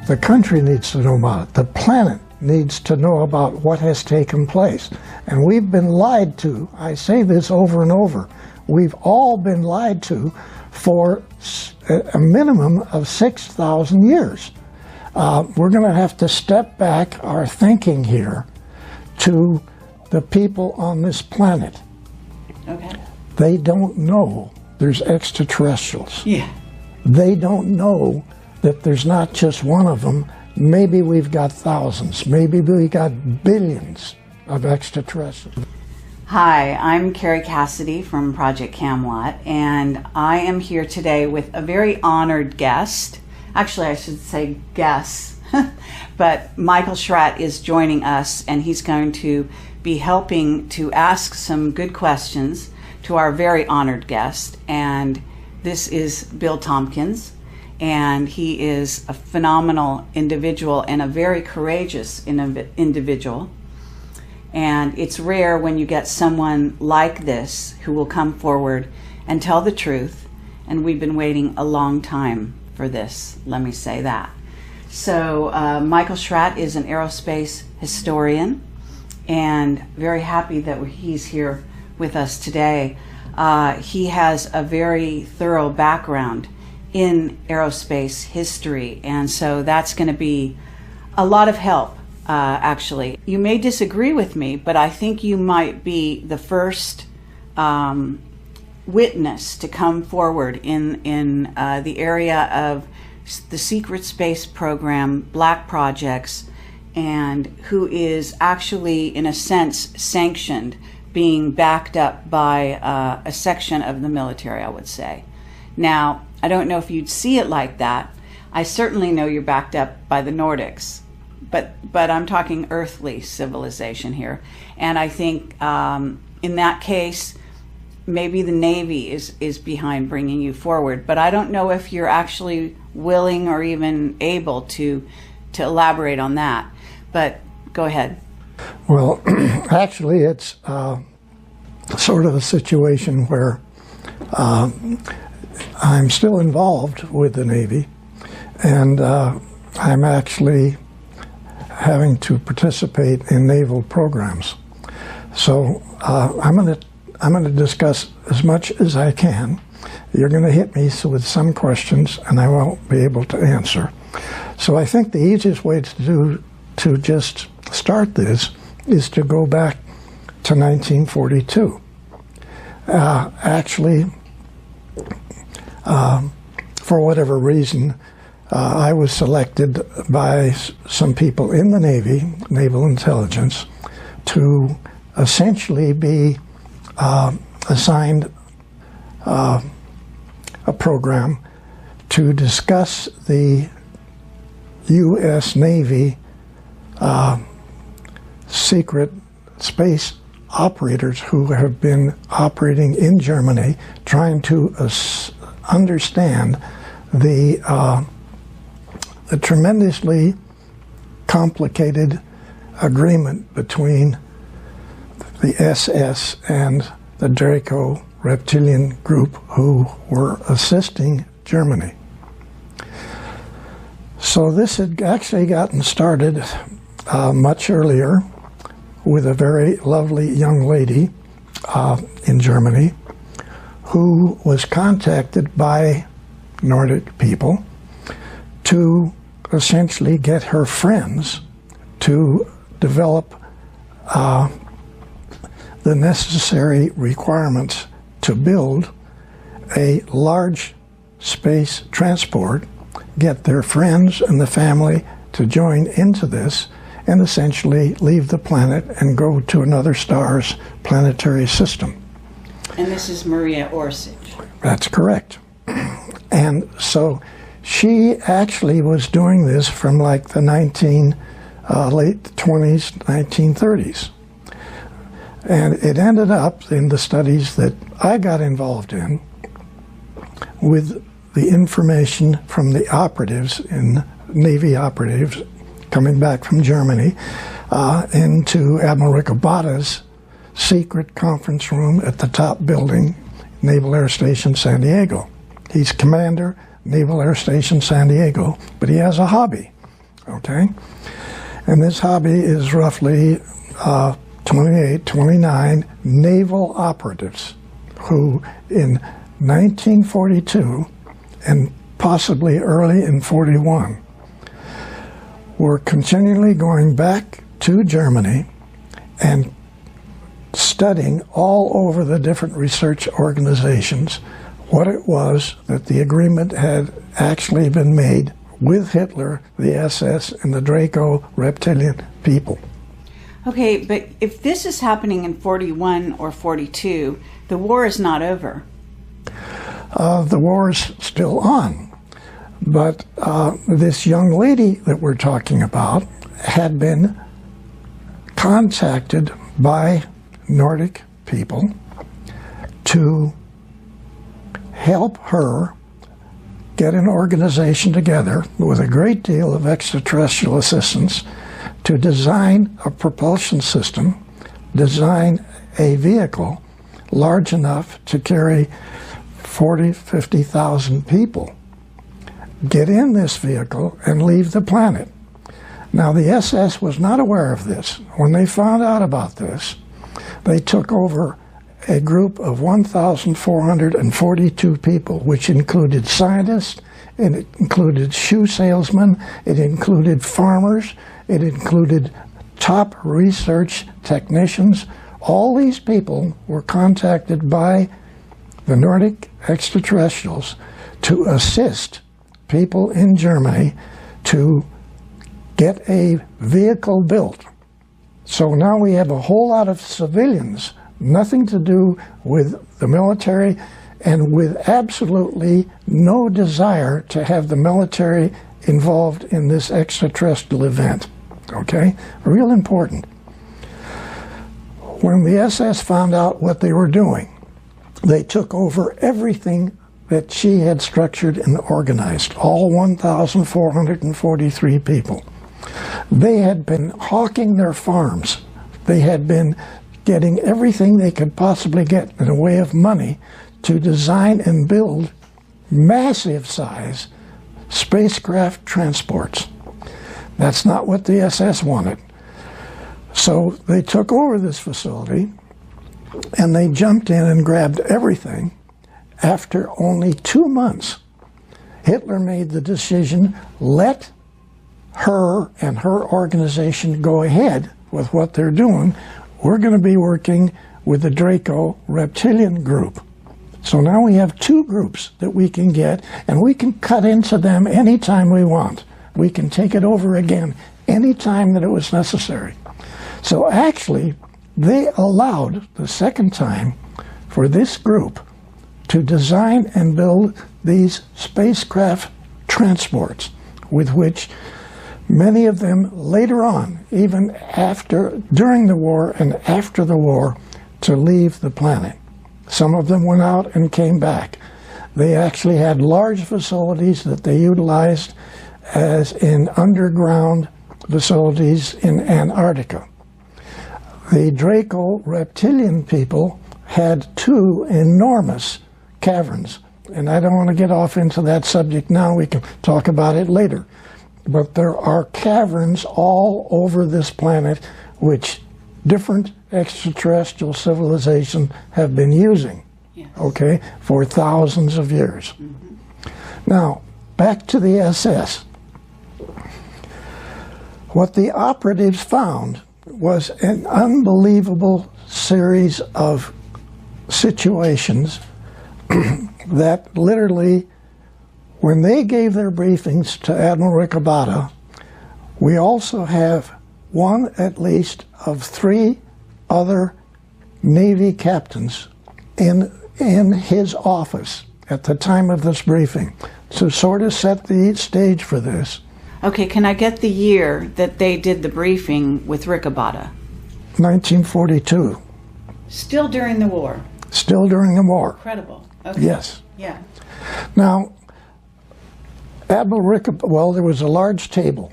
The country needs to know about it. The planet needs to know about what has taken place. And we've been lied to. I say this over and over. We've all been lied to for a minimum of 6,000 years. We're going to have to step back our thinking here to the people on this planet. Okay. They don't know there's extraterrestrials. Yeah. They don't know that there's not just one of them. Maybe we've got thousands. Maybe we got billions of extraterrestrials. Hi, I'm Carrie Cassidy from Project Camelot, and I am here today with a very honored guest. Actually, I should say guest, but Michael Schratt is joining us, and he's going to be helping to ask some good questions to our very honored guest. And this is Bill Tompkins, and he is a phenomenal individual and a very courageous individual. And it's rare when you get someone like this who will come forward and tell the truth. And we've been waiting a long time for this, let me say that. So Michael Schratt is an aerospace historian, and very happy that he's here with us today. He has a very thorough background in aerospace history, and so that's going to be a lot of help. Actually, you may disagree with me, but I think you might be the first witness to come forward in the area of the secret space program, black projects, and who is actually, in a sense, sanctioned, being backed up by a section of the military, I would say. Now, I don't know if you'd see it like that. I certainly know you're backed up by the Nordics. But I'm talking earthly civilization here. And I think in that case, maybe the Navy is behind bringing you forward. But I don't know if you're actually willing or even able to elaborate on that. But go ahead. Well, actually, it's sort of a situation where I'm still involved with the Navy, and I'm actually having to participate in naval programs. So I'm going to discuss as much as I can. You're going to hit me with some questions, and I won't be able to answer. So I think the easiest way to just start this is to go back to 1942. Actually, for whatever reason, I was selected by some people in the Navy, Naval Intelligence, to essentially be assigned a program to discuss the U.S. Navy secret space operators who have been operating in Germany, trying to understand the tremendously complicated agreement between the SS and the Draco reptilian group who were assisting Germany. So this had actually gotten started much earlier with a very lovely young lady in Germany who was contacted by Nordic people to essentially get her friends to develop the necessary requirements to build a large space transport, get their friends and the family to join into this, and essentially leave the planet and go to another star's planetary system. And this is Maria Orsic. That's correct. And so she actually was doing this from like the late 20s, 1930s. And it ended up in the studies that I got involved in with the information from the operatives, Navy operatives, coming back from Germany, into Admiral Ricobata's secret conference room at the top building, Naval Air Station San Diego. He's commander, Naval Air Station San Diego, but he has a hobby. okay? And this hobby is roughly 28, 29 naval operatives who in 1942 and possibly early in 41 were continually going back to Germany and studying all over the different research organizations what it was that the agreement had actually been made with Hitler, the SS, and the Draco reptilian people. Okay, but if this is happening in 41 or 42, the war is not over. The war is still on. But this young lady that we're talking about had been contacted by Nordic people to help her get an organization together with a great deal of extraterrestrial assistance to design a propulsion system, design a vehicle large enough to carry 40,000, 50,000 people, get in this vehicle and leave the planet. Now, the SS was not aware of this. When they found out about this, they took over a group of 1,442 people, which included scientists, it included shoe salesmen, it included farmers, it included top research technicians. All these people were contacted by the Nordic extraterrestrials to assist people in Germany to get a vehicle built. So now we have a whole lot of civilians, nothing to do with the military, and with absolutely no desire to have the military involved in this extraterrestrial event. Okay? Real important. When the SS found out what they were doing, they took over everything that she had structured and organized, all 1,443 people. They had been hawking their farms. They had been getting everything they could possibly get in the way of money to design and build massive-size spacecraft transports. That's not what the SS wanted. So they took over this facility, and they jumped in and grabbed everything. After only 2 months, Hitler made the decision, let her and her organization go ahead with what they're doing. We're going to be working with the Draco reptilian group. So now we have two groups that we can get, and we can cut into them anytime we want. We can take it over again anytime that it was necessary. So actually, they allowed the second time for this group to design and build these spacecraft transports, with which many of them later on, even after, during the war and after the war, to leave the planet. Some of them went out and came back. They actually had large facilities that they utilized as in underground facilities in Antarctica. The Draco reptilian people had two enormous caverns. And I don't want to get off into that subject now. We can talk about it later. But there are caverns all over this planet which different extraterrestrial civilizations have been using, yes, okay, for thousands of years. Mm-hmm. Now, back to the SS. What the operatives found was an unbelievable series of situations that literally, when they gave their briefings to Admiral Ricobata, we also have one at least of 3 other Navy captains in his office at the time of this briefing to sort of set the stage for this. Okay, can I get the year that they did the briefing with Ricobata? 1942. Still during the war? Still during the war. Incredible. Okay. Yes. Yeah. Now, Admiral Ricobata, well, there was a large table.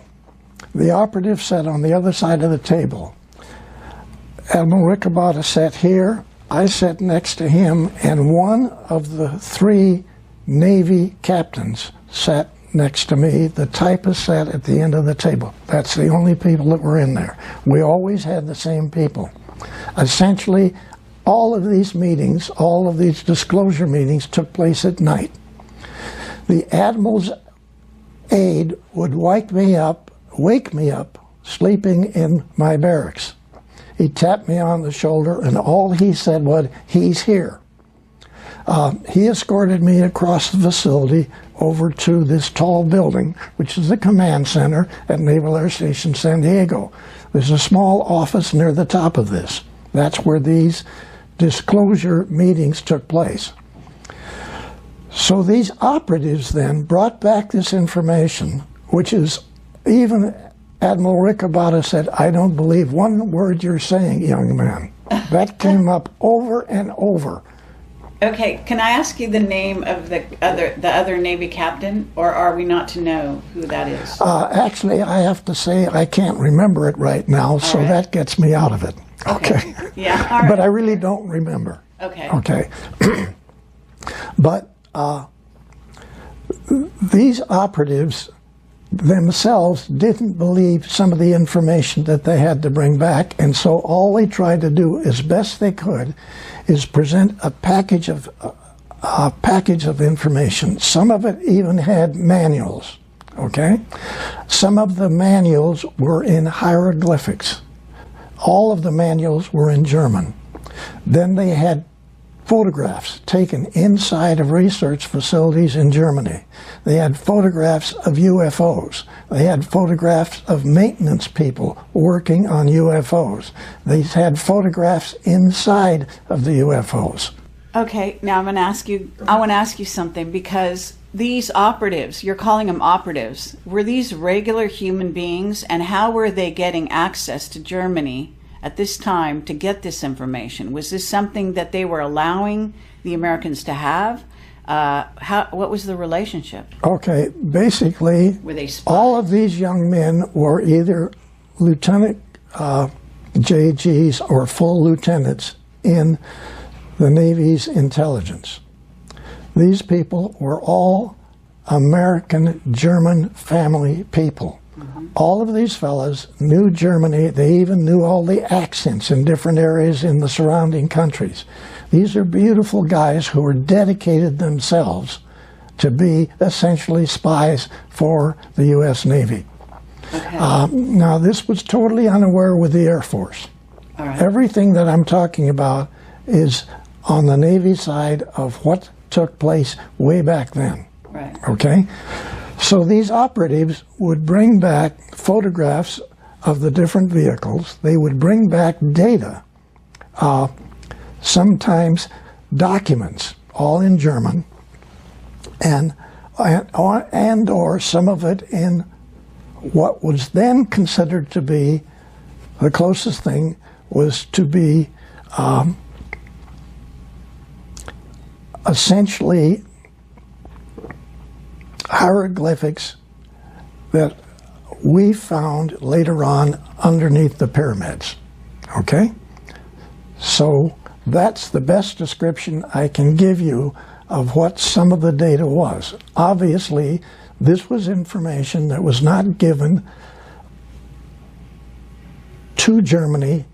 The operative sat on the other side of the table. Admiral Ricobata sat here, I sat next to him, and one of the 3 Navy captains sat next to me, the typist sat at the end of the table. That's the only people that were in there. We always had the same people. Essentially, all of these meetings, all of these disclosure meetings took place at night. The admiral's aide would wake me up, sleeping in my barracks. He tapped me on the shoulder, and all he said was, "He's here." He escorted me across the facility over to this tall building, which is the command center at Naval Air Station San Diego. There's a small office near the top of this. That's where these disclosure meetings took place. So these operatives then brought back this information, which is, even Admiral Riccobata said, "I don't believe one word you're saying, young man." That came up over and over. Okay, can I ask you the name of the other Navy captain, or are we not to know who that is? Actually, I have to say I can't remember it right now, so right. that gets me out of it. Okay. Yeah. All right. But I really don't remember. Okay. Okay. But these operatives themselves didn't believe some of the information that they had to bring back, and so all they tried to do as best they could is present a package of information. Some of it even had manuals. Okay, some of the manuals were in hieroglyphics. All of the manuals were in German. Then they had photographs taken inside of research facilities in Germany. They had photographs of UFOs. They had photographs of maintenance people working on UFOs. They had photographs inside of the UFOs. Okay, now I want to ask you something, because these operatives, you're calling them operatives, were these regular human beings, and how were they getting access to Germany at this time to get this information? Was this something that they were allowing the Americans to have? What was the relationship? Okay, basically, Were they spies? all of these young men were either lieutenant JGs or full lieutenants in the Navy's intelligence. These people were all American-German family people. All of these fellas knew Germany. They even knew all the accents in different areas in the surrounding countries. These are beautiful guys who were dedicated themselves to be essentially spies for the U.S. Navy. Okay. Now, this was totally unaware with the Air Force. All right. Everything that I'm talking about is on the Navy side of what took place way back then. Right. Okay? So these operatives would bring back photographs of the different vehicles. They would bring back data, sometimes documents, all in German, and or some of it in what was then considered to be the closest thing was to be essentially hieroglyphics that we found later on underneath the pyramids. Okay? So that's the best description I can give you of what some of the data was. Obviously, this was information that was not given to Germany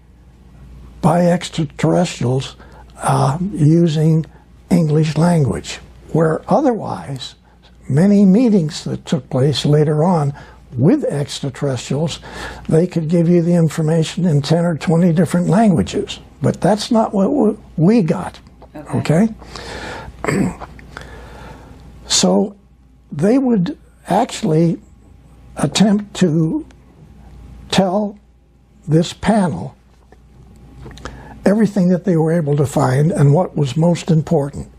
by extraterrestrials using English language, where otherwise many meetings that took place later on with extraterrestrials, they could give you the information in 10 or 20 different languages. But that's not what we got, okay? So they would actually attempt to tell this panel everything that they were able to find and what was most important.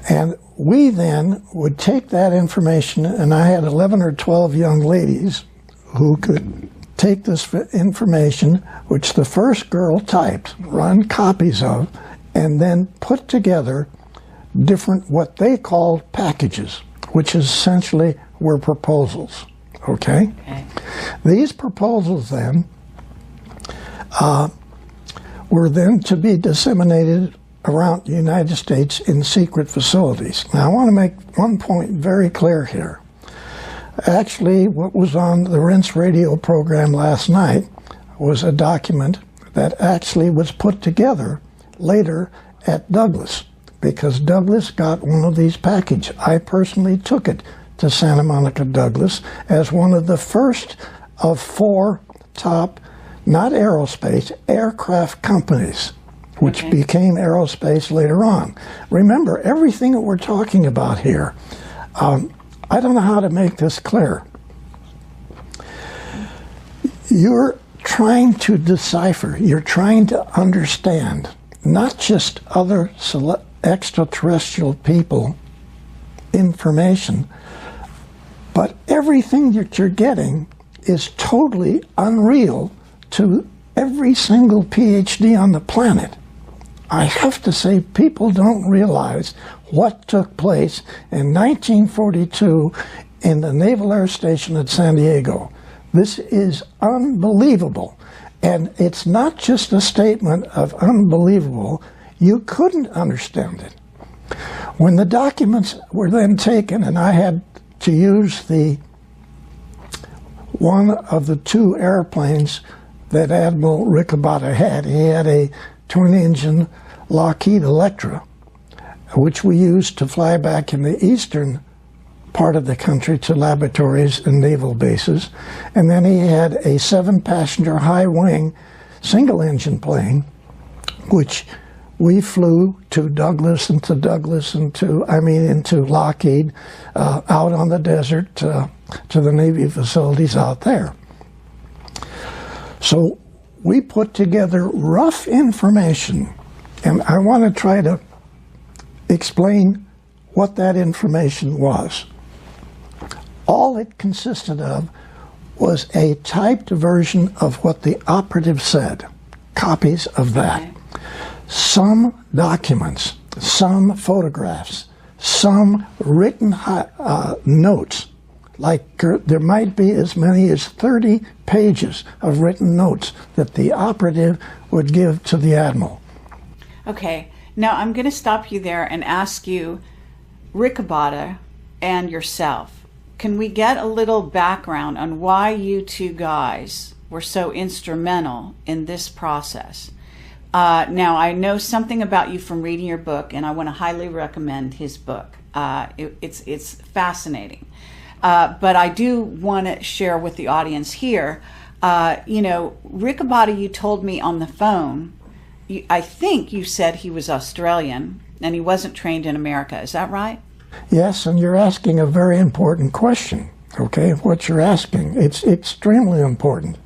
And we then would take that information, and I had 11 or 12 young ladies who could take this information, which the first girl typed, run copies of, and then put together different, what they called packages, which essentially were proposals. Okay? These proposals then were then to be disseminated around the United States in secret facilities. Now, I want to make one point very clear here. Actually, what was on the Rinse radio program last night was a document that actually was put together later at Douglas, because Douglas got one of these packages. I personally took it to Santa Monica Douglas as one of the first of 4 top, not aerospace, aircraft companies, which became aerospace later on. Remember, everything that we're talking about here, I don't know how to make this clear. You're trying to decipher, you're trying to understand not just other extraterrestrial people information, but everything that you're getting is totally unreal to every single PhD on the planet. I have to say, people don't realize what took place in 1942 in the Naval Air Station at San Diego. This is unbelievable. And it's not just a statement of unbelievable. You couldn't understand it. When the documents were then taken, and I had to use one of the 2 airplanes that Admiral Riccobotta had. He had a twin-engine Lockheed Electra, which we used to fly back in the eastern part of the country to laboratories and naval bases. And then he had a 7-passenger high-wing single-engine plane, which we flew to Douglas and into Lockheed, out on the desert to the Navy facilities out there. So we put together rough information, and I want to try to explain what that information was. All it consisted of was a typed version of what the operative said, copies of that. Okay. Some documents, some photographs, some written notes, like there might be as many as 30 pages of written notes that the operative would give to the admiral. Okay, now I'm going to stop you there and ask you, Riccobotta and yourself, can we get a little background on why you 2 guys were so instrumental in this process? Now, I know something about you from reading your book, and I want to highly recommend his book. It's fascinating. But I do want to share with the audience here, Riccobotta, you told me on the phone, I think you said he was Australian, and he wasn't trained in America. Is that right? Yes, and you're asking a very important question, okay? What you're asking, it's extremely important.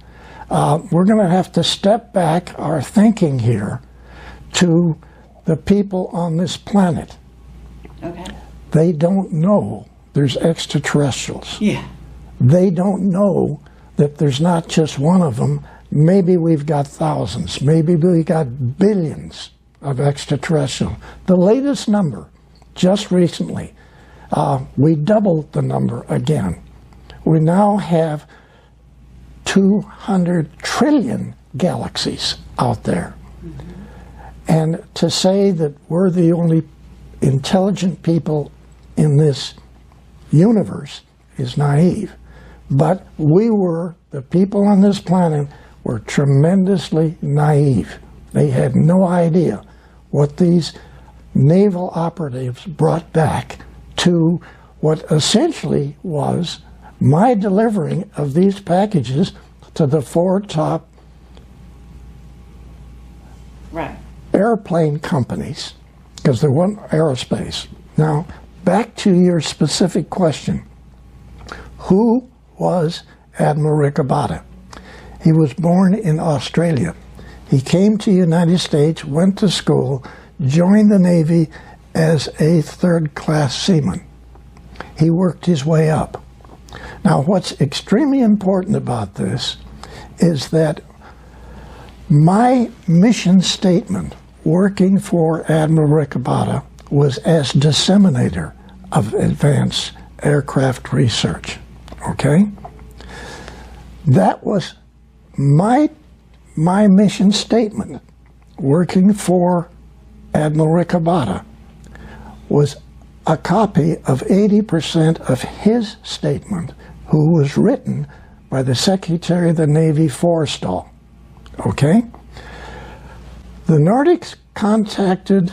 We're going to have to step back our thinking here to the people on this planet. Okay. They don't know there's extraterrestrials. Yeah. They don't know that there's not just one of them. Maybe we've got thousands. Maybe we got billions of extraterrestrials. The latest number, just recently, we doubled the number again. We now have 200 trillion galaxies out there. Mm-hmm. And to say that we're the only intelligent people in this universe is naive. But the people on this planet were tremendously naive. They had no idea what these naval operatives brought back to what essentially was my delivering of these packages to the 4 top airplane companies, because there wasn't aerospace. Now, back to your specific question. Who was Admiral Riccobotta? He was born in Australia. He came to the United States, went to school, joined the Navy as a 3rd-class seaman. He worked his way up. Now, what's extremely important about this is that my mission statement working for Admiral Riccobotta was as disseminator of advanced aircraft research, okay? That was my mission statement working for Admiral Ricabata, was a copy of 80% of his statement, who was written by the Secretary of the Navy Forrestal. Okay? The Nordics contacted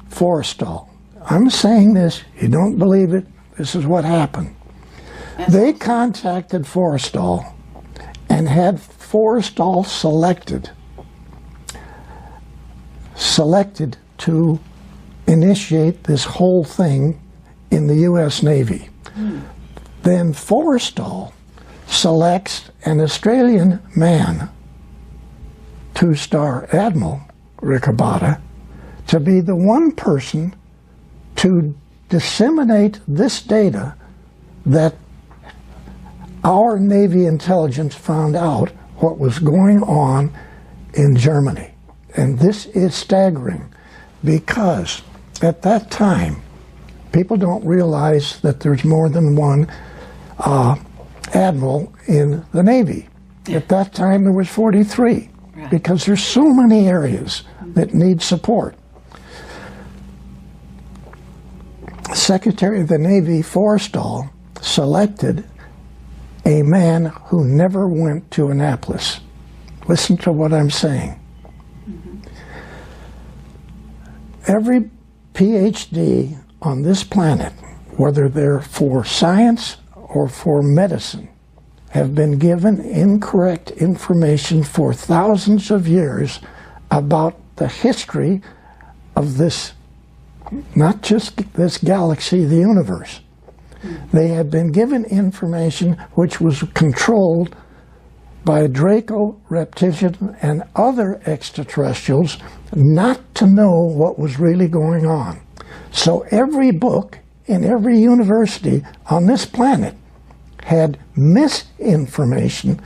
Forrestal. I'm saying this, you don't believe it, this is what happened. They contacted Forrestal and had Forrestal selected to initiate this whole thing in the U.S. Navy. Then Forrestal selects an Australian man, two-star Admiral Ricabata, to be the one person to disseminate this data that our Navy intelligence found out what was going on in Germany. And this is staggering because at that time, people don't realize that there's more than one admiral in the Navy. At that time, there was 43 because there's so many areas that need support. Secretary of the Navy Forrestal selected a man who never went to Annapolis. Listen to what I'm saying. Every PhD on this planet, whether they're for science or for medicine, have been given incorrect information for thousands of years about the history of this, not just this galaxy, the universe. They have been given information which was controlled by Draco, Reptilian, and other extraterrestrials not to know what was really going on. So every book in every university on this planet had misinformation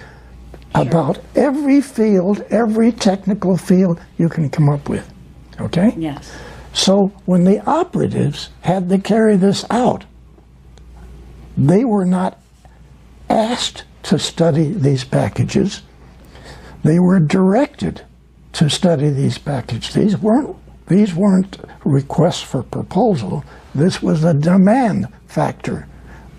about every field, every technical field you can come up with. Okay? Yes. So when the operatives had to carry this out, they were not asked to study these packages. They were directed to study these packages. These weren't requests for proposal. This was a demand factor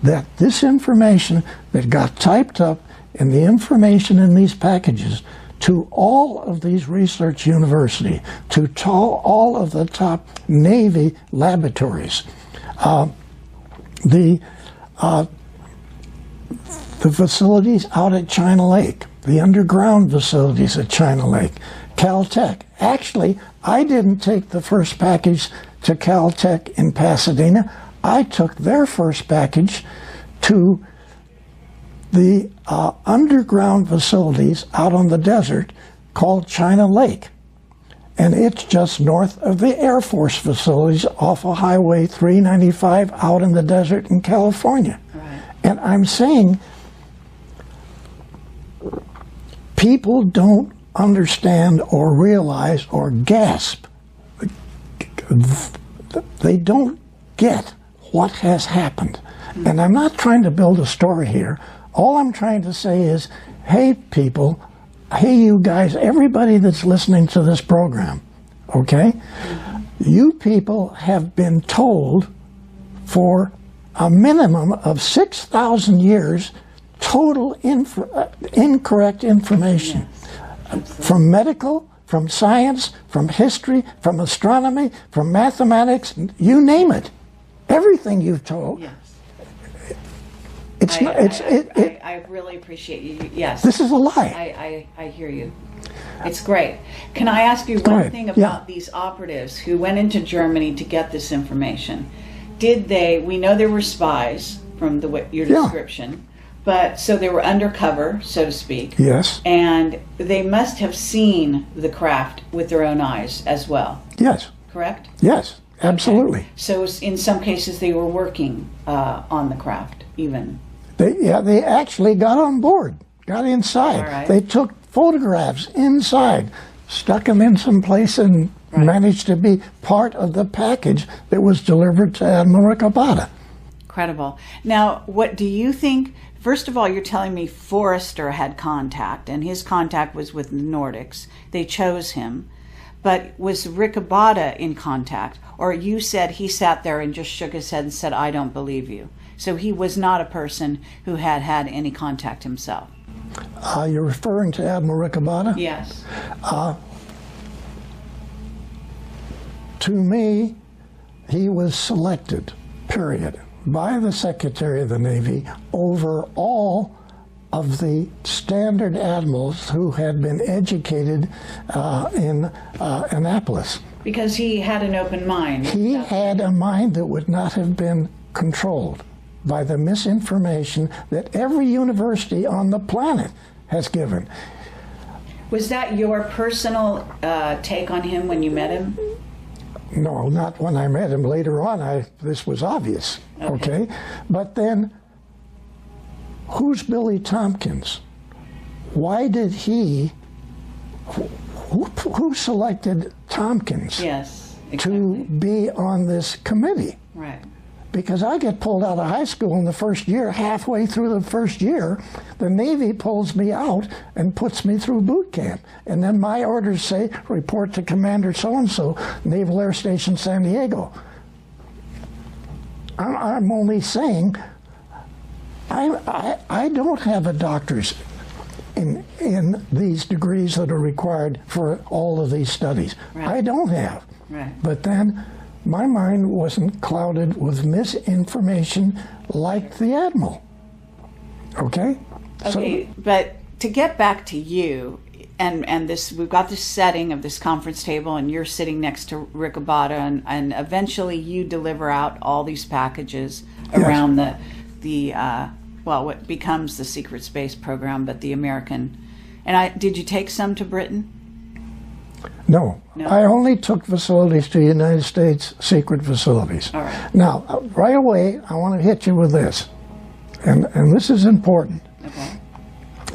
that this information that got typed up and the information in these packages to all of these research universities, to all of the top Navy laboratories, the facilities out at China Lake, the underground facilities at China Lake, Caltech. Actually, I didn't take the first package to Caltech in Pasadena. I took their first package to the underground facilities out on the desert called China Lake. And it's just north of the Air Force facilities off of Highway 395 out in the desert in California. Right. And I'm saying people don't understand or realize or gasp. They don't get what has happened. And I'm not trying to build a story here. All I'm trying to say is, hey people, hey you guys, everybody that's listening to this program, okay? You people have been told for a minimum of 6,000 years total incorrect information. Yes, from medical, from science, from history, from astronomy, from mathematics, you name it. Everything you've told. yes. I really appreciate you. Yes. This is a lie. I hear you. It's great. Can I ask you one thing about these operatives who went into Germany to get this information? Did they, we know they were spies from your description, but so they were undercover, so to speak. Yes. And they must have seen the craft with their own eyes as well. Yes. Correct? Yes, absolutely. Okay. So in some cases they were working on the craft even. They actually got on board, got inside. All right. They took photographs inside, stuck them in some place, and managed to be part of the package that was delivered to Admiral Ricabata. Incredible. Now, what do you think? First of all, you're telling me Forrester had contact, and his contact was with the Nordics. They chose him. But was Rick Abada in contact? Or you said he sat there and just shook his head and said, I don't believe you. So he was not a person who had had any contact himself. You're referring to Admiral Rick Abada? Yes. To me, he was selected, period, by the Secretary of the Navy over all of the standard admirals who had been educated in Annapolis. Because he had an open mind. He had a mind that would not have been controlled by the misinformation that every university on the planet has given. Was that your personal take on him when you met him? No, not when I met him. Later on, this was obvious, okay? But then, who's Billy Tompkins? Why did who selected Tompkins to be on this committee? Right. Because I get pulled out of high school in the first year, halfway through the first year, the Navy pulls me out and puts me through boot camp. And then my orders say, report to Commander so-and-so, Naval Air Station San Diego. I'm only saying, I don't have a doctor's in these degrees that are required for all of these studies. Right. I don't have. Right. But then, my mind wasn't clouded with misinformation like the Admiral. Okay? Okay, but to get back to you, and this, we've got this setting of this conference table, and you're sitting next to Rick Abada, and eventually you deliver out all these packages around well, what becomes the secret space program, but the American. And did you take some to Britain? No. I only took facilities to United States secret facilities. All right. Now, right away, I want to hit you with this, and this is important. Okay.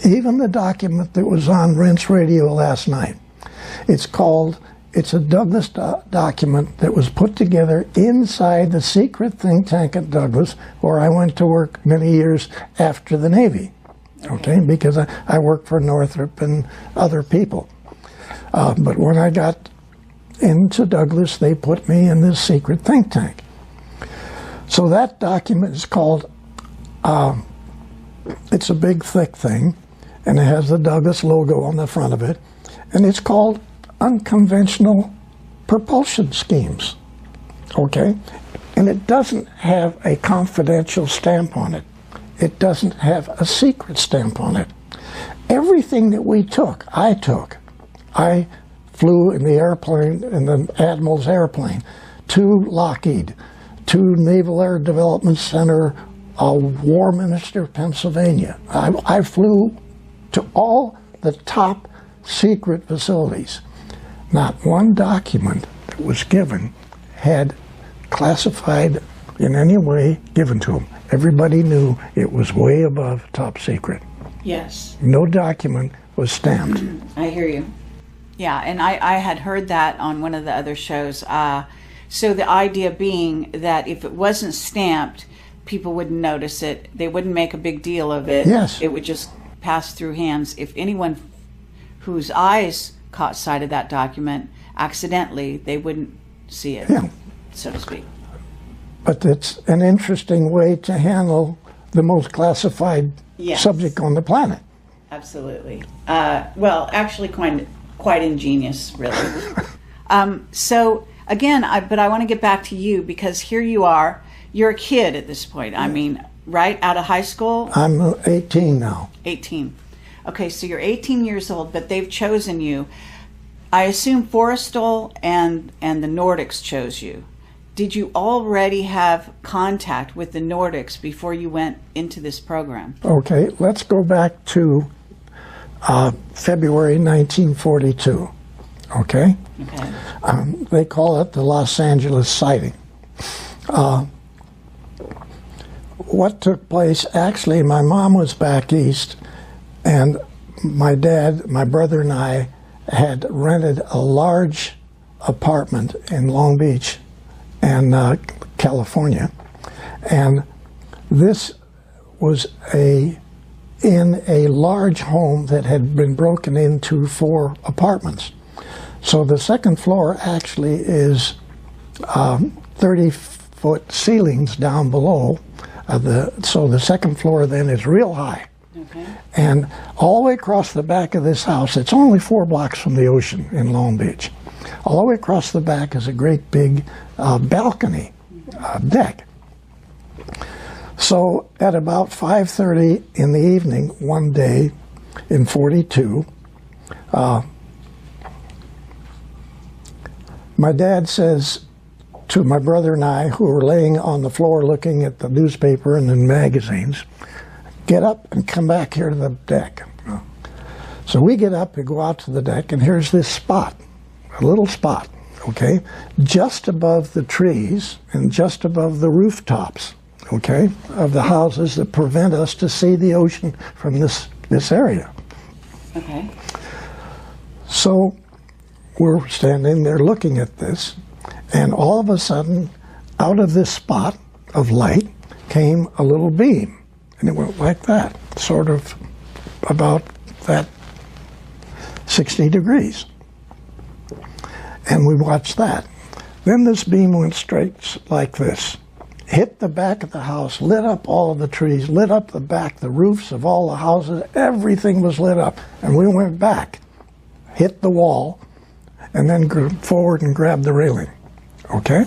Even the document that was on Rinse Radio last night, it's a Douglas document that was put together inside the secret think tank at Douglas, where I went to work many years after the Navy, okay? Because I worked for Northrop and other people. But when I got into Douglas, they put me in this secret think tank. So that document is called, it's a big thick thing, and it has the Douglas logo on the front of it, and it's called Unconventional Propulsion Schemes, okay? And it doesn't have a confidential stamp on it. It doesn't have a secret stamp on it. Everything that we took, I took. I flew in the airplane, in the Admiral's airplane, to Lockheed, to Naval Air Development Center, Warminster, Pennsylvania. I flew to all the top secret facilities. Not one document that was given had classified in any way given to them. Everybody knew it was way above top secret. Yes. No document was stamped. I hear you. Yeah, and I had heard that on one of the other shows. So the idea being that if it wasn't stamped, people wouldn't notice it. They wouldn't make a big deal of it. Yes. It would just pass through hands. If anyone whose eyes caught sight of that document accidentally, they wouldn't see it, so to speak. But it's an interesting way to handle the most classified subject on the planet. Absolutely. Well, actually quite ingenious, really. So again, but I want to get back to you, because here you are. You're a kid at this point. I mean, right out of high school? I'm 18 now. 18. Okay, so you're 18 years old, but they've chosen you. I assume Forrestal and the Nordics chose you. Did you already have contact with the Nordics before you went into this program? Okay, let's go back to February 1942. Okay? Okay. They call it the Los Angeles sighting. What took place, actually, my mom was back east, and my dad, my brother, and I had rented a large apartment in Long Beach and California, and this was in a large home that had been broken into 4 apartments. So the second floor actually is 30-foot ceilings down below. So the second floor then is real high. Okay. And all the way across the back of this house, it's only 4 blocks from the ocean in Long Beach. All the way across the back is a great big balcony deck. So at about 5:30 in the evening one day in 42, my dad says to my brother and I, who were laying on the floor looking at the newspaper and the magazines, get up and come back here to the deck. So we get up and go out to the deck, and here's this spot, a little spot, okay, just above the trees and just above the rooftops, okay, of the houses that prevent us to see the ocean from this area. Okay. So we're standing there looking at this, and all of a sudden, out of this spot of light came a little beam, and it went like that, sort of about that 60 degrees. And we watched that. Then this beam went straight like this, hit the back of the house, lit up all of the trees, lit up the back, the roofs of all the houses, everything was lit up. And we went back, hit the wall, and then forward and grabbed the railing, okay?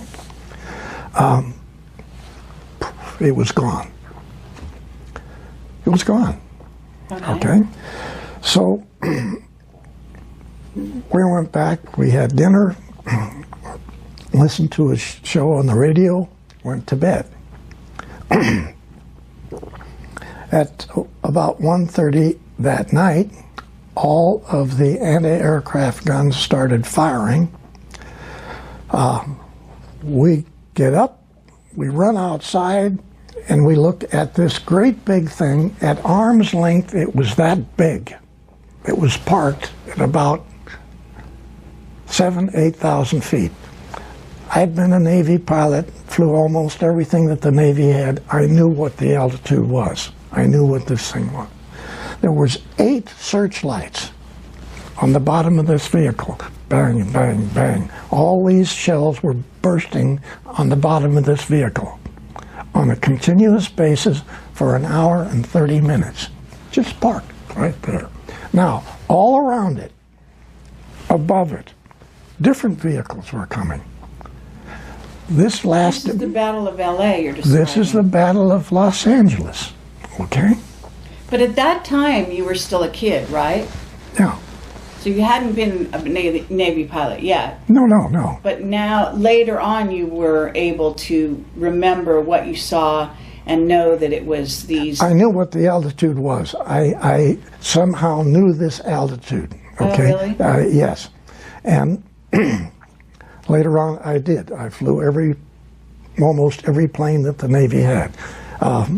It was gone. It was gone, okay? So we went back, we had dinner, listened to a show on the radio, went to bed. At about 1:30 that night, all of the anti-aircraft guns started firing. We get up, we run outside, and we look at this great big thing. At arm's length, it was that big. It was parked at about 8,000 feet. I'd been a Navy pilot, flew almost everything that the Navy had. I knew what the altitude was. I knew what this thing was. There was 8 searchlights on the bottom of this vehicle. Bang, bang, bang. All these shells were bursting on the bottom of this vehicle on a continuous basis for an hour and 30 minutes. Just parked right there. Now, all around it, above it, different vehicles were coming. This lasted... This is the Battle of LA you're describing. This is the Battle of Los Angeles, okay? But at that time, you were still a kid, right? Yeah. So you hadn't been a Navy pilot yet. No. But now, later on, you were able to remember what you saw and know that it was these... I knew what the altitude was. I somehow knew this altitude, okay? Oh, really? Yes. And later on, I did. I flew almost every plane that the Navy had.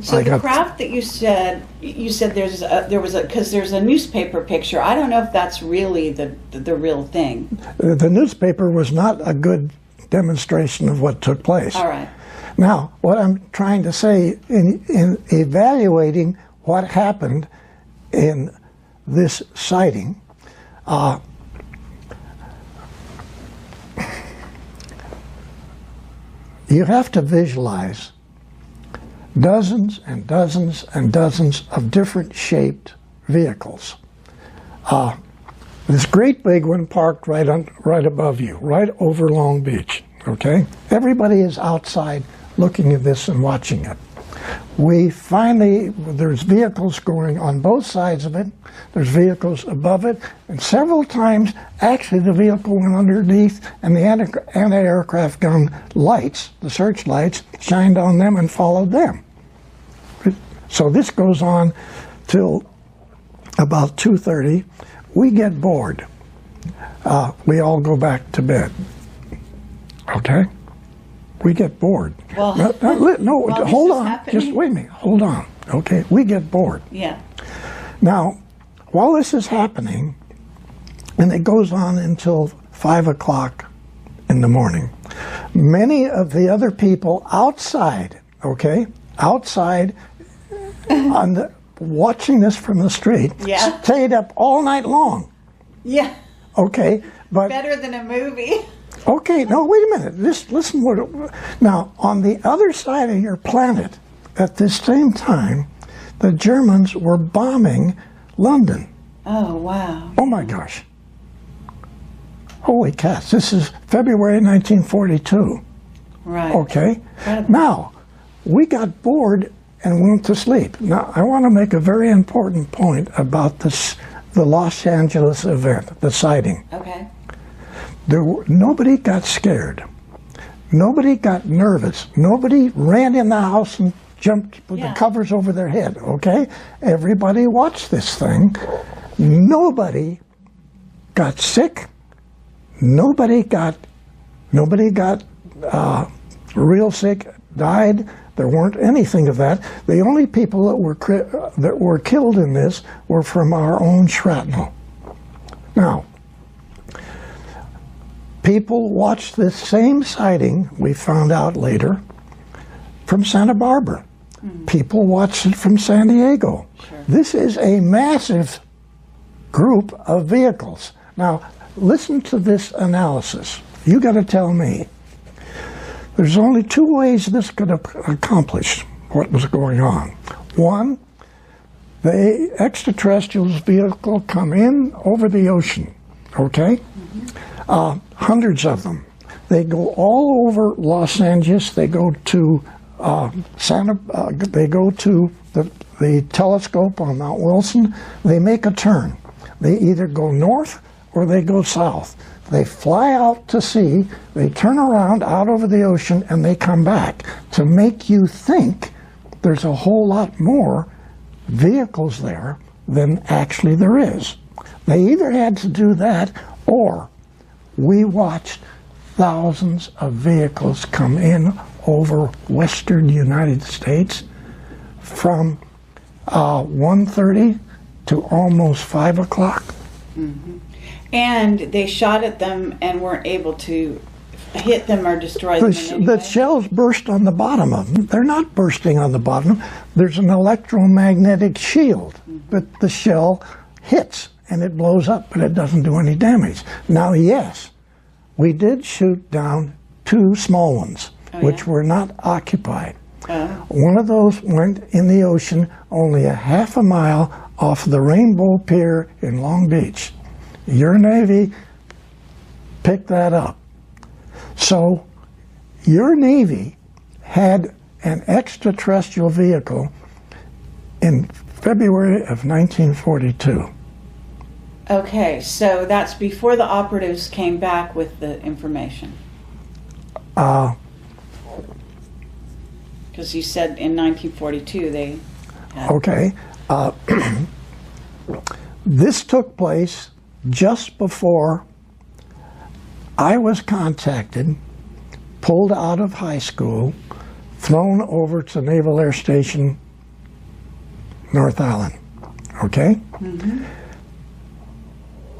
So the craft that you said there was because there's a newspaper picture. I don't know if that's really the real thing. The newspaper was not a good demonstration of what took place. All right. Now, what I'm trying to say in evaluating what happened in this sighting, you have to visualize dozens and dozens and dozens of different shaped vehicles. This great big one parked right above you, right over Long Beach, okay? Everybody is outside looking at this and watching it. There's vehicles going on both sides of it, there's vehicles above it, and several times, actually the vehicle went underneath and the anti-aircraft gun lights, the searchlights, shined on them and followed them. So this goes on till about 2:30. We get bored. We all go back to bed. Okay? We get bored. Well, hold on. Just wait a minute. Hold on. Okay? We get bored. Yeah. Now, while this is happening, and it goes on until 5 o'clock in the morning, many of the other people outside, okay, outside, watching this from the street, yeah, stayed up all night long. Yeah. Okay, but Better than a movie. okay, no, wait a minute. Listen now, on the other side of your planet, at this same time, the Germans were bombing London. Oh, wow. Oh my gosh. Holy cats, this is February 1942. Right. Okay? Incredible. Now, we got bored and went to sleep. Now, I want to make a very important point about this, the Los Angeles event, the sighting. Okay. Nobody got scared. Nobody got nervous. Nobody ran in the house and jumped with the covers over their head, okay? Everybody watched this thing. Nobody got sick. Nobody got real sick, died. There weren't anything of that. The only people that were killed in this were from our own shrapnel. Now, people watched this same sighting, we found out later, from Santa Barbara. People watched it from San Diego. Sure. This is a massive group of vehicles. Now, listen to this analysis. You got to tell me. There's only two ways this could accomplish what was going on. One, the extraterrestrials' vehicle come in over the ocean, okay? Hundreds of them. They go all over Los Angeles. They go to they go to the telescope on Mount Wilson. They make a turn. They either go north or they go south. They fly out to sea, they turn around out over the ocean, and they come back to make you think there's a whole lot more vehicles there than actually there is. They either had to do that, or we watched thousands of vehicles come in over western United States from 1:30 to almost 5 o'clock. Mm-hmm. And they shot at them and weren't able to hit them or destroy them in any The way? shells burst on the bottom of them. They're not bursting on the bottom. There's an electromagnetic shield, but the shell hits and it blows up, but it doesn't do any damage. Now, yes, we did shoot down 2 small ones, which were not occupied. One of those went in the ocean only a half a mile off the Rainbow Pier in Long Beach. Your Navy picked that up. So your Navy had an extraterrestrial vehicle in February of 1942. Okay, so that's before the operatives came back with the information. Because you said in 1942 they had... Okay. This took place just before I was contacted, pulled out of high school, thrown over to Naval Air Station, North Island. Okay? Mm-hmm.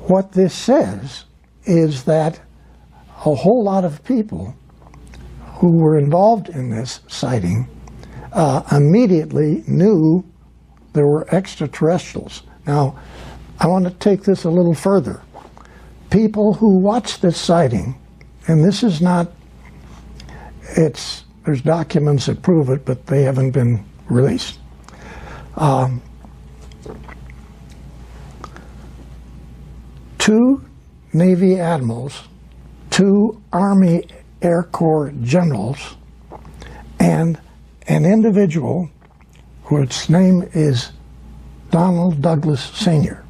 What this says is that a whole lot of people who were involved in this sighting immediately knew there were extraterrestrials. Now, I want to take this a little further. People who watched this sighting, and this is not, there's documents that prove it, but they haven't been released. 2 Navy admirals, 2 Army Air Corps generals, and an individual whose name is Donald Douglas Sr.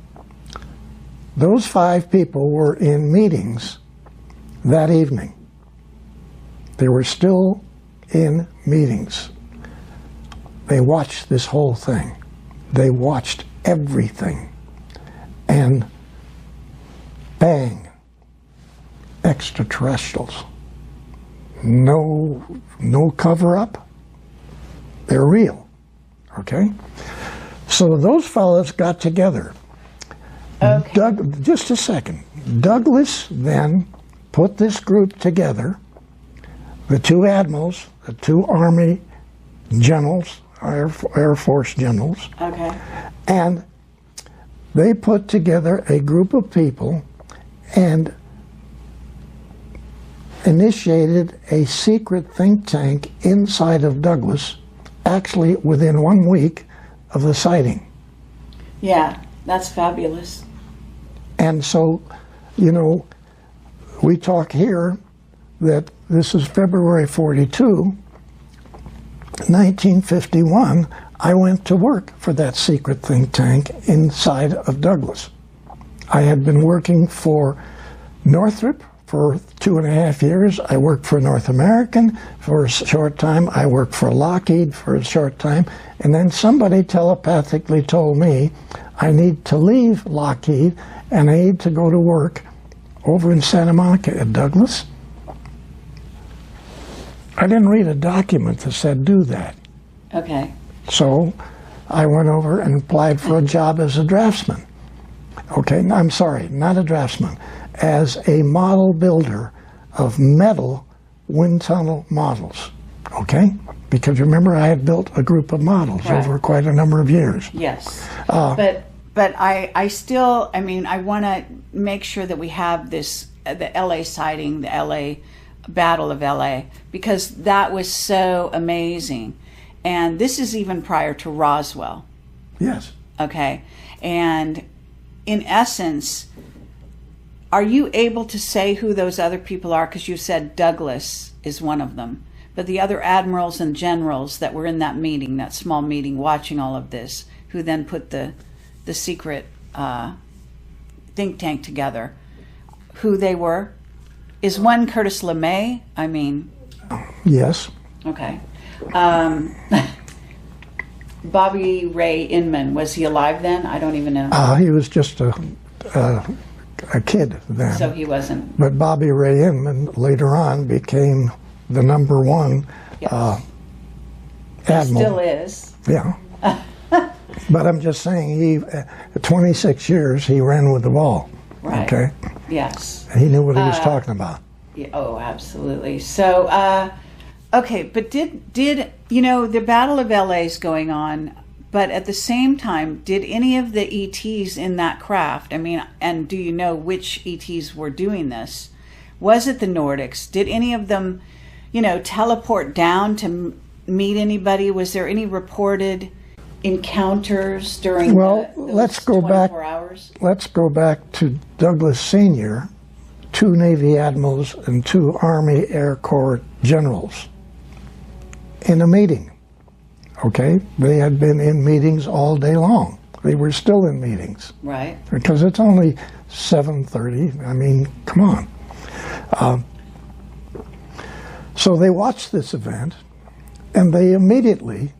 Those 5 people were in meetings that evening. They were still in meetings. They watched this whole thing. They watched everything. And bang, extraterrestrials. No cover-up. They're real, okay? So those fellows got together. Okay. Just a second. Douglas then put this group together, the 2 admirals, the 2 Army generals, Air Force generals, Okay. and they put together a group of people and initiated a secret think tank inside of Douglas, actually within 1 week of the sighting. Yeah, that's fabulous. And so, you know, we talk here that this is February 42, 1951, I went to work for that secret think tank inside of Douglas. I had been working for Northrop for 2.5 years. I worked for North American for a short time. I worked for Lockheed for a short time. And then somebody telepathically told me I need to leave Lockheed and I need to go to work over in Santa Monica at Douglas. I didn't read a document that said do that. Okay. So I went over and applied for a job as a draftsman. Okay, no, I'm sorry, not a draftsman, as a model builder of metal wind tunnel models. Okay? Because remember, I had built a group of models Right. over quite a number of years. Yes. But I still, I mean, I want to make sure that we have this, the LA sighting, the LA Battle of LA, because that was so amazing. And this is even prior to Roswell. Yes. Okay. And in essence, are you able to say who those other people are? Because you said Douglas is one of them. But the other admirals and generals that were in that meeting, that small meeting, watching all of this, who then put the secret think tank together, who they were? Is one Curtis LeMay? I mean... Yes. Okay. Bobby Ray Inman, was he alive then? I don't even know. He was just a kid then. So he wasn't. But Bobby Ray Inman later on became the #1 Yes. admiral. Still is. Yeah. But I'm just saying, he, 26 years, he ran with the ball. Right. Okay? Yes. He knew what he was talking about. Yeah, oh, absolutely. So, okay, but did you know, the Battle of LA is going on, but at the same time, did any of the ETs in that craft, I mean, and do you know which ETs were doing this? Was it the Nordics? Did any of them, you know, teleport down to meet anybody? Was there any reported encounters during those let's go 24 hours? Let's go back to Douglas Sr., 2 Navy admirals and 2 Army Air Corps generals in a meeting. Okay? They had been in meetings all day long. They were still in meetings. Right. Because it's only 7:30. I mean, come on. So they watched this event, and they immediately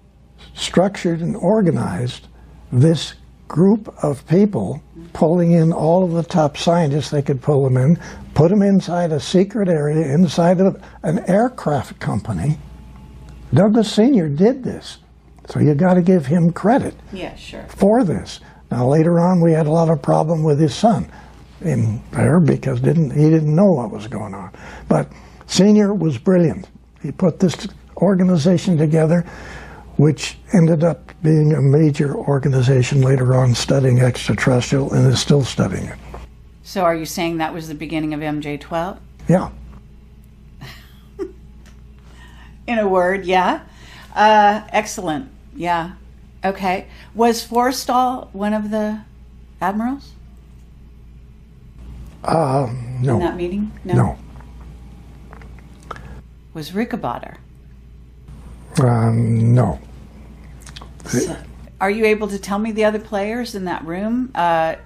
structured and organized this group of people, pulling in all of the top scientists they could pull them in, put them inside a secret area inside of an aircraft company. Douglas Sr. did this, so you got to give him credit Yeah, sure. for this. Now later on we had a lot of problem with his son in there because he didn't know what was going on. But Sr. was brilliant. He put this organization together, which ended up being a major organization later on studying extraterrestrial and is still studying it. So are you saying that was the beginning of MJ-12? Yeah. In a word, yeah. Excellent. Yeah. Okay. Was Forrestal one of the admirals in No. that meeting? No. Was Rickenbacker? No. So, are you able to tell me the other players in that room?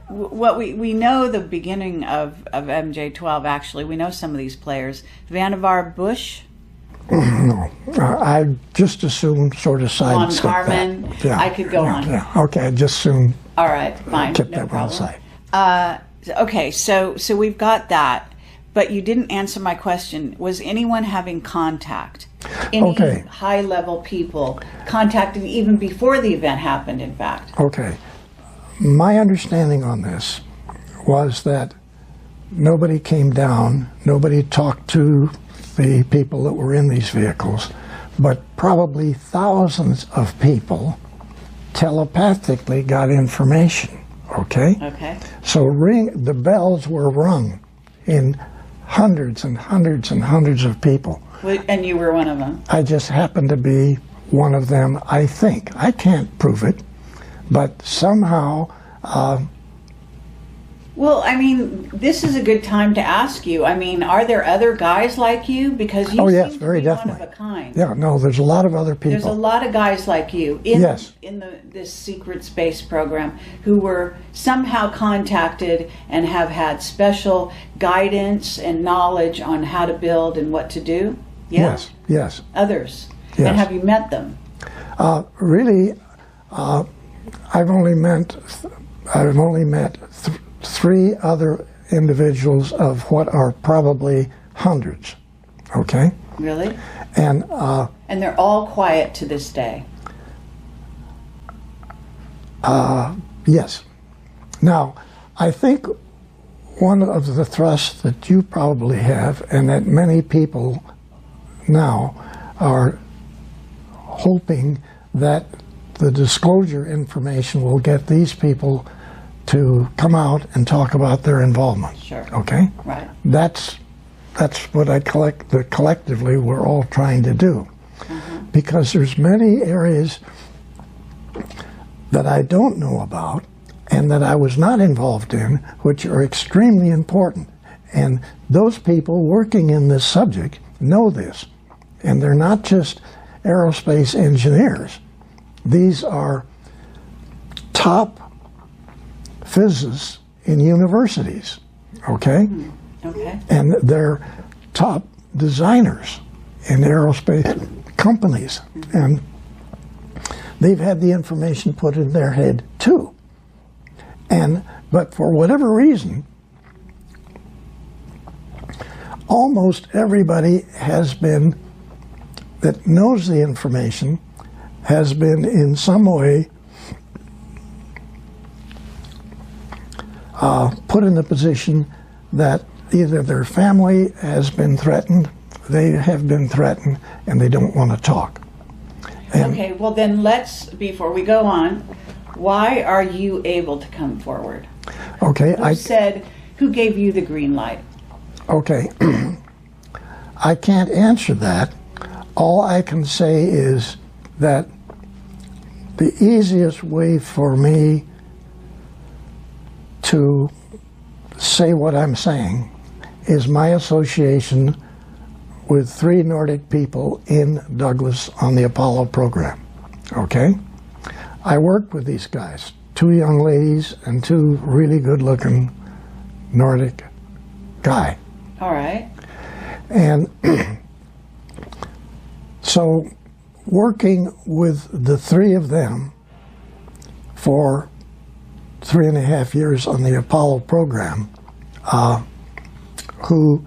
What we know the beginning of MJ-12, actually. We know some of these players. Vannevar Bush? No. I just assume sort of Von sidestep Carmen? that. Yeah. I could go on. Yeah. Okay, I just assume All right, fine. kept No that one problem. aside. Okay, so we've got that, but you didn't answer my question. Was anyone having contact? Any Okay. high-level people contacted even before the event happened, in fact? Okay. My understanding on this was that nobody came down, nobody talked to the people that were in these vehicles, but probably thousands of people telepathically got information, okay? Okay. So the bells were rung in hundreds and hundreds and hundreds of people. And you were one of them. I just happened to be one of them, I think. I can't prove it, but somehow... Well, I mean, this is a good time to ask you. I mean, are there other guys like you? Because you yes, seem very to be definitely. one of a kind. Yeah, no, there's a lot of other people. There's a lot of guys like you in this secret space program who were somehow contacted and have had special guidance and knowledge on how to build and what to do. Yeah? Yes. Others. Yes. And have you met them? Really, I've only met three other individuals of what are probably hundreds. Okay. Really? And they're all quiet to this day. Yes. Now, I think one of the thrusts that you probably have, and that many people now are hoping that the disclosure information will get these people to come out and talk about their involvement. Sure. Okay? Right. That's what collectively we're all trying to do. Mm-hmm. Because there's many areas that I don't know about and that I was not involved in, which are extremely important. And those people working in this subject know this. And they're not just aerospace engineers. These are top physicists in universities, okay? Okay. And they're top designers in aerospace companies. And they've had the information put in their head too. But for whatever reason, almost everybody that knows the information has been in some way put in the position that either their family has been threatened, they have been threatened, and they don't want to talk. Okay, well then before we go on, why are you able to come forward? Okay. Who gave you the green light? Okay. I can't answer that. All I can say is that the easiest way for me to say what I'm saying is my association with 3 Nordic people in Douglas on the Apollo program. Okay? I worked with these guys, 2 young ladies and 2 really good-looking Nordic guy. All right. And so working with the 3 of them for 3.5 years on the Apollo program, who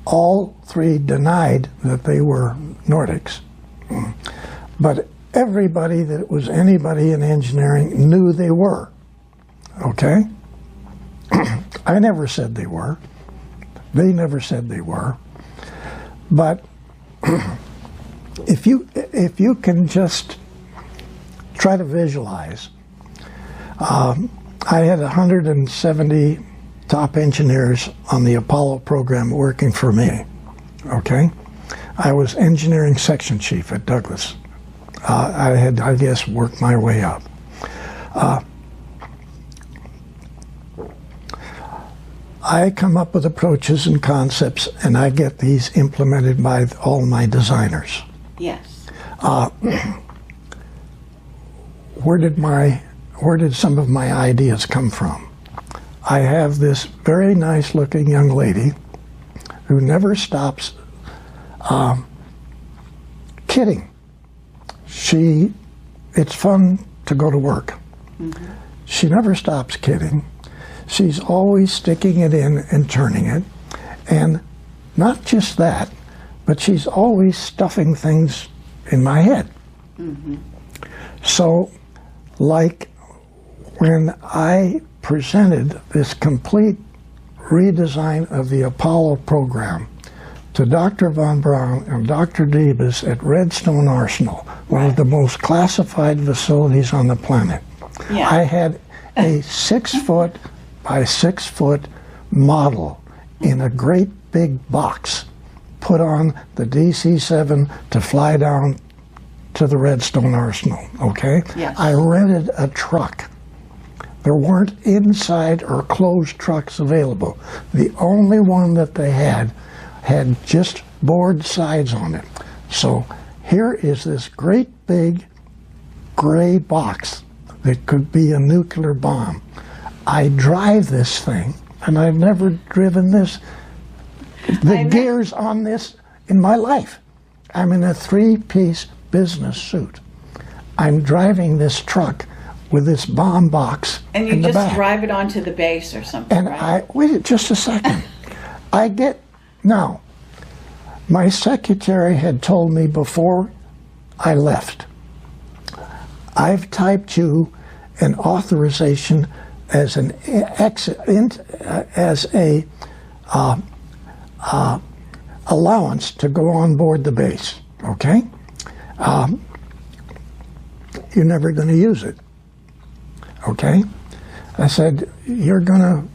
all 3 denied that they were Nordics. But everybody that was anybody in engineering knew they were. Okay? I never said they were. They never said they were. But if you can just try to visualize, I had 170 top engineers on the Apollo program working for me, okay? I was engineering section chief at Douglas. I had, I guess, worked my way up. I come up with approaches and concepts, and I get these implemented by all my designers. Yes. Where did some of my ideas come from? I have this very nice looking young lady who never stops kidding. It's fun to go to work. Mm-hmm. She never stops kidding. She's always sticking it in and turning it. And not just that, but she's always stuffing things in my head. Mm-hmm. So, like when I presented this complete redesign of the Apollo program to Dr. Von Braun and Dr. Debus at Redstone Arsenal, one of the most classified facilities on the planet. Yeah. I had a 6 foot by 6 foot model in a great big box, put on the DC-7 to fly down to the Redstone Arsenal, okay? Yes. I rented a truck. There weren't inside or closed trucks available. The only one that they had just board sides on it. So here is this great big gray box that could be a nuclear bomb. I drive this thing, and I've never driven the gears on this in my life. I'm in a three-piece business suit. I'm driving this truck with this bomb box And you in the just back. drive it onto the base or something, And right? wait just a second. Now, my secretary had told me before I left, I've typed you an authorization as an allowance to go on board the base, okay? You're never going to use it, okay? I said, you're gonna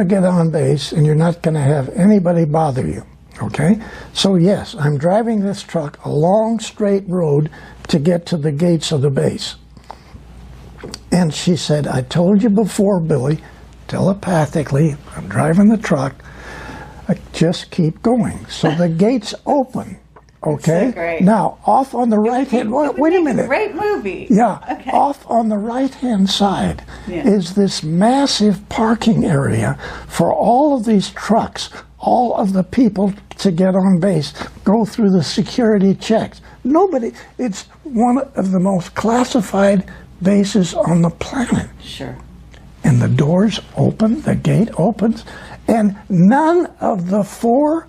get on base, and you're not going to have anybody bother you, okay? So yes, I'm driving this truck a long straight road to get to the gates of the base. And she said, I told you before, Billy, telepathically, I'm driving the truck, just keep going. So the gates open, okay? So great. Now, off on the right hand, wait a minute. Great movie. Yeah, Okay. off on the right-hand side is this massive parking area for all of these trucks, all of the people to get on base, go through the security checks. It's one of the most classified bases on the planet. Sure. And the doors open, the gate opens, and none of the 4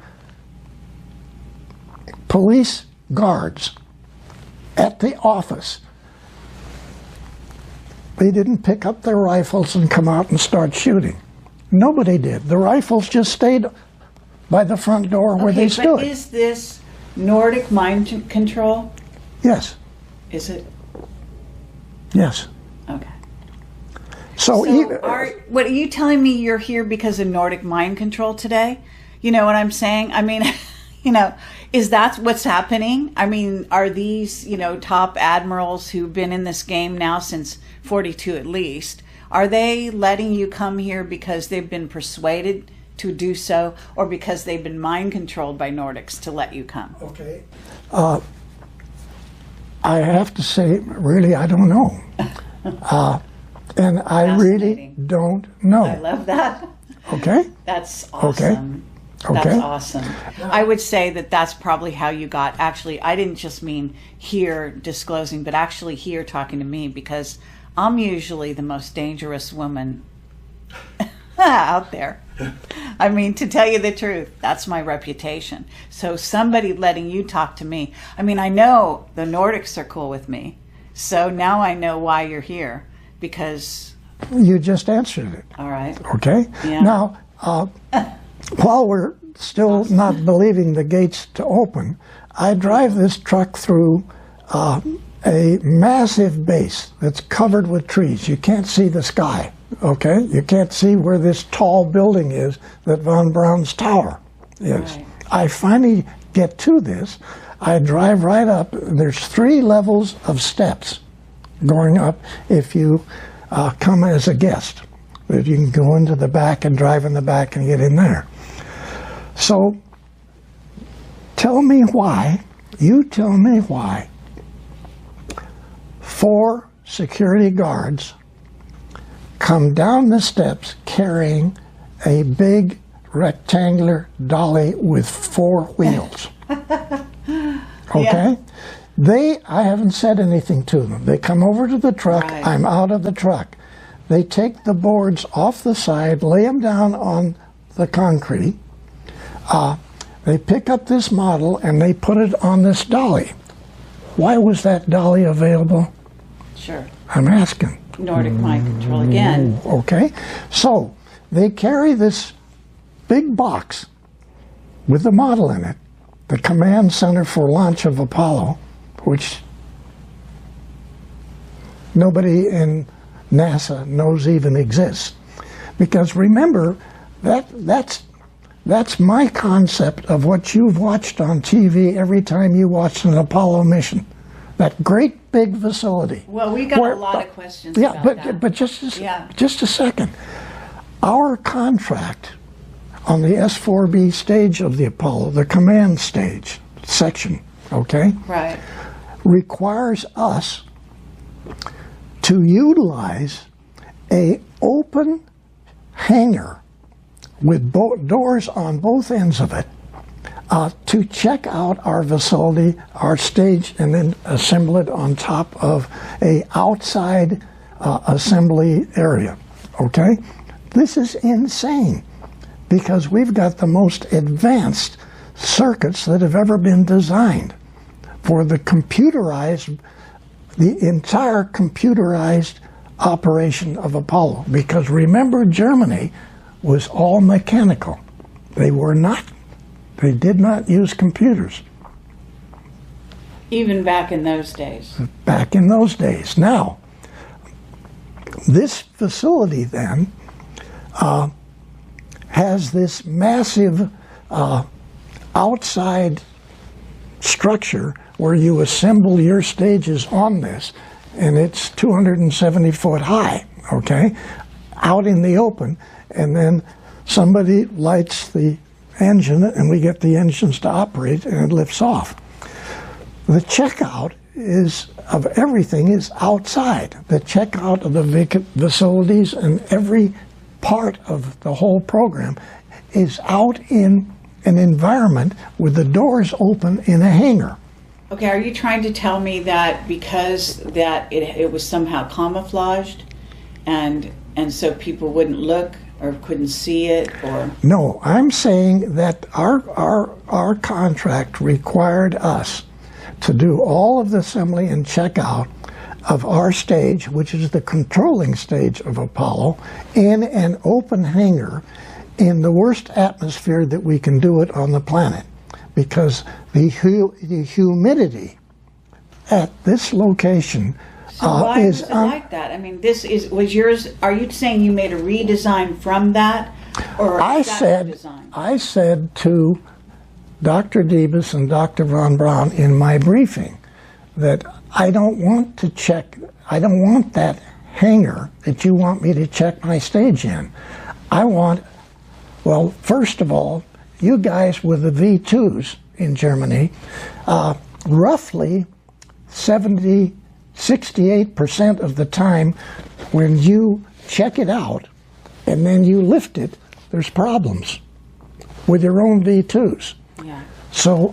police guards at the office, they didn't pick up their rifles and come out and start shooting. Nobody did. The rifles just stayed by the front door where they stood. But is this Nordic mind control? Yes. Is it? Yes. Okay. So what are you telling me? You're here because of Nordic mind control today? You know what I'm saying? I mean, is that what's happening? I mean, are these, top admirals who've been in this game now since 42 at least, are they letting you come here because they've been persuaded to do so, or because they've been mind controlled by Nordics to let you come? Okay. I have to say, really, I don't know. And I really don't know. I love that. Okay? That's awesome. Okay. That's awesome. I would say that that's probably how you got, actually, I didn't just mean here disclosing, but actually here talking to me, because I'm usually the most dangerous woman out there. I mean, to tell you the truth, that's my reputation. So somebody letting you talk to me, I mean, I know the Nordics are cool with me, so now I know why you're here, because... You just answered it. All right. Okay? Yeah. Now, while we're still not believing the gates to open, I drive this truck through a massive base that's covered with trees. You can't see the sky, okay? You can't see where this tall building is that Von Braun's tower is. Right. I finally get to this. I drive right up. There's 3 levels of steps going up if you come as a guest. But you can go into the back and drive in the back and get in there. So tell me why 4 security guards come down the steps carrying a big rectangular dolly with 4 wheels. Okay? Yeah. I haven't said anything to them. They come over to the truck. Right. I'm out of the truck. They take the boards off the side, lay them down on the concrete. They pick up this model and they put it on this dolly. Why was that dolly available? Sure. I'm asking. Nordic mind control again. Okay. So they carry this big box with the model in it, the Command Center for Launch of Apollo, which nobody in NASA knows even exists. Because remember, That's my concept of what you've watched on TV every time you watched an Apollo mission. That great big facility. Well, we got a lot of questions yeah, about that. But just a second. Our contract on the S-4B stage of the Apollo, the command stage section, okay? Right. Requires us to utilize a open hangar with doors on both ends of it to check out our facility, our stage, and then assemble it on top of a outside assembly area, okay? This is insane because we've got the most advanced circuits that have ever been designed for the entire computerized operation of Apollo. Because remember, Germany was all mechanical. They did not use computers. Even back in those days. Back in those days. Now, this facility then has this massive outside structure where you assemble your stages on this, and it's 270 foot high, okay, out in the open, and then somebody lights the engine and we get the engines to operate and it lifts off. The checkout of everything is outside. The checkout of the facilities and every part of the whole program is out in an environment with the doors open in a hangar. Okay, are you trying to tell me that because that it was somehow camouflaged and so people wouldn't look or couldn't see it, or? No, I'm saying that our contract required us to do all of the assembly and checkout of our stage, which is the controlling stage of Apollo, in an open hangar in the worst atmosphere that we can do it on the planet, because the humidity at this location so why was it like that? I mean, was yours. Are you saying you made a redesign from that, or I said to Dr. Debus and Dr. von Braun in my briefing that I don't want that hangar that you want me to check my stage in. I want, well, first of all, you guys with the V2s in Germany, roughly 68% of the time when you check it out and then you lift it, there's problems with your own V2s. Yeah. So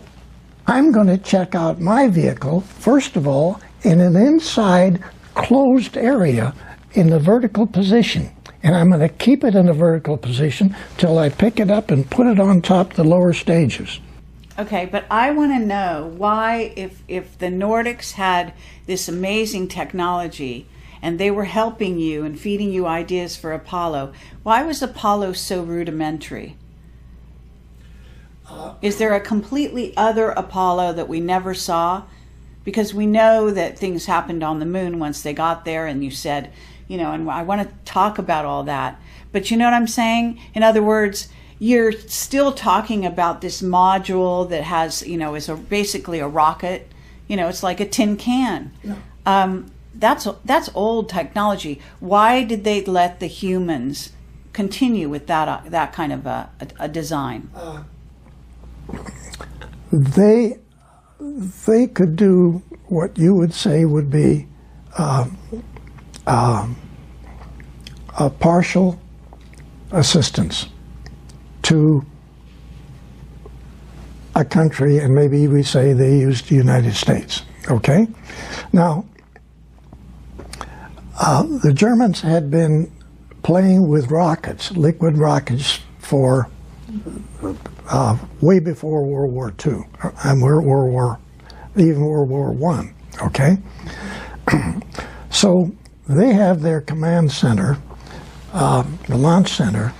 I'm going to check out my vehicle, first of all, in an inside closed area in the vertical position. And I'm going to keep it in a vertical position till I pick it up and put it on top of the lower stages. Okay, but I want to know why, if the Nordics had this amazing technology and they were helping you and feeding you ideas for Apollo, why was Apollo so rudimentary? Is there a completely other Apollo that we never saw? Because we know that things happened on the moon once they got there, and you said, and I want to talk about all that. But you know what I'm saying? In other words, you're still talking about this module that has, is basically a rocket. It's like a tin can. Yeah. That's old technology. Why did they let the humans continue with that kind of a design? They could do what you would say would be a partial assistance to a country, and maybe we say they used the United States, okay? Now, the Germans had been playing with rockets, liquid rockets, for way before World War II, and even World War I, okay? So they have their command center, the launch center,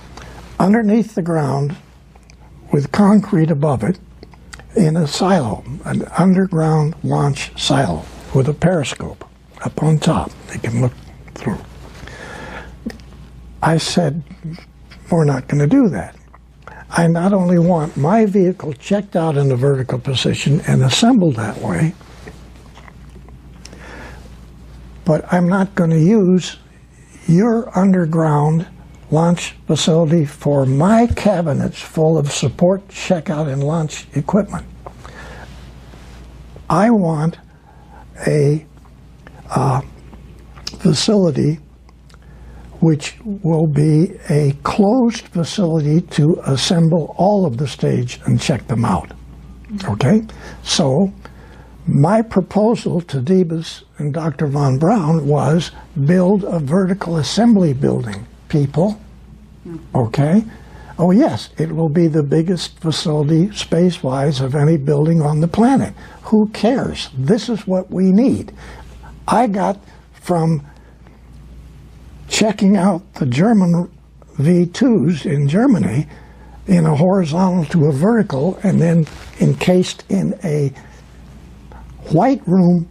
underneath the ground with concrete above it in a silo, an underground launch silo with a periscope up on top. They can look through. I said, we're not going to do that. I not only want my vehicle checked out in a vertical position and assembled that way, but I'm not going to use your underground launch facility for my cabinets full of support, checkout, and launch equipment. I want a facility which will be a closed facility to assemble all of the stage and check them out. Okay? So my proposal to Debus and Dr. von Braun was build a vertical assembly building, people. Okay? Oh yes, it will be the biggest facility space-wise of any building on the planet. Who cares? This is what we need. I got from checking out the German V2s in Germany in a horizontal to a vertical and then encased in a white room.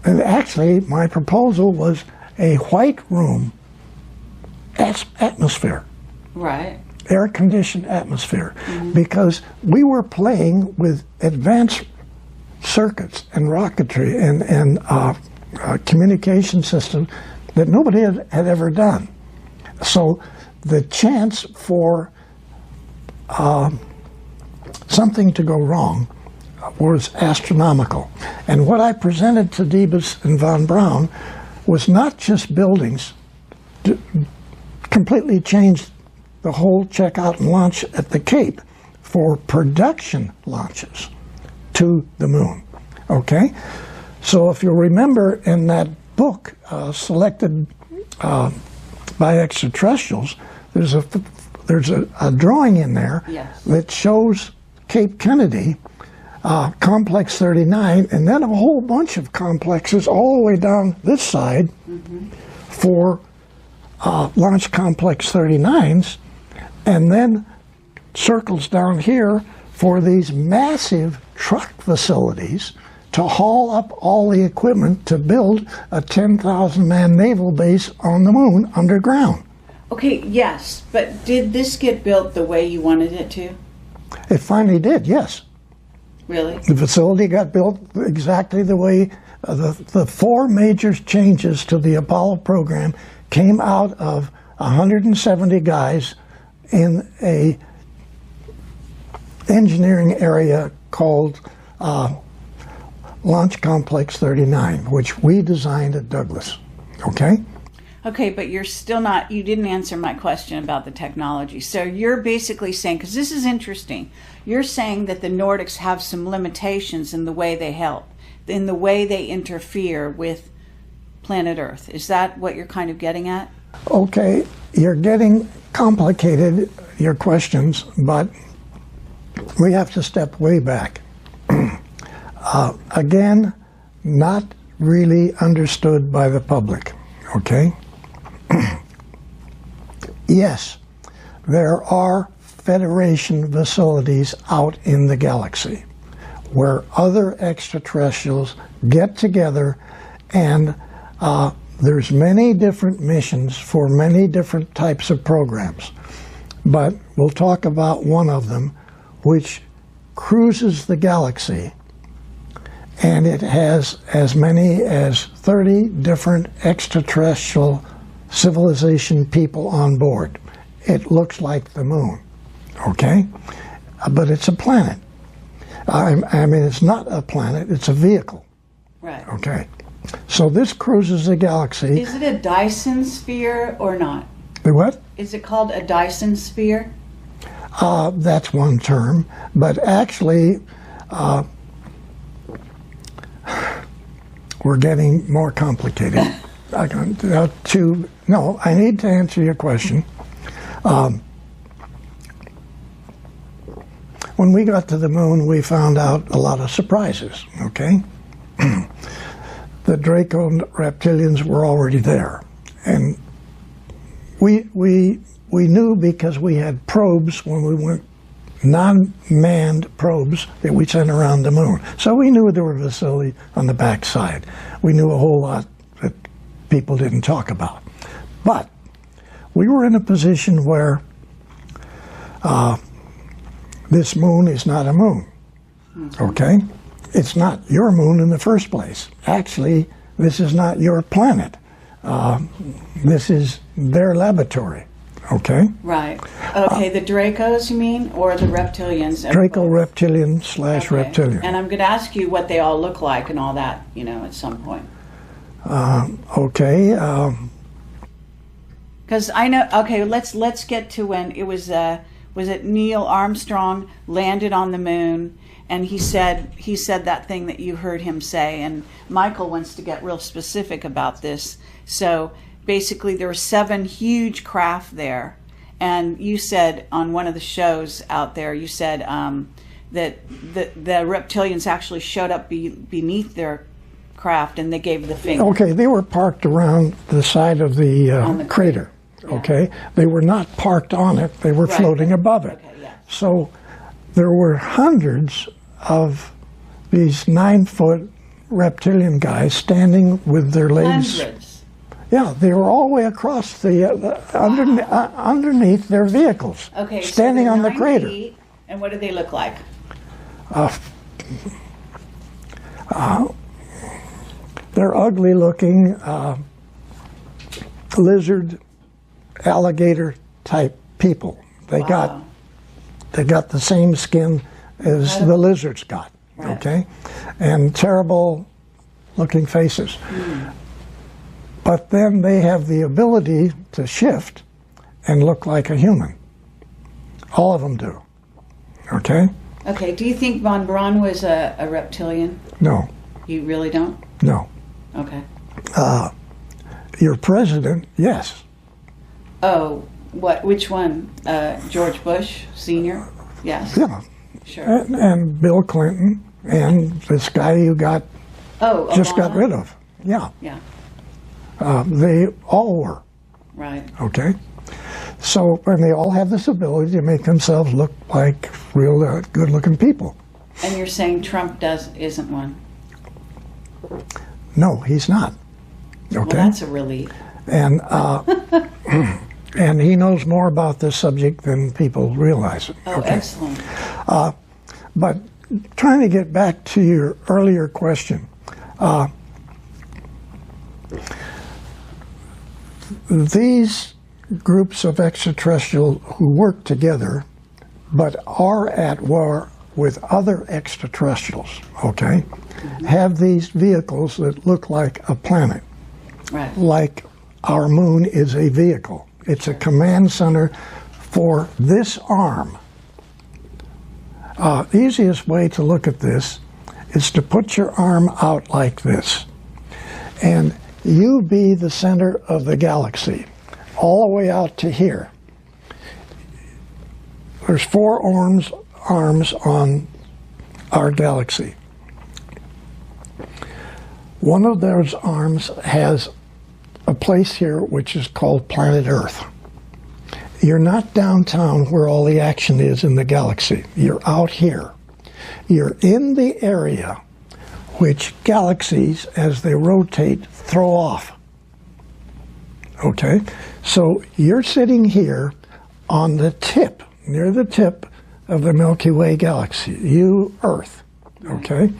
And actually, my proposal was a white room atmosphere. Right. Air-conditioned atmosphere. Because we were playing with advanced circuits and rocketry and communication systems that nobody had ever done. So the chance for something to go wrong was astronomical. And what I presented to Debus and von Braun was not just buildings, completely changed the whole checkout and launch at the Cape for production launches to the moon. Okay? So if you'll remember in that book, Selected by Extraterrestrials, there's a drawing in there that shows Cape Kennedy, Complex 39, and then a whole bunch of complexes all the way down this side for Launch Complex 39s, and then circles down here for these massive truck facilities to haul up all the equipment to build a 10,000-man naval base on the moon underground. Okay, yes, but did this get built the way you wanted it to? It finally did, yes. Really? The facility got built exactly the way the four major changes to the Apollo program came out of 170 guys in a engineering area called Launch Complex 39, which we designed at Douglas. Okay? Okay, but you're still not, you didn't answer my question about the technology. So you're basically saying, because this is interesting, you're saying that the Nordics have some limitations in the way they help, in the way they interfere with planet Earth. Is that what you're kind of getting at? Okay, you're getting complicated, your questions, but we have to step way back. Again, not really understood by the public, okay? Yes, there are Federation facilities out in the galaxy where other extraterrestrials get together, and there's many different missions for many different types of programs. But we'll talk about one of them, which cruises the galaxy, and it has as many as 30 different extraterrestrial civilization people on board. It looks like the moon, okay? But it's a planet. I mean, it's not a planet, it's a vehicle. Right. Okay. So this cruises the galaxy. Is it a Dyson sphere or not? The what? Is it called a Dyson sphere? That's one term, but actually we're getting more complicated. I need to answer your question. When we got to the moon, we found out a lot of surprises, okay? The Draco reptilians were already there. And we knew because we had probes when we went, non-manned probes that we sent around the moon. So we knew there were facilities on the backside. We knew a whole lot that people didn't talk about. But we were in a position where this moon is not a moon, okay? It's not your moon in the first place. Actually, this is not your planet. This is their laboratory, okay? Right. Okay, the Dracos, you mean, or the reptilians? Draco-reptilian / reptilian. And I'm going to ask you what they all look like and all that, you know, at some point. Okay. Because I know. Okay, let's get to when it was it Neil Armstrong landed on the moon, and he said that thing that you heard him say, and Michael wants to get real specific about this. So basically, there were 7 huge craft there, and you said on one of the shows out there, you said that the reptilians actually showed up beneath their craft, and they gave the finger. Okay, they were parked around the side of the crater. Yeah. Okay, they were not parked on it; they were floating above it. Okay, yeah. So there were hundreds of these 9-foot reptilian guys standing with their legs. Hundreds. Yeah, they were all the way across underneath their vehicles. Okay, standing so on the 9 crater. feet, and what did they look like? They're ugly looking, lizard, alligator type people. They got the same skin as the lizards got, okay? And terrible looking faces. But then they have the ability to shift and look like a human. All of them do, okay? Okay, do you think Von Braun was a reptilian? No. You really don't? No. Okay. Your president, yes. Oh, what? Which one? George Bush Sr.? Yes. Yeah. Sure. And Bill Clinton and this guy you got just got rid of. Yeah. Yeah. They all were. Right. Okay. So, and they all have this ability to make themselves look like real good-looking people. And you're saying Trump isn't one? No, he's not. Okay. Well, that's a relief. And and he knows more about this subject than people realize. Oh, okay. Excellent. But trying to get back to your earlier question, these groups of extraterrestrials who work together but are at war with other extraterrestrials, okay, have these vehicles that look like a planet. Right. Like our moon is a vehicle. It's a command center for this arm. The easiest way to look at this is to put your arm out like this. And you be the center of the galaxy, all the way out to here. There's 4 arms on our galaxy. One of those arms has a place here which is called planet Earth. You're not downtown where all the action is in the galaxy. You're out here. You're in the area which galaxies, as they rotate, throw off. Okay? So you're sitting here on the tip, near the tip of the Milky Way galaxy, you, Earth. Okay?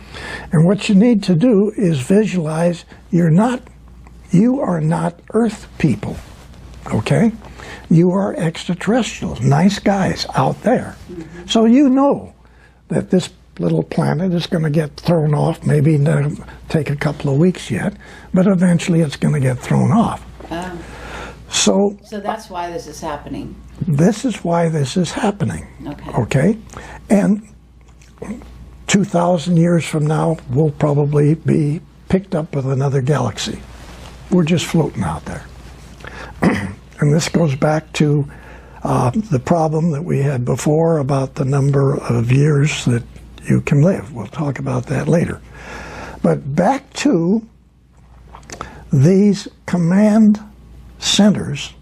And what you need to do is visualize you are not Earth people. Okay? You are extraterrestrials, nice guys out there. Mm-hmm. So you know that this little planet is going to get thrown off, maybe take a couple of weeks yet, but eventually it's going to get thrown off. So that's why this is happening. This is why this is happening. Okay? And 2,000 years from now, we'll probably be picked up with another galaxy. We're just floating out there. And this goes back to the problem that we had before about the number of years that you can live. We'll talk about that later. But back to these command centers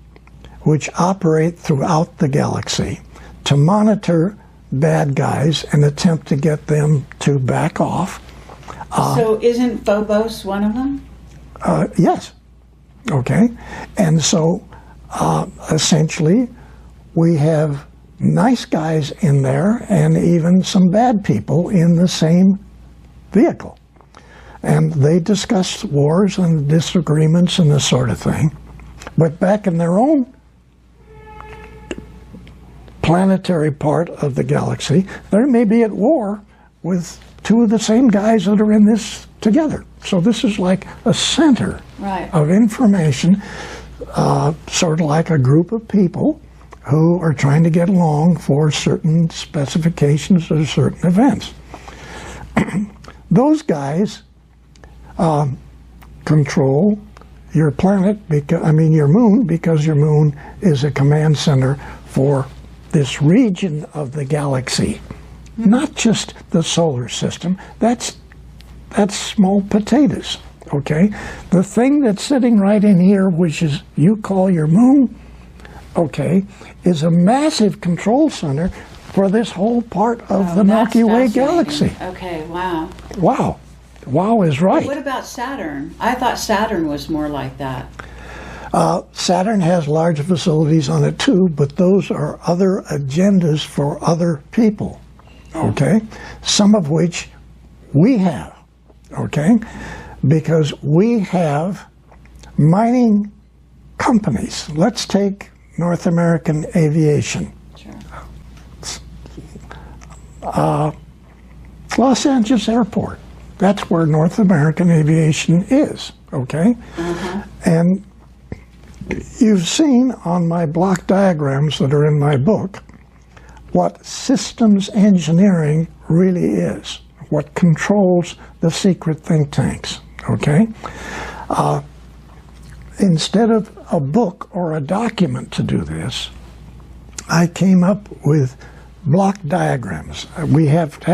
which operate throughout the galaxy to monitor bad guys and attempt to get them to back off. So isn't Phobos one of them? Yes. Okay. And so essentially we have nice guys in there and even some bad people in the same vehicle. And they discussed wars and disagreements and this sort of thing. But back in their own planetary part of the galaxy, they may be at war with two of the same guys that are in this together. So this is like a center of information, sort of like a group of people who are trying to get along for certain specifications or certain events. Those guys control your planet, your moon, because your moon is a command center for this region of the galaxy, not just the solar system. That's small potatoes, okay? The thing that's sitting right in here, which is you call your moon, okay, is a massive control center for this whole part of the Milky Way galaxy. Okay, wow. Wow. Wow is right. What about Saturn? I thought Saturn was more like that. Saturn has large facilities on it too, but those are other agendas for other people, okay? Some of which we have, okay? Because we have mining companies. Let's take North American aviation. Sure. Los Angeles Airport. That's where North American aviation is, okay? And you've seen on my block diagrams that are in my book what systems engineering really is, what controls the secret think tanks, okay? Instead of a book or a document to do this, I came up with block diagrams. We have to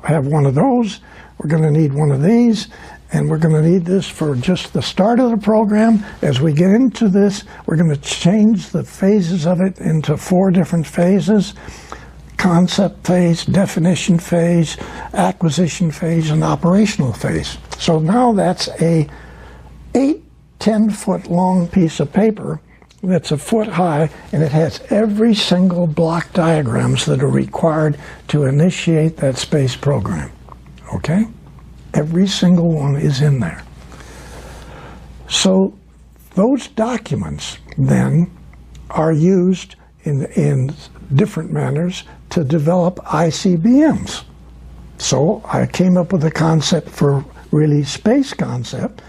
have one of those. We're going to need one of these, and we're going to need this for just the start of the program. As we get into this, we're going to change the phases of it into 4 different phases: concept phase, definition phase, acquisition phase, and operational phase. So now that's a 10-foot long piece of paper that's a foot high, and it has every single block diagrams that are required to initiate that space program. Okay? Every single one is in there. So those documents then are used in different manners to develop ICBMs. So I came up with a concept for really space concept.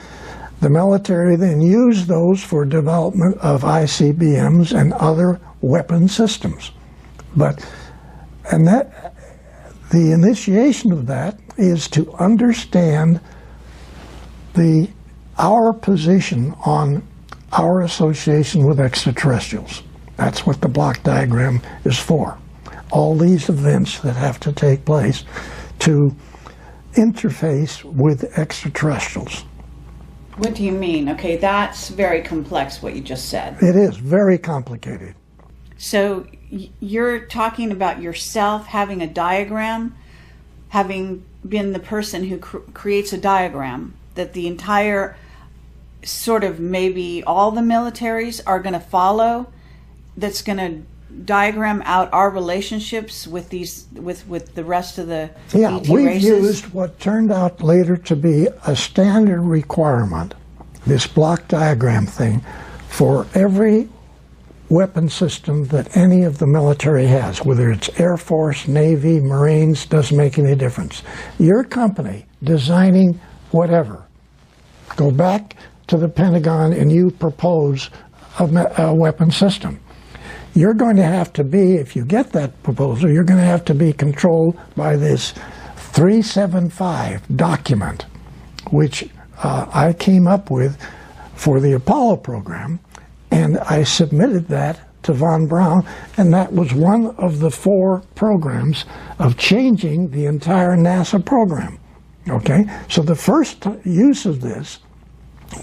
The military then used those for development of ICBMs and other weapon systems. The initiation of that is to understand our position on our association with extraterrestrials. That's what the block diagram is for. All these events that have to take place to interface with extraterrestrials. What do you mean? Okay, that's very complex, what you just said. It is very complicated. So you're talking about yourself having a diagram, having been the person who creates a diagram that the entire sort of maybe all the militaries are going to follow, that's going to diagram out our relationships with these with the rest of the ET we've races? Used what turned out later to be a standard requirement, this block diagram thing, for every weapon system that any of the military has, whether it's Air Force, Navy, Marines, doesn't make any difference. Your company designing whatever, go back to the Pentagon and you propose a weapon system. You're going to have to be, if you get that proposal, you're going to have to be controlled by this 375 document, which I came up with for the Apollo program, and I submitted that to Von Braun, and that was one of the 4 programs of changing the entire NASA program. Okay, so the first use of this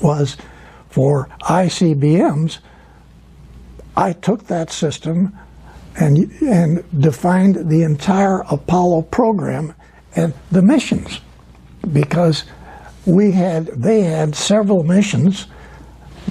was for ICBMs. I took that system and defined the entire Apollo program and the missions, because they had several missions.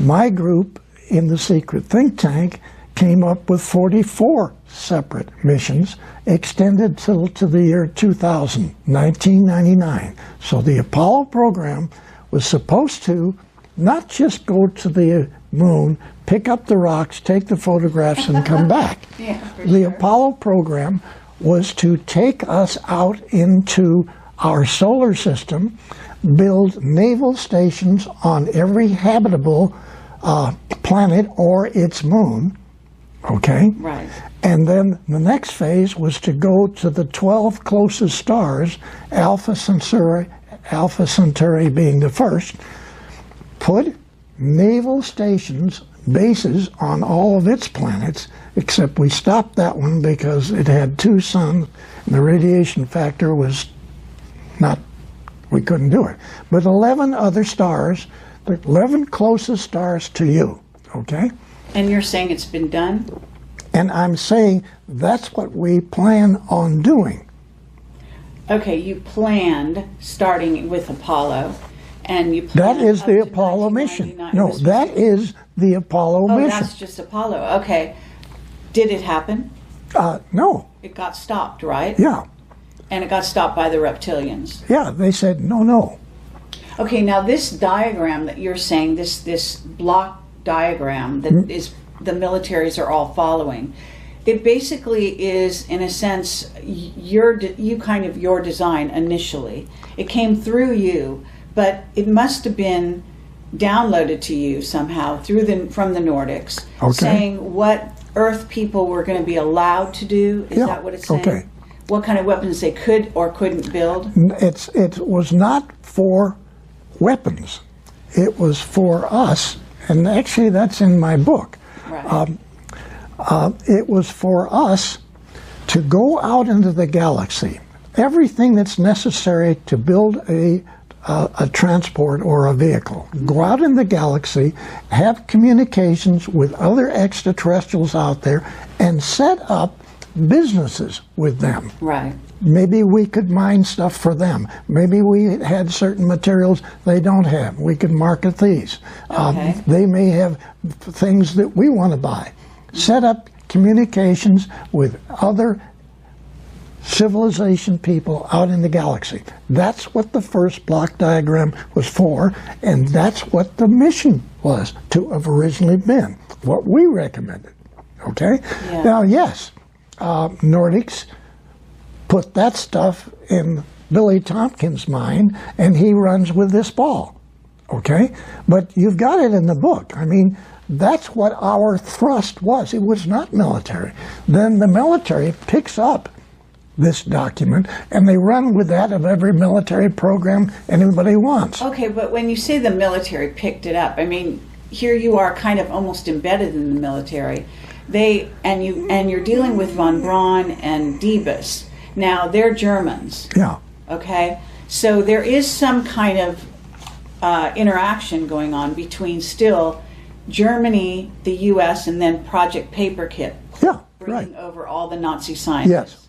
My group in the secret think tank came up with 44 separate missions extended till to the year 2000, 1999. So the Apollo program was supposed to not just go to the moon, pick up the rocks, take the photographs, and come back. The Apollo program was to take us out into our solar system, build naval stations on every habitable planet or its moon, okay? Right. And then the next phase was to go to the 12 closest stars, Alpha Centauri being the first, put naval stations, bases on all of its planets, except we stopped that one because it had 2 suns and the radiation factor was not, we couldn't do it. But 11 other stars, the 11 closest stars to you, okay? And you're saying it's been done? And I'm saying that's what we plan on doing. Okay, you planned starting with Apollo, and you That planned is up the to Apollo mission. 1999. No, This was- that is the Apollo Oh, mission. that's just Apollo. Okay. Did it happen? No. It got stopped, right? Yeah. And it got stopped by the reptilians. Yeah, they said, no. Okay, now this diagram that you're saying, this block diagram that is the militaries are all following, it basically is, in a sense, your design initially. It came through you, but it must have been downloaded to you somehow from the Nordics, Okay. saying what Earth people were going to be allowed to do. Is that what it's saying? Okay. What kind of weapons they could or couldn't build? It was not for weapons. It was for us, and actually that's in my book. Right. It was for us to go out into the galaxy. Everything that's necessary to build a transport or a vehicle. Go out in the galaxy, have communications with other extraterrestrials out there, and set up businesses with them. Right. Maybe we could mine stuff for them. Maybe we had certain materials they don't have. We could market these. Okay. They may have things that we want to buy. Set up communications with other civilization people out in the galaxy. That's what the first block diagram was for, and that's what the mission was to have originally been, what we recommended. Okay? Yeah. Now, yes, Nordics put that stuff in Billy Tompkins' mind, and he runs with this ball. Okay? But you've got it in the book. I mean, that's what our thrust was. It was not military. Then the military picks up this document, and they run with that of every military program anybody wants. Okay, but when you say the military picked it up, I mean, here you are kind of almost embedded in the military. You're dealing with von Braun and Diebus. Now, they're Germans. Yeah. Okay? So there is some kind of interaction going on between still Germany, the U.S., and then Project Paperclip. Yeah, bringing right. over all the Nazi scientists. Yes.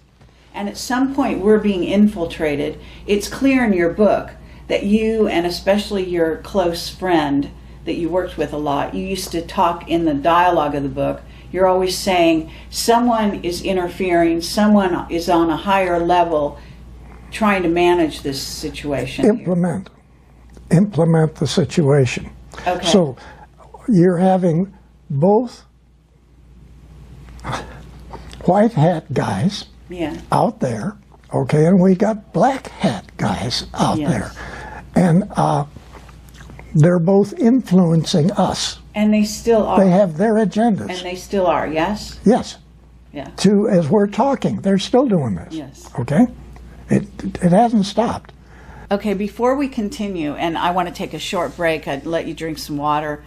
And at some point, we're being infiltrated. It's clear in your book that you, and especially your close friend that you worked with a lot, you used to talk in the dialogue of the book. You're always saying someone is interfering, someone is on a higher level trying to manage this situation. Implement the situation. Okay. So you're having both white hat guys out there, okay, and we got black hat guys out there. And they're both influencing us. And they still are. They have their agendas. And they still are, yes? Yes. Yeah. As we're talking, they're still doing this. Yes. Okay? It hasn't stopped. Okay, before we continue, and I want to take a short break, I'd let you drink some water.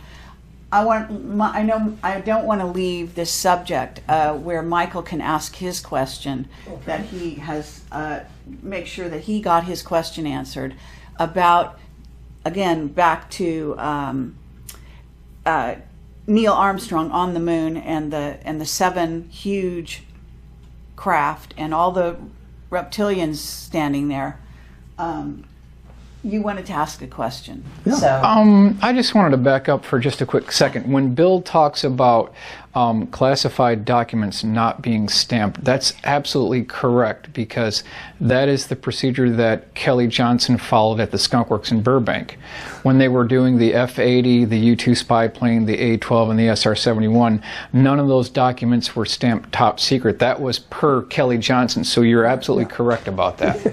I don't want to leave this subject where Michael can ask his question, that he has, make sure that he got his question answered about, again, back to Neil Armstrong on the moon and the 7 huge craft and all the reptilians standing there. you wanted to ask a question. Yeah. So I just wanted to back up for just a quick second. When Bill talks about classified documents not being stamped, that's absolutely correct, because that is the procedure that Kelly Johnson followed at the Skunk Works in Burbank. When they were doing the F-80, the U-2 spy plane, the A-12, and the SR-71, none of those documents were stamped top secret. That was per Kelly Johnson, so you're absolutely correct about that.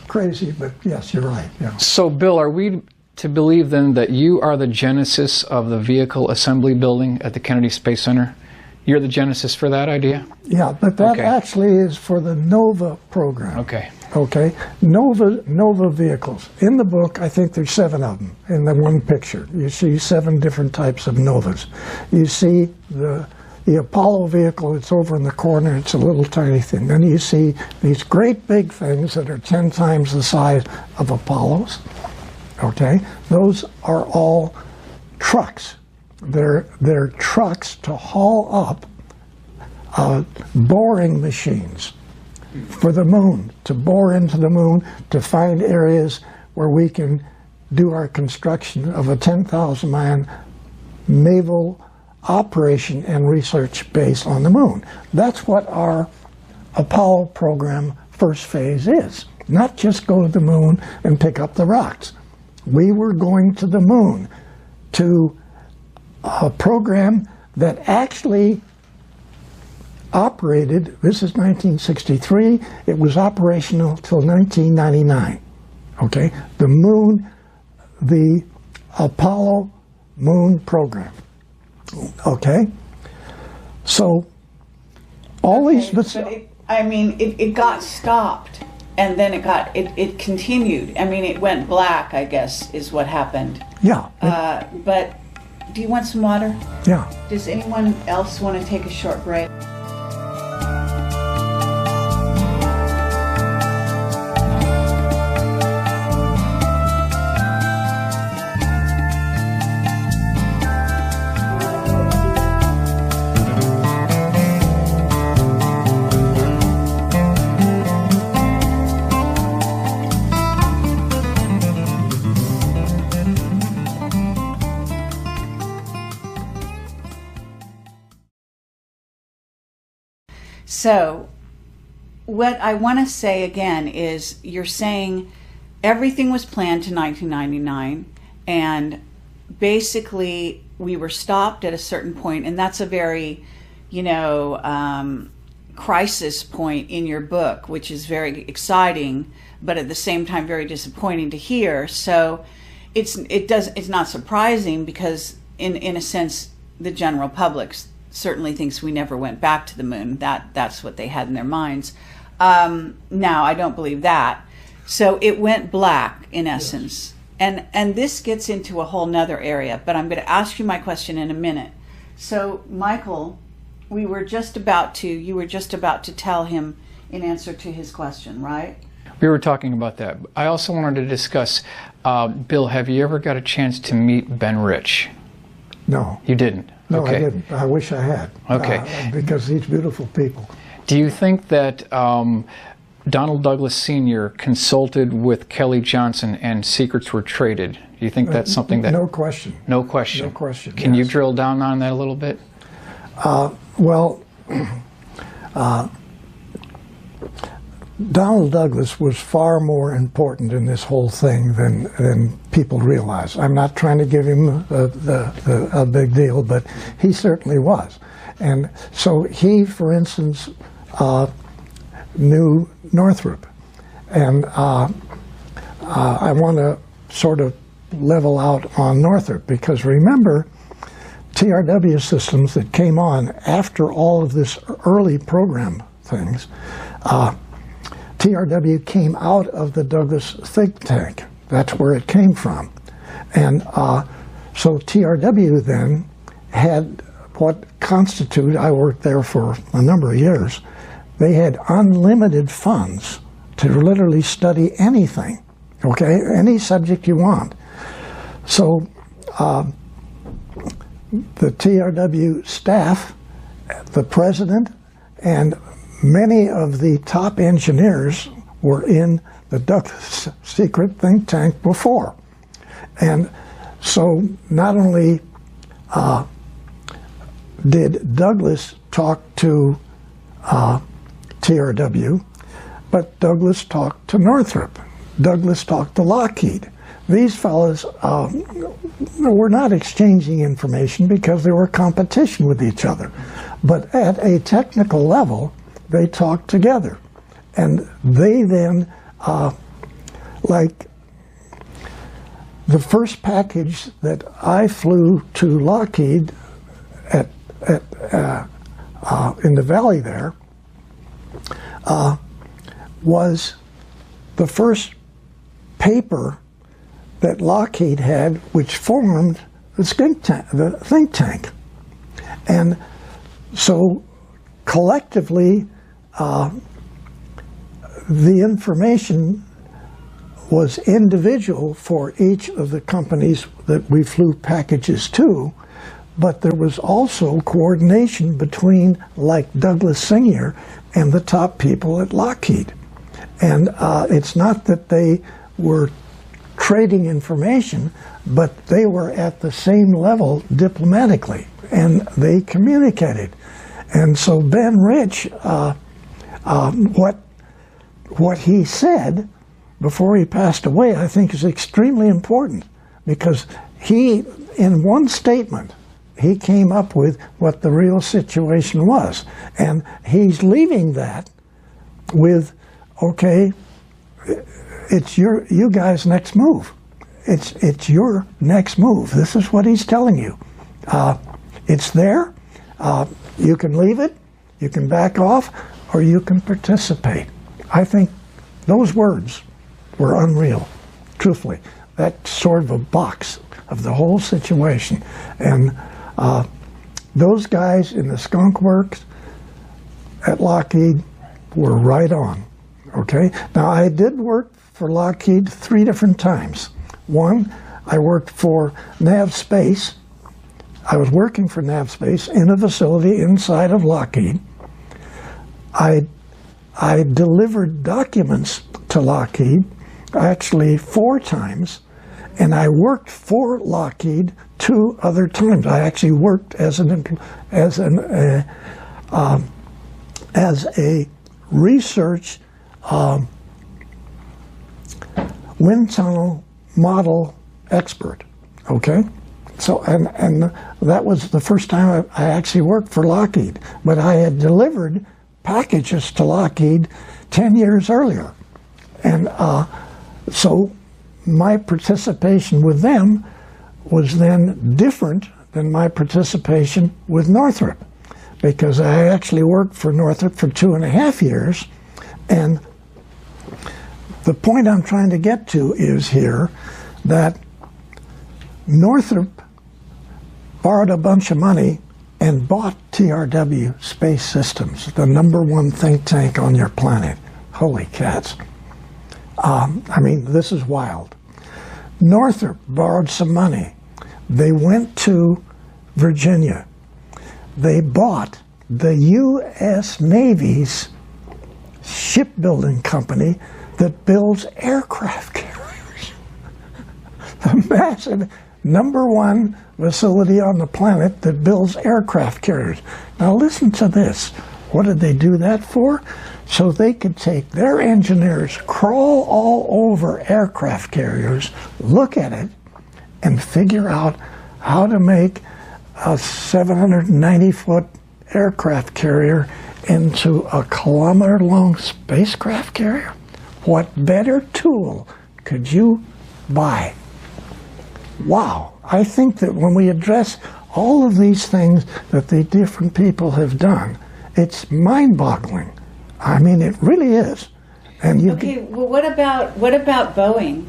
Crazy, but yes, you're right. Yeah. So, Bill, are we to believe then that you are the genesis of the vehicle assembly building at the Kennedy Space Center? You're the genesis for that idea? Yeah, but that Okay. actually is for the NOVA program. Okay. Okay, NOVA vehicles. In the book, I think there's 7 of them in the one picture. You see 7 different types of NOVAs. You see the Apollo vehicle, it's over in the corner, it's a little tiny thing. Then you see these great big things that are 10 times the size of Apollos. Okay, those are all trucks. They're trucks to haul up boring machines for the moon, to bore into the moon, to find areas where we can do our construction of a 10,000-man naval operation and research base on the moon. That's what our Apollo program first phase is. Not just go to the moon and pick up the rocks. We were going to the moon to a program that actually operated, this is 1963, it was operational till 1999. Okay, the moon, the Apollo moon program. Okay, so all these. but it got stopped, and then it continued. I mean, it went black, I guess, is what happened. Yeah. But do you want some water? Yeah. Does anyone else want to take a short break? So, what I want to say again is, you're saying everything was planned to 1999, and basically we were stopped at a certain point, and that's a very, crisis point in your book, which is very exciting, but at the same time very disappointing to hear. So, it's not surprising, because in a sense the general public certainly thinks we never went back to the moon. That's what they had in their minds. Now, I don't believe that. So it went black, in essence. Yes. And this gets into a whole nother area, but I'm going to ask you my question in a minute. So, Michael, you were just about to tell him in answer to his question, right? We were talking about that. I also wanted to discuss, Bill, have you ever got a chance to meet Ben Rich? No. You didn't? No, Okay. I didn't. I wish I had. Okay. Because these beautiful people. Do you think that Donald Douglas Sr. consulted with Kelly Johnson and secrets were traded? Do you think that's something that... No question. No question? No question, Can you yes. drill down on that a little bit? Donald Douglas was far more important in this whole thing than people realize. I'm not trying to give him a big deal, but he certainly was. And so he, for instance, knew Northrop. And I want to sort of level out on Northrop, because remember, TRW systems that came on after all of this early program things, TRW came out of the Douglas think tank. That's where it came from. And so TRW then had what constituted, I worked there for a number of years, they had unlimited funds to literally study anything, okay, any subject you want. So the TRW staff, the president, and many of the top engineers were in the Douglas secret think tank before. And so not only did Douglas talk to TRW, but Douglas talked to Northrop. Douglas talked to Lockheed. These fellows were not exchanging information because they were competition with each other. But at a technical level, they talked together. And they then, like the first package that I flew to Lockheed in the valley there, was the first paper that Lockheed had, which formed the think tank. And so collectively, the information was individual for each of the companies that we flew packages to, but there was also coordination between, like Douglas Senior and the top people at Lockheed. And it's not that they were trading information, but they were at the same level diplomatically, and they communicated. And so Ben Rich, what he said before he passed away, I think is extremely important, because he, in one statement, he came up with what the real situation was. And he's leaving that with, okay, it's you guys' next move. It's your next move. This is what he's telling you. It's there. You can leave it, you can back off, or you can participate. I think those words were unreal, truthfully. That's sort of a box of the whole situation. And those guys in the skunk works at Lockheed were right on, okay? Now, I did work for Lockheed 3 different times. One, I worked for Nav Space. I was working for Nav Space in a facility inside of Lockheed. I delivered documents to Lockheed, actually 4 times, and I worked for Lockheed 2 other times. I actually worked as a research wind tunnel model expert. Okay, so and that was the first time I actually worked for Lockheed. But I had delivered packages to Lockheed 10 years earlier, and so my participation with them was then different than my participation with Northrop, because I actually worked for Northrop for 2.5 years. And the point I'm trying to get to is here that Northrop borrowed a bunch of money and bought TRW Space Systems, the #1 think tank on your planet. Holy cats. I mean, this is wild. Northrop borrowed some money. They went to Virginia. They bought the U.S. Navy's shipbuilding company that builds aircraft carriers. The massive #1 facility on the planet that builds aircraft carriers. Now listen to this. What did they do that for? So they could take their engineers, crawl all over aircraft carriers, look at it, and figure out how to make a 790-foot aircraft carrier into a kilometer-long spacecraft carrier. What better tool could you buy? Wow. I think that when we address all of these things that the different people have done, it's mind-boggling. I mean, it really is. And you okay, well, what about Boeing?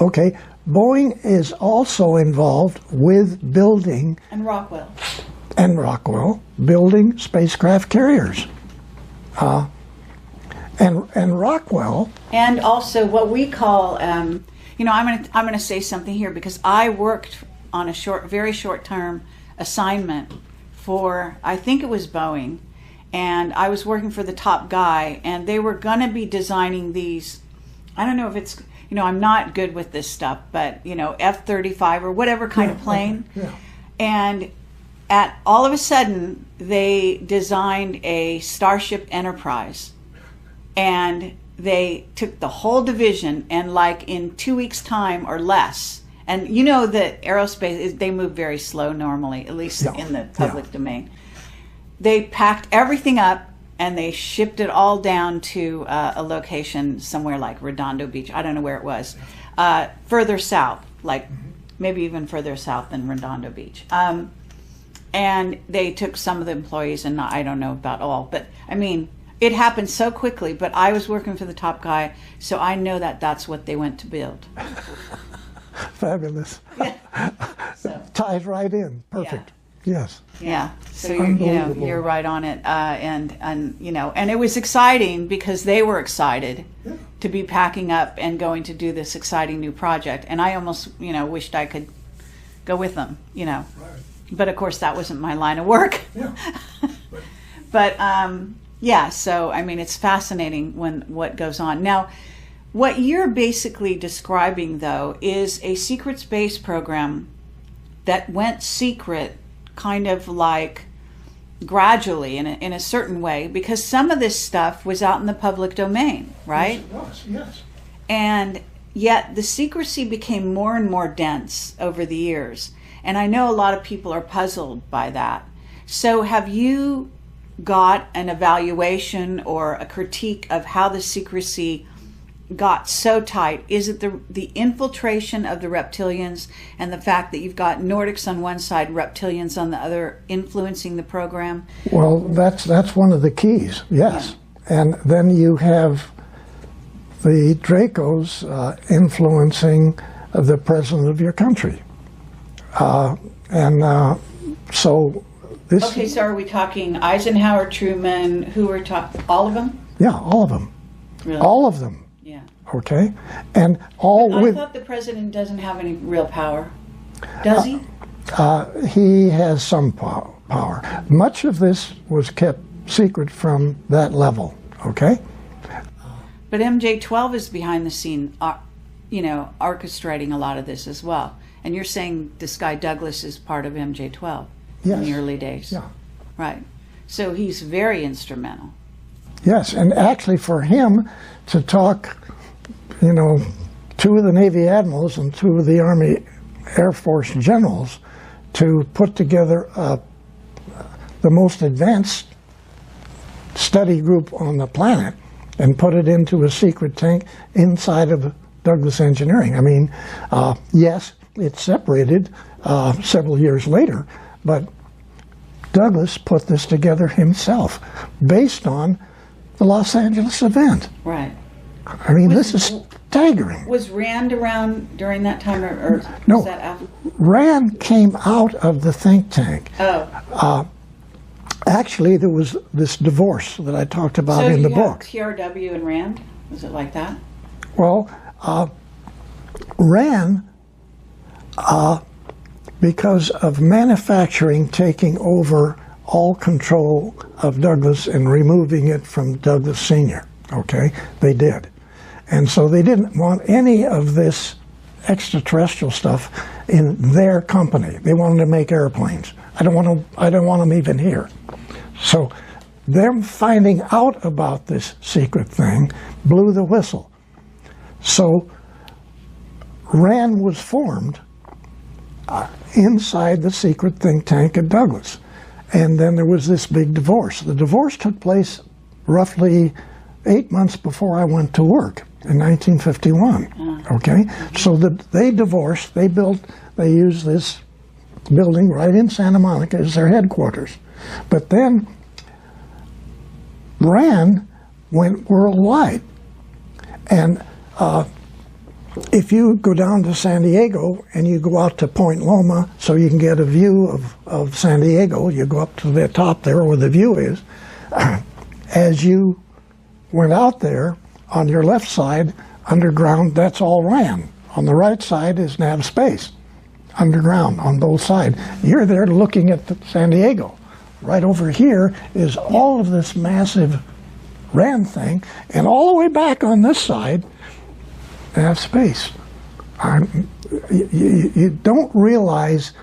Okay, Boeing is also involved with building And Rockwell. Building spacecraft carriers. And Rockwell. And also what we call, you know, I'm gonna say something here because I worked on a very short term assignment for, I think it was Boeing, and I was working for the top guy, and they were going to be designing these, I don't know if it's, I'm not good with this stuff, but, F-35 or whatever kind of plane. Yeah. And all of a sudden, they designed a Starship Enterprise, and they took the whole division, and like in 2 weeks' time or less, and that aerospace, they move very slow normally, at least in the public domain. They packed everything up and they shipped it all down to a location somewhere like Redondo Beach. I don't know where it was. Further south, like maybe even further south than Redondo Beach. And they took some of the employees, and I don't know about all, but I mean, it happened so quickly, but I was working for the top guy, so I know that that's what they went to build. Fabulous. So, ties right in. Perfect. Yes. Yeah. So you're right on it, and and it was exciting because they were excited to be packing up and going to do this exciting new project, and I almost wished I could go with them. Right. But of course that wasn't my line of work. Yeah. But so I mean, it's fascinating what goes on now. What you're basically describing, though, is a secret space program that went secret kind of like gradually in a certain way, because some of this stuff was out in the public domain, right? Yes, it was, yes. And yet the secrecy became more and more dense over the years. And I know a lot of people are puzzled by that. So have you got an evaluation or a critique of how the secrecy got so tight? Is it the infiltration of the reptilians and the fact that you've got Nordics on one side, reptilians on the other, influencing the program? Well, that's one of the keys, yes. Yeah. And then you have the Dracos influencing the president of your country. So this... Okay, so are we talking Eisenhower, Truman, who are talking, all of them? Yeah, all of them. Really? All of them. Yeah. Okay? And all I thought the president doesn't have any real power. Does he? He has some power. Much of this was kept secret from that level, okay? But MJ-12 is behind the scene, orchestrating a lot of this as well. And you're saying this guy Douglas is part of MJ-12 in the early days. Yeah. Right. So he's very instrumental. Yes, and actually for him to talk, 2 of the Navy admirals and 2 of the Army Air Force generals to put together the most advanced study group on the planet and put it into a secret tank inside of Douglas Engineering. I mean, yes, it separated several years later, but Douglas put this together himself based on the Los Angeles event. Right. I mean, this is staggering. Was Rand around during that time, or no, was that after? Rand came out of the think tank. Oh. Actually, there was this divorce that I talked about in the book. So you have TRW and Rand? Was it like that? Well, Rand, because of manufacturing taking over all control of Douglas and removing it from Douglas Sr., okay, they did. And so they didn't want any of this extraterrestrial stuff in their company. They wanted to make airplanes. I don't want them even here. So them finding out about this secret thing blew the whistle. So RAND was formed inside the secret think tank at Douglas. And then there was this big divorce. The divorce took place roughly 8 months before I went to work in 1951. Okay, so they divorced. They used this building right in Santa Monica as their headquarters. But then RAND went worldwide. And if you go down to San Diego and you go out to Point Loma so you can get a view of San Diego, you go up to the top there where the view is. As you went out there, on your left side, underground, that's all RAND. On the right side is nav space, underground on both sides. You're there looking at San Diego. right over here is all of this massive RAN thing, and all the way back on this side, they have space. You don't realize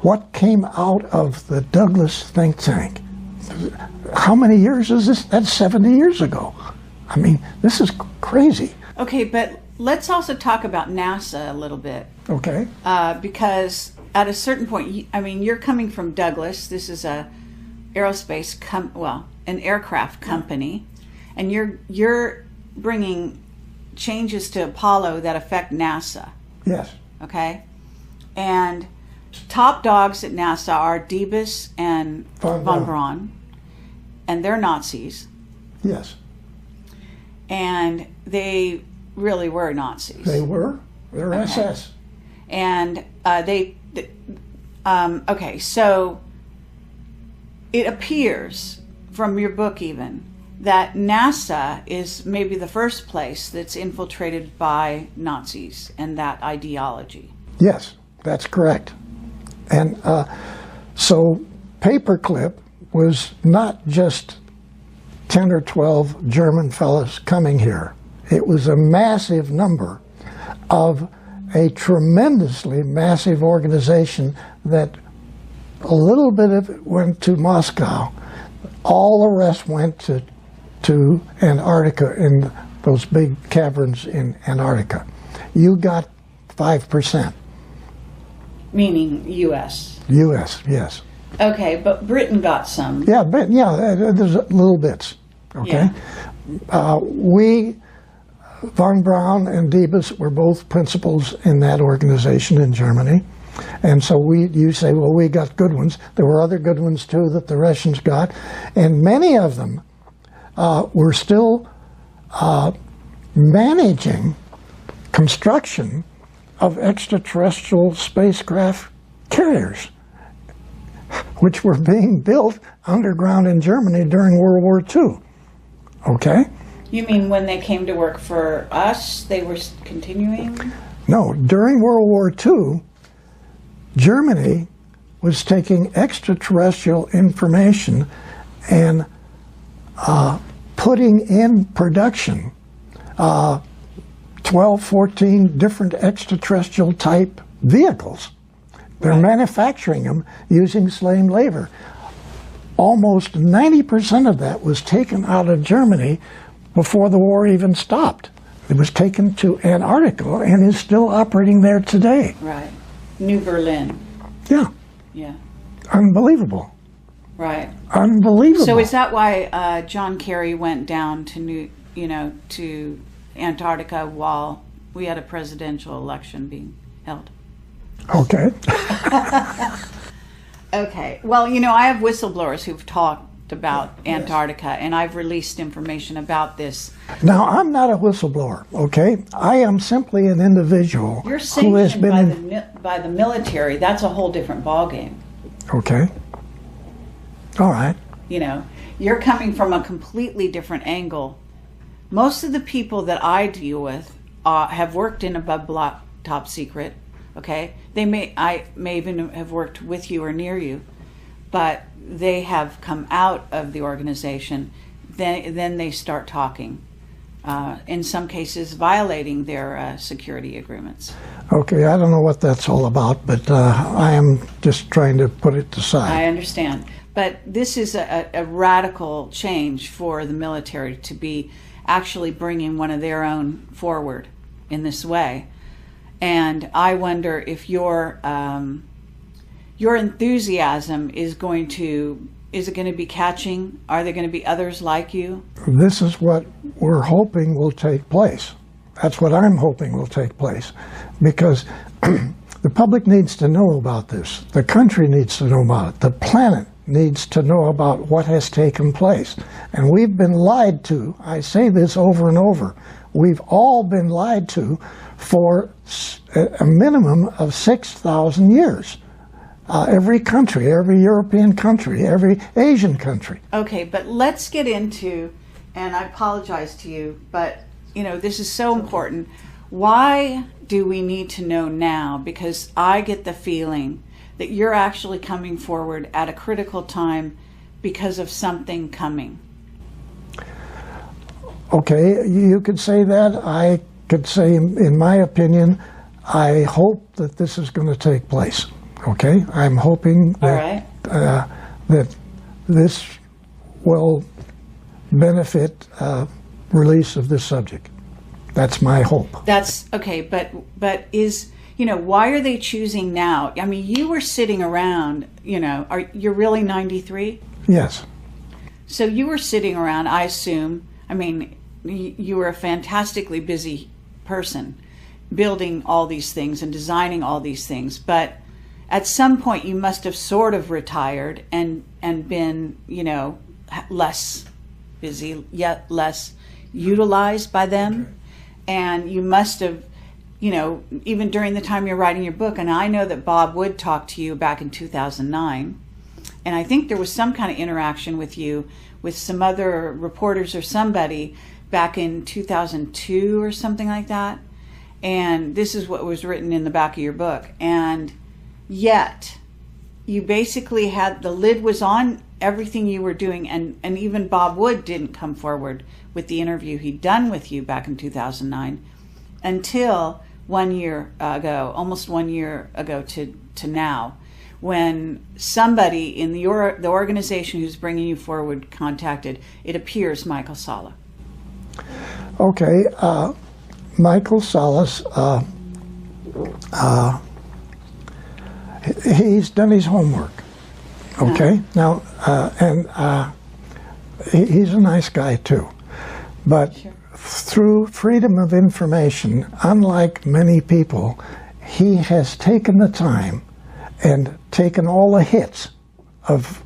what came out of the Douglas think tank. How many years is this? That's 70 years ago. I mean, this is crazy. Okay, but let's also talk about NASA a little bit. Okay. Because at a certain point, I mean, you're coming from Douglas. This is a aerospace, an aircraft company, and you're bringing changes to Apollo that affect NASA. Yes. Okay, and top dogs at NASA are Debus and von Braun, and they're Nazis. Yes. And they really were Nazis. They were. They're Okay. SS. And okay, so it appears from your book even that NASA is maybe the first place that's infiltrated by Nazis and that ideology. Yes, that's correct. And so Paperclip was not just 10 or 12 German fellows coming here. It was a massive number of a tremendously massive organization that a little bit of it went to Moscow. All the rest went to Antarctica, in those big caverns in Antarctica. You got 5%. Meaning U.S. U.S., yes. Okay, but Britain got some. Yeah, but there's little bits. Okay, we, von Braun and Debus, were both principals in that organization in Germany, and so you say, well, we got good ones. There were other good ones too that the Russians got, and many of them were still managing construction of extraterrestrial spacecraft carriers, which were being built underground in Germany during World War II. Okay? You mean when they came to work for us, they were continuing? No, during World War II, Germany was taking extraterrestrial information and putting in production 12, 14 different extraterrestrial type vehicles. They're manufacturing them using slave labor. Almost 90% of that was taken out of Germany before the war even stopped. It was taken to Antarctica and is still operating there today. Right. New Berlin. Yeah. Yeah. Unbelievable. Right. Unbelievable. So is that why John Kerry went down to to Antarctica while we had a presidential election being held? Okay. Okay. Well, I have whistleblowers who've talked about Antarctica, and I've released information about this. Now, I'm not a whistleblower, okay? I am simply an individual You're who has sanctioned been by the military. That's a whole different ballgame. Okay. All right. You're coming from a completely different angle. Most of the people that I deal with have worked in above block top secret. Okay, I may even have worked with you or near you, but they have come out of the organization. Then they start talking. In some cases, violating their security agreements. Okay, I don't know what that's all about, but I am just trying to put it aside. I understand, but this is a radical change for the military to be actually bringing one of their own forward in this way. And I wonder if your enthusiasm is it going to be catching? Are there going to be others like you? This is what we're hoping will take place. That's what I'm hoping will take place, because the public needs to know about this. The country needs to know about it. The planet needs to know about what has taken place. And we've been lied to. I say this over and over. We've all been lied to for a minimum of 6,000 years. Every country, every European country, every Asian country. Okay, but let's get into, and I apologize to you, but this is so important. Why do we need to know now? Because I get the feeling that you're actually coming forward at a critical time because of something coming? Okay, you could say that. I could say, in my opinion, I hope that this is going to take place. Okay, I'm hoping that that this will benefit release of this subject. That's my hope. That's okay, but is, why are they choosing now? I mean, you were sitting around, you're really 93? Yes. So you were sitting around, I assume. I mean, you were a fantastically busy person building all these things and designing all these things, but at some point you must have sort of retired and been, less busy, yet less utilized by them. Okay. And you must have, even during the time you're writing your book, and I know that Bob Wood talked to you back in 2009, and I think there was some kind of interaction with you with some other reporters or somebody back in 2002 or something like that. And this is what was written in the back of your book. And yet, you basically had, the lid was on everything you were doing, and even Bob Wood didn't come forward with the interview he'd done with you back in 2009 until 1 year ago, almost 1 year ago to now, when somebody in the organization who's bringing you forward contacted, it appears, Michael Salla. Okay, Michael Salas, he's done his homework. Okay, now, he's a nice guy too, but sure. Through freedom of information, unlike many people, he has taken the time and taken all the hits of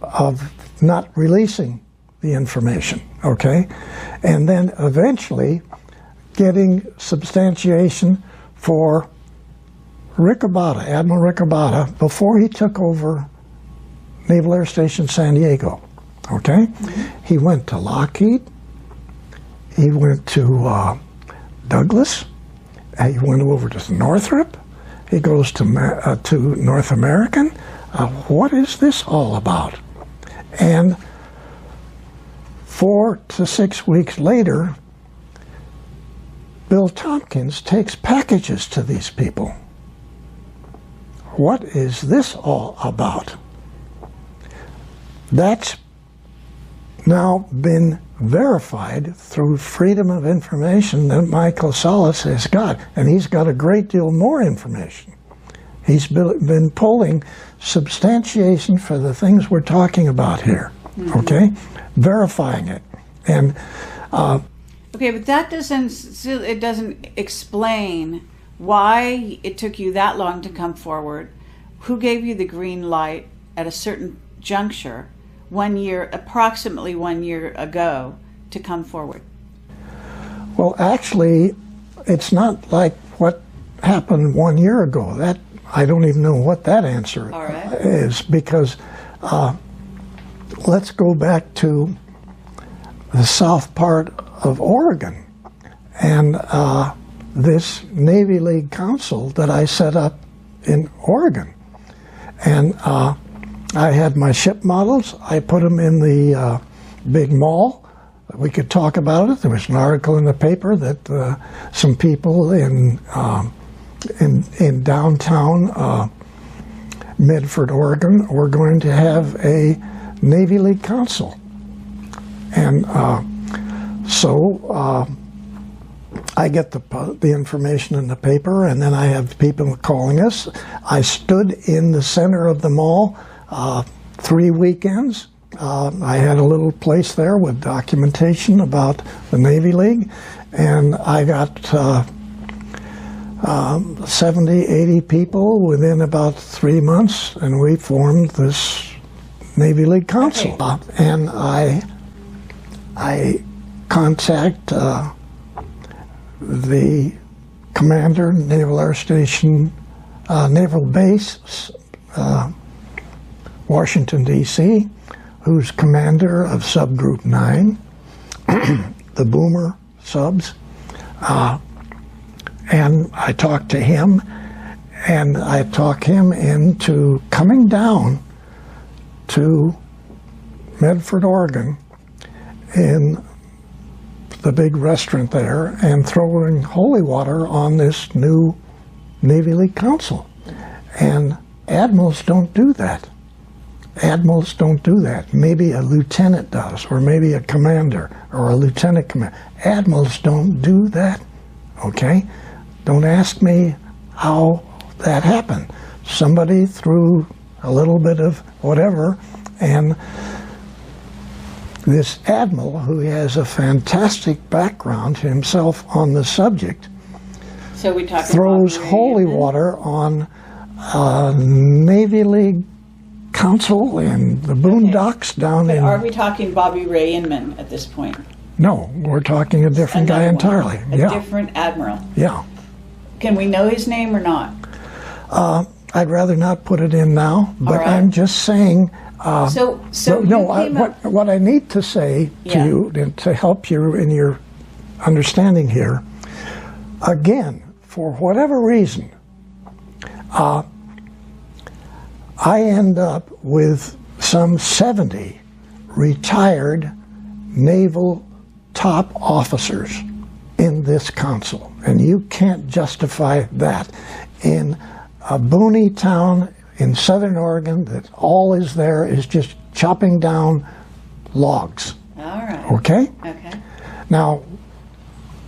not releasing the information, okay? And then eventually getting substantiation for Admiral Rick Abata, before he took over Naval Air Station San Diego, okay? Mm-hmm. He went to Lockheed, he went to Douglas, he went over to Northrop, he goes to North American. What is this all about? And 4 to 6 weeks later, Bill Tompkins takes packages to these people. What is this all about? That's now been verified through freedom of information that Michael Salas has got, and he's got a great deal more information. He's been pulling substantiation for the things we're talking about here, mm-hmm. Okay? Verifying it. And okay, but that doesn't explain why it took you that long to come forward. Who gave you the green light at a certain juncture, approximately 1 year ago, to come forward? Well, actually, it's not like what happened 1 year ago. That I don't even know what that answer is, because let's go back to the south part of Oregon and this Navy League Council that I set up in Oregon. And I had my ship models. I put them in the big mall. We could talk about it. There was an article in the paper that some people in downtown Medford, Oregon, were going to have a Navy League Council. And so I get the information in the paper, and then I have people calling us. I stood in the center of the mall 3 weekends. I had a little place there with documentation about the Navy League, and I got 70, 80 people within about 3 months, and we formed this Navy League Council. Okay. And I contact the commander, Naval Air Station, Naval Base, Washington, D.C., who's commander of Subgroup 9, the Boomer subs, and I talked to him, and I talked him into coming down to Medford, Oregon, in the big restaurant there and throwing holy water on this new Navy League Council. And admirals don't do that. Admirals don't do that. Maybe a lieutenant does, or maybe a commander, or a lieutenant commander. Admirals don't do that, okay? Don't ask me how that happened. Somebody threw a little bit of whatever, and this admiral, who has a fantastic background himself on the subject, so we throws holy water on Navy League Council and the boondocks down but in... Are we talking Bobby Ray Inman at this point? No, we're talking a different guy entirely. A different admiral. Yeah. Can we know his name or not? I'd rather not put it in now, but right. I'm just saying... what I need to say to you, and to help you in your understanding here, again, for whatever reason, I end up with some 70 retired naval top officers in this council, and you can't justify that in a boony town in southern Oregon that all is there is just chopping down logs. All right. Okay? Okay. Now,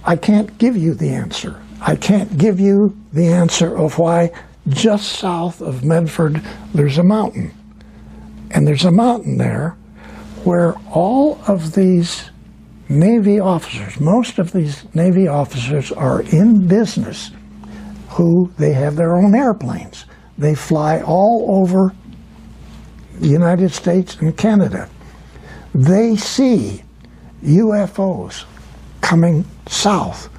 I can't give you the answer. I can't give you the answer of why just south of Medford there's a mountain. And there's a mountain there where all of these Navy officers, most of these Navy officers are in business, who they have their own airplanes. They fly all over the United States and Canada. They see UFOs coming south,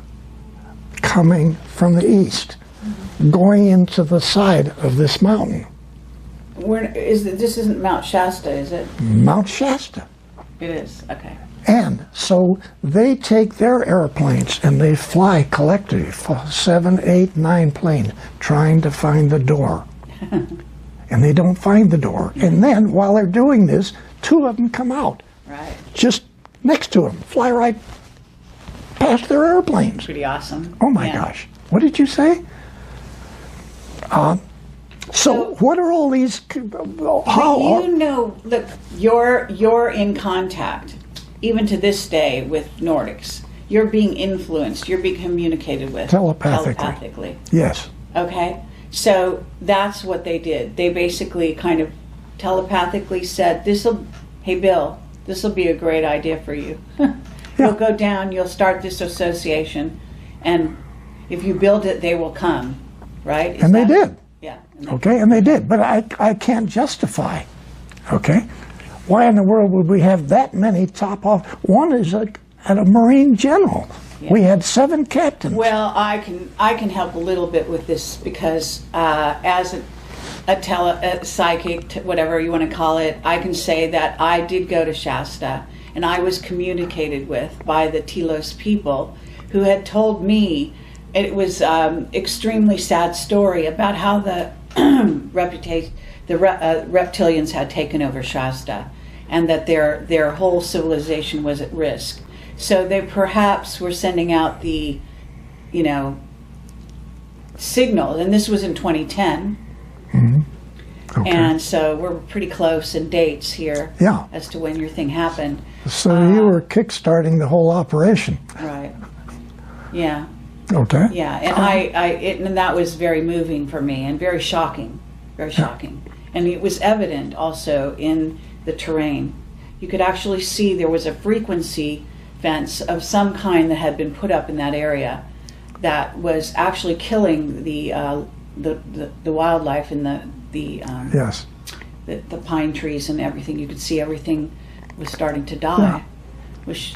coming from the east, going into the side of this mountain. This isn't Mount Shasta, is it? Mount Shasta. It is, okay. And so they take their airplanes and they fly collectively, 7, 8, 9 planes, trying to find the door. And they don't find the door. And then, while they're doing this, 2 of them come out. Right. Just next to them, fly right past their airplanes. Pretty awesome. Oh my gosh. What did you say? So what are all these... Look, you're in contact, even to this day, with Nordics. You're being influenced. You're being communicated with. Telepathically. Yes. Okay? So that's what they did. They basically kind of telepathically said, hey Bill, this'll be a great idea for you. You'll go down, you'll start this association, and if you build it, they will come. Right? And they did. Yeah. Okay, and they did. But I can't justify, okay? Why in the world would we have that many top off? One is at a Marine general. Yeah. We had 7 captains. Well, I can help a little bit with this because as a psychic, whatever you want to call it, I can say that I did go to Shasta, and I was communicated with by the Telos people who had told me it was extremely sad story about how the reptilians had taken over Shasta, and that their whole civilization was at risk. So they perhaps were sending out the, signal, and this was in 2010. Mm-hmm. Okay. And so we're pretty close in dates here as to when your thing happened. So you were kickstarting the whole operation. Right. Yeah. Okay. Yeah, and and that was very moving for me and very shocking, And it was evident also in the terrain. You could actually see there was a frequency fence of some kind that had been put up in that area that was actually killing the wildlife and the pine trees and everything. You could see everything was starting to die. Yeah. Which,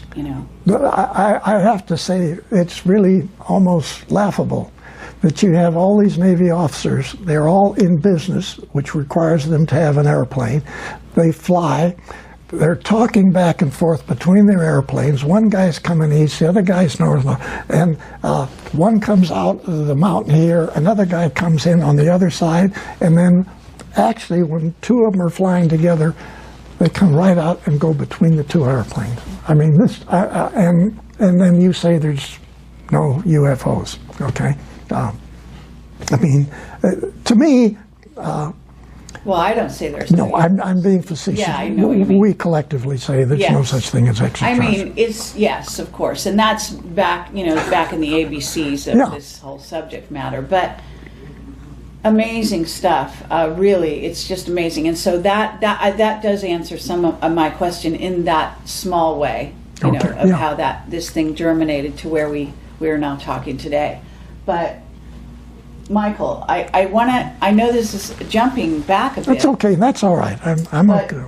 But I have to say, it's really almost laughable that you have all these Navy officers. They're all in business, which requires them to have an airplane. They fly. They're talking back and forth between their airplanes. One guy's coming east, the other guy's north, and one comes out of the mountain here, another guy comes in on the other side, and then actually when 2 of them are flying together, They come right out and go between the two airplanes. I mean, this, and then you say there's no UFOs, okay? I mean, to me... well, I don't say there's no. I'm being facetious. Yeah, I know what you mean. We collectively say there's no such thing as extraterrestrial. I mean, it's, yes, of course, and that's back, back in the ABCs of this whole subject matter. But amazing stuff. Really, it's just amazing. And so that does answer some of my question in that small way, you know, of how this thing germinated to where we're now talking today. But Michael, I know this is jumping back a bit. That's okay. That's all right. I'm okay.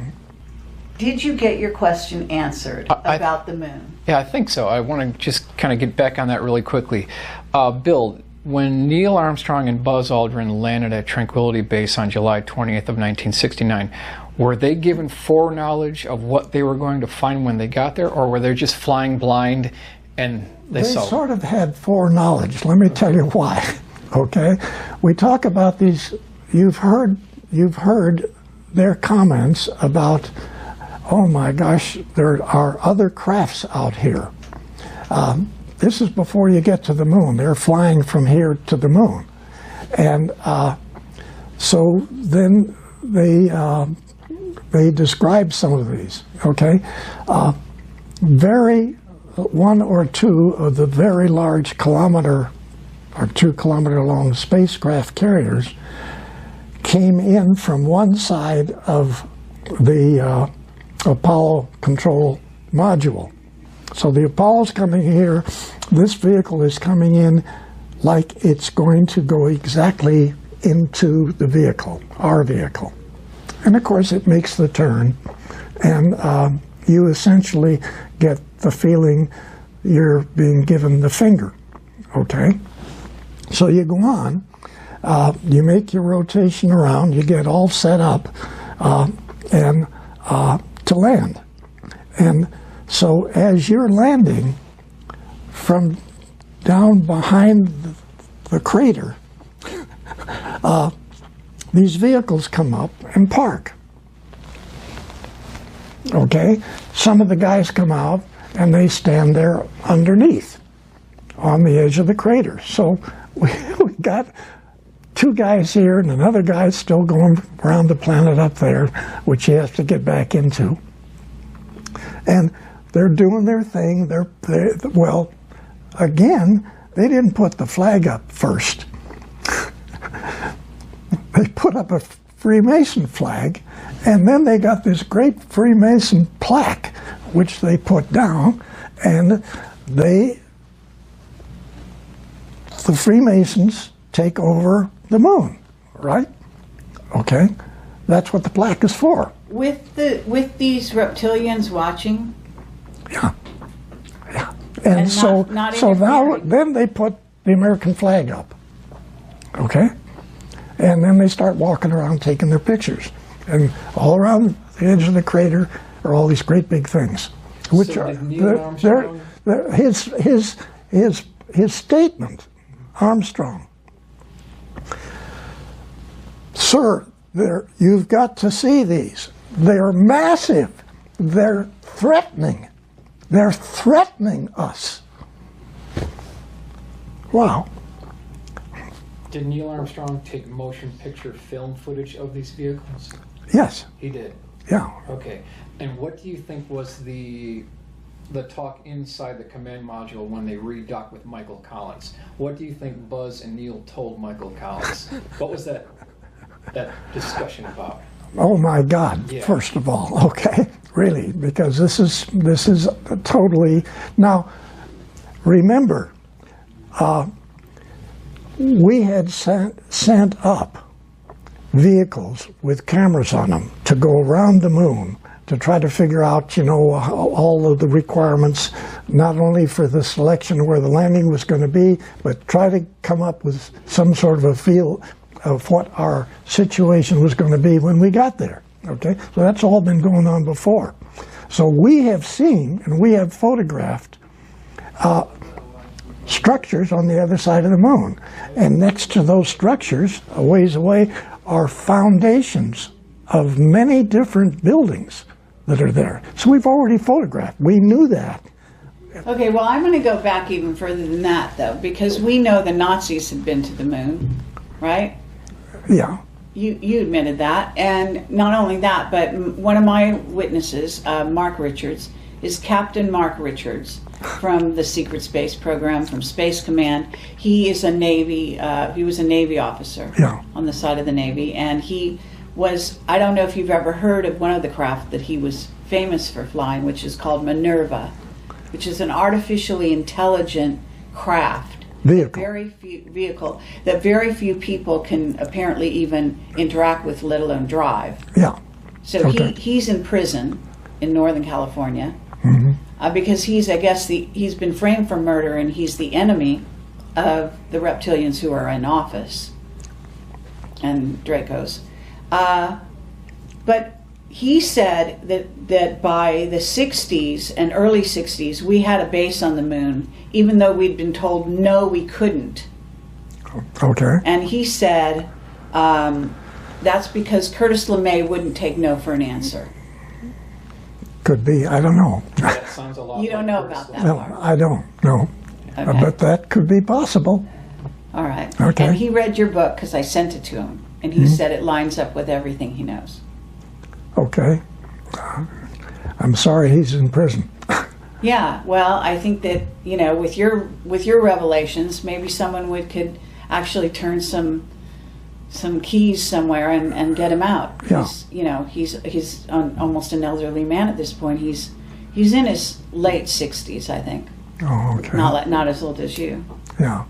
Did you get your question answered about the moon? Yeah, I think so. I want to just kind of get back on that really quickly. Bill, when Neil Armstrong and Buzz Aldrin landed at Tranquility Base on July 20th of 1969, were they given foreknowledge of what they were going to find when they got there, or were they just flying blind and they saw? They sort of had foreknowledge. Let me tell you why. Okay, we talk about these. You've heard their comments about, oh my gosh, there are other crafts out here. This is before you get to the moon. They're flying from here to the moon, and so then they describe some of these. Okay, one or two of the very large kilometer or 2 kilometer long spacecraft carriers came in from one side of the Apollo control module. So the Apollo's coming here, this vehicle is coming in like it's going to go exactly into the vehicle, our vehicle. And of course it makes the turn, and you essentially get the feeling you're being given the finger, okay? So you go on, you make your rotation around, you get all set up and to land. And so as you're landing from down behind the crater, these vehicles come up and park. Okay? Some of the guys come out and they stand there underneath on the edge of the crater. So we got 2 guys here and another guy still going around the planet up there, which he has to get back into. And they're doing their thing. Well, again, they didn't put the flag up first. They put up a Freemason flag, and then they got this great Freemason plaque, which they put down, and the Freemasons take over the moon, right? Okay, that's what the plaque is for. With these reptilians watching. Yeah. And so now then they put the American flag up. Okay, and then they start walking around taking their pictures, and all around the edge of the crater are all these great big things, which are his statement. Armstrong, sir, you've got to see these. They're massive. They're threatening. They're threatening us. Wow. Did Neil Armstrong take motion picture film footage of these vehicles? Yes. He did? Yeah. Okay. And what do you think was the talk inside the command module when they redocked with Michael Collins? What do you think Buzz and Neil told Michael Collins? What was that discussion about? Oh my God! Yeah. First of all, okay, really, because this is totally. Now, remember, we had sent up vehicles with cameras on them to go around the moon to try to figure out, all of the requirements, not only for the selection of where the landing was going to be, but try to come up with some sort of a feel of what our situation was going to be when we got there. Okay, so that's all been going on before. So we have seen and we have photographed structures on the other side of the moon, and next to those structures, a ways away, are foundations of many different buildings that are there. So we've already photographed. We knew that. Okay, well, I'm going to go back even further than that, though, because we know the Nazis had been to the moon, right? Yeah. You admitted that, and not only that, but one of my witnesses, Mark Richards, is Captain Mark Richards from the Secret Space Program, from Space Command. He is a Navy, he was a Navy officer on the side of the Navy, and he was, I don't know if you've ever heard of one of the craft that he was famous for flying, which is called Minerva, which is an artificially intelligent craft. Vehicle that very few people can apparently even interact with, let alone drive. Yeah. So he's in prison in Northern California because he's, I guess, he's been framed for murder, and he's the enemy of the reptilians who are in office and Dracos. But he said that by the 60s and early 60s, we had a base on the moon, even though we'd been told no, we couldn't. Okay. And he said that's because Curtis LeMay wouldn't take no for an answer. Could be. I don't know. That sounds a lot. You don't know about that No, part. I don't. No. Okay. But that could be possible. All right. Okay. And he read your book because I sent it to him, and he said it lines up with everything he knows. Okay. I'm sorry he's in prison. Yeah, well, I think that, you know, with your revelations, maybe someone could actually turn some keys somewhere and get him out. Yeah. He's almost an elderly man at this point. He's in his late 60s, I think. Oh, okay. Not as old as you. Yeah.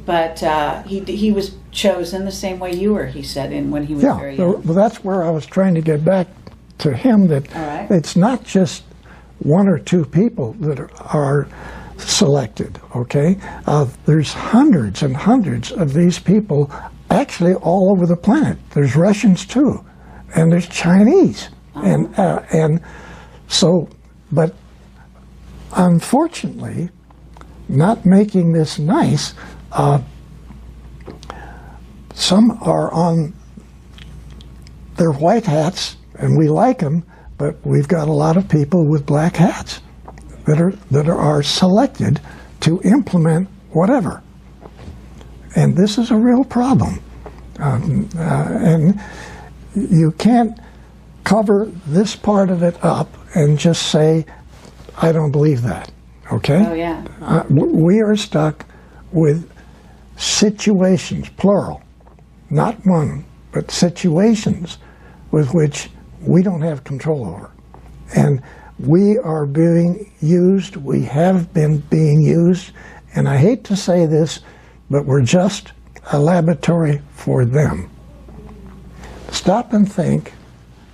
But he was chosen the same way you were, he said, when he was very young. Well, that's where I was trying to get back to him, that it's not just one or two people that are selected, okay? There's hundreds and hundreds of these people actually all over the planet. There's Russians too, and there's Chinese. And so, but unfortunately, not making this nice, some are on their white hats, and we like them, but we've got a lot of people with black hats that are selected to implement whatever. And this is a real problem. And you can't cover this part of it up and just say, I don't believe that, okay? Oh, yeah. We are stuck with situations, plural, not one, but situations with which we don't have control over. And we are being used, we have been being used, and I hate to say this, but we're just a laboratory for them. Stop and think,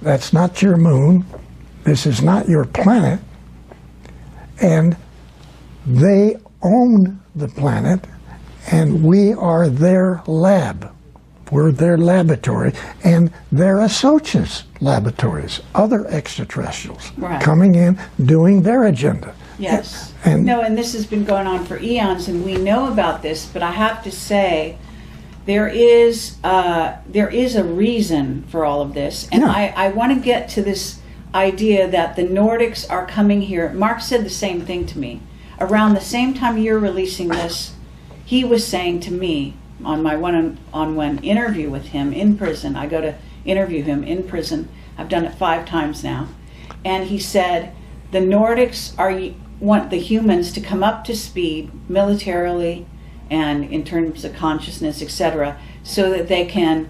that's not your moon, this is not your planet, and they own the planet, and we are their lab. We're their laboratory, and they're associates laboratories, other extraterrestrials coming in, doing their agenda. Yes. And this has been going on for eons, and we know about this, but I have to say, there is a reason for all of this, and I want to get to this idea that the Nordics are coming here. Mark said the same thing to me. Around the same time you're releasing this, he was saying to me, on my one-on-one interview with him in prison, I go to interview him in prison, I've done it 5 times now, and he said the Nordics want the humans to come up to speed militarily and in terms of consciousness, etc., so that they can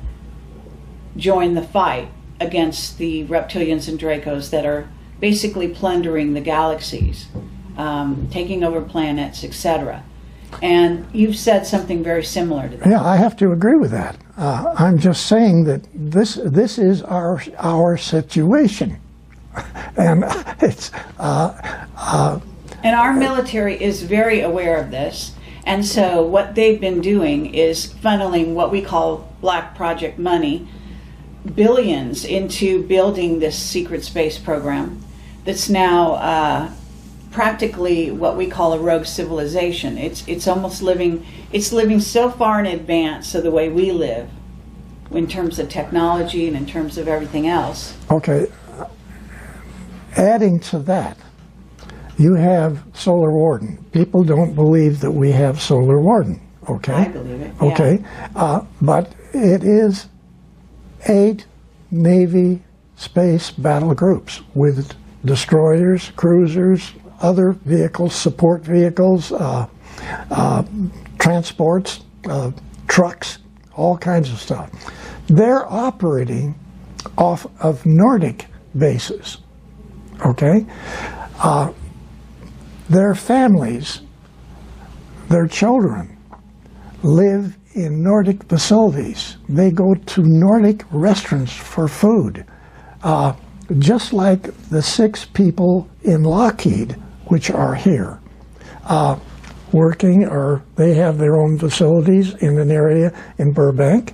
join the fight against the reptilians and Dracos that are basically plundering the galaxies, taking over planets, etc. And you've said something very similar to that. Yeah, I have to agree with that. I'm just saying that this is our situation, and it's. And our military is very aware of this, and so what they've been doing is funneling what we call black project money, billions, into building this secret space program that's now practically what we call a rogue civilization. It's almost living so far in advance of the way we live in terms of technology and in terms of everything else. Okay. Adding to that, you have solar warden. People don't believe that we have solar warden. Okay. I believe it. Yeah. Okay, but it is 8 Navy space battle groups with destroyers, cruisers, other vehicles, support vehicles, transports, trucks, all kinds of stuff. They're operating off of Nordic bases. Okay, their families, their children live in Nordic facilities. They go to Nordic restaurants for food. Just like the 6 people in Lockheed, which are here, working, or they have their own facilities in an area in Burbank.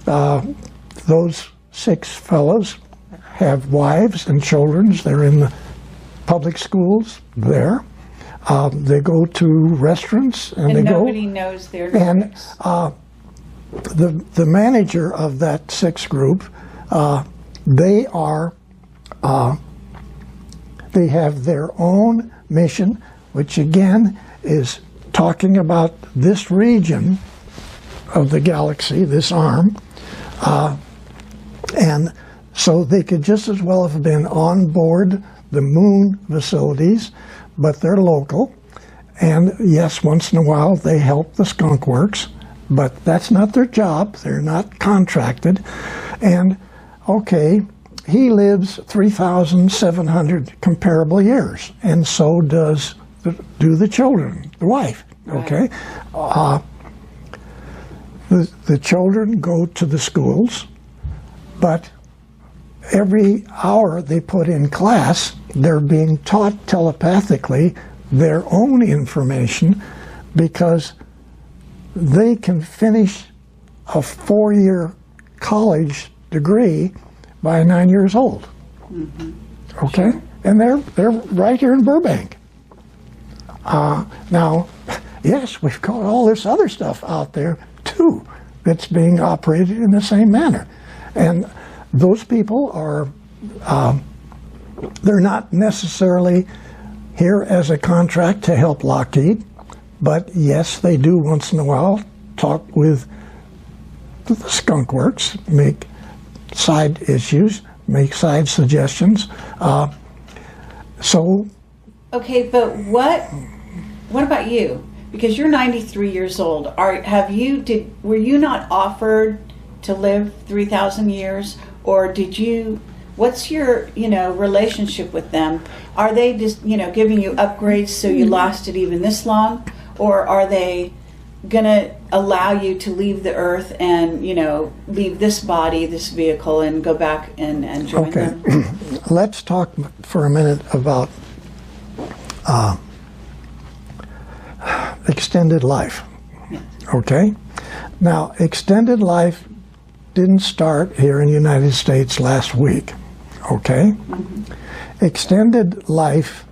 Those 6 fellows have wives and children. They're in the public schools there. They go to restaurants and they go. Nobody knows their names. And the manager of that 6 group, they have their own mission, which again is talking about this region of the galaxy, this arm, and so they could just as well have been on board the moon facilities, but they're local. And yes, once in a while they help the skunk works, but that's not their job. They're not contracted. And okay, he lives 3,700 comparable years, and so do the children, the wife. Okay, the children go to the schools, but every hour they put in class, they're being taught telepathically their own information, because they can finish a 4-year college degree by 9 years old. Mm-hmm. Okay, sure. And they're right here in Burbank. Now, yes, we've got all this other stuff out there too that's being operated in the same manner, and those people are they're not necessarily here as a contract to help Lockheed, but yes, they do once in a while talk with the skunk works, make side issues, make side suggestions. So okay, but what about you? Because you're 93 years old. Were you not offered to live 3,000 years, or did you? What's your relationship with them? Are they just giving you upgrades so you lasted even this long, or are they gonna allow you to leave the earth and leave this body, this vehicle, and go back and join them? Let's talk for a minute about extended life. Yes. Okay, now extended life didn't start here in the United States last week. Okay, mm-hmm. Extended life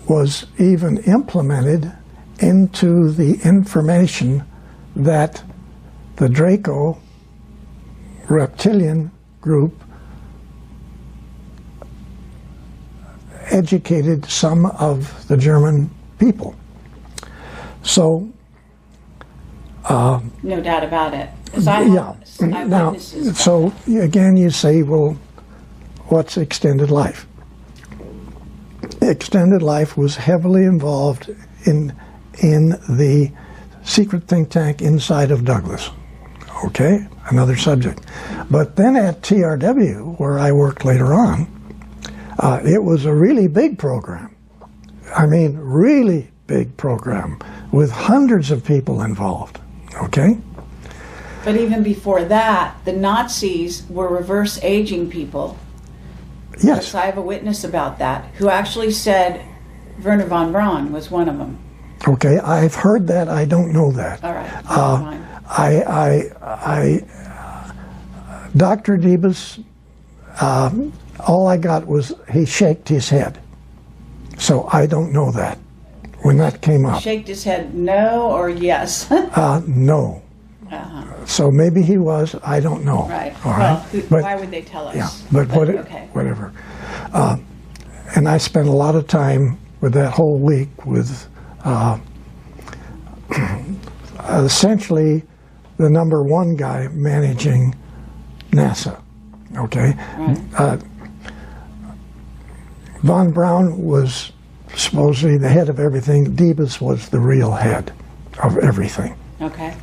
was even implemented into the information that the Draco reptilian group educated some of the German people. So no doubt about it. Yeah. Now, so again, you say, well, what's extended life? Extended life was heavily involved in the secret think tank inside of Douglas. Okay, another subject. But then at TRW, where I worked later on, it was a really big program. I mean, really big program with hundreds of people involved. Okay? But even before that, the Nazis were reverse aging people. Yes. I have a witness about that, who actually said Werner von Braun was one of them. Okay, I've heard that. I don't know that. All right. Dr. Debus, all I got was he shaked his head. So I don't know that when that came up. Shaked his head no or yes? No. So maybe he was. I don't know. Right. All Well, right. But, why would they tell us? yeah. But okay. whatever. And I spent a lot of time with that whole week with essentially the #1 guy managing NASA. Okay. Right. Von Braun was supposedly the head of everything. Debus was the real head of everything. Okay.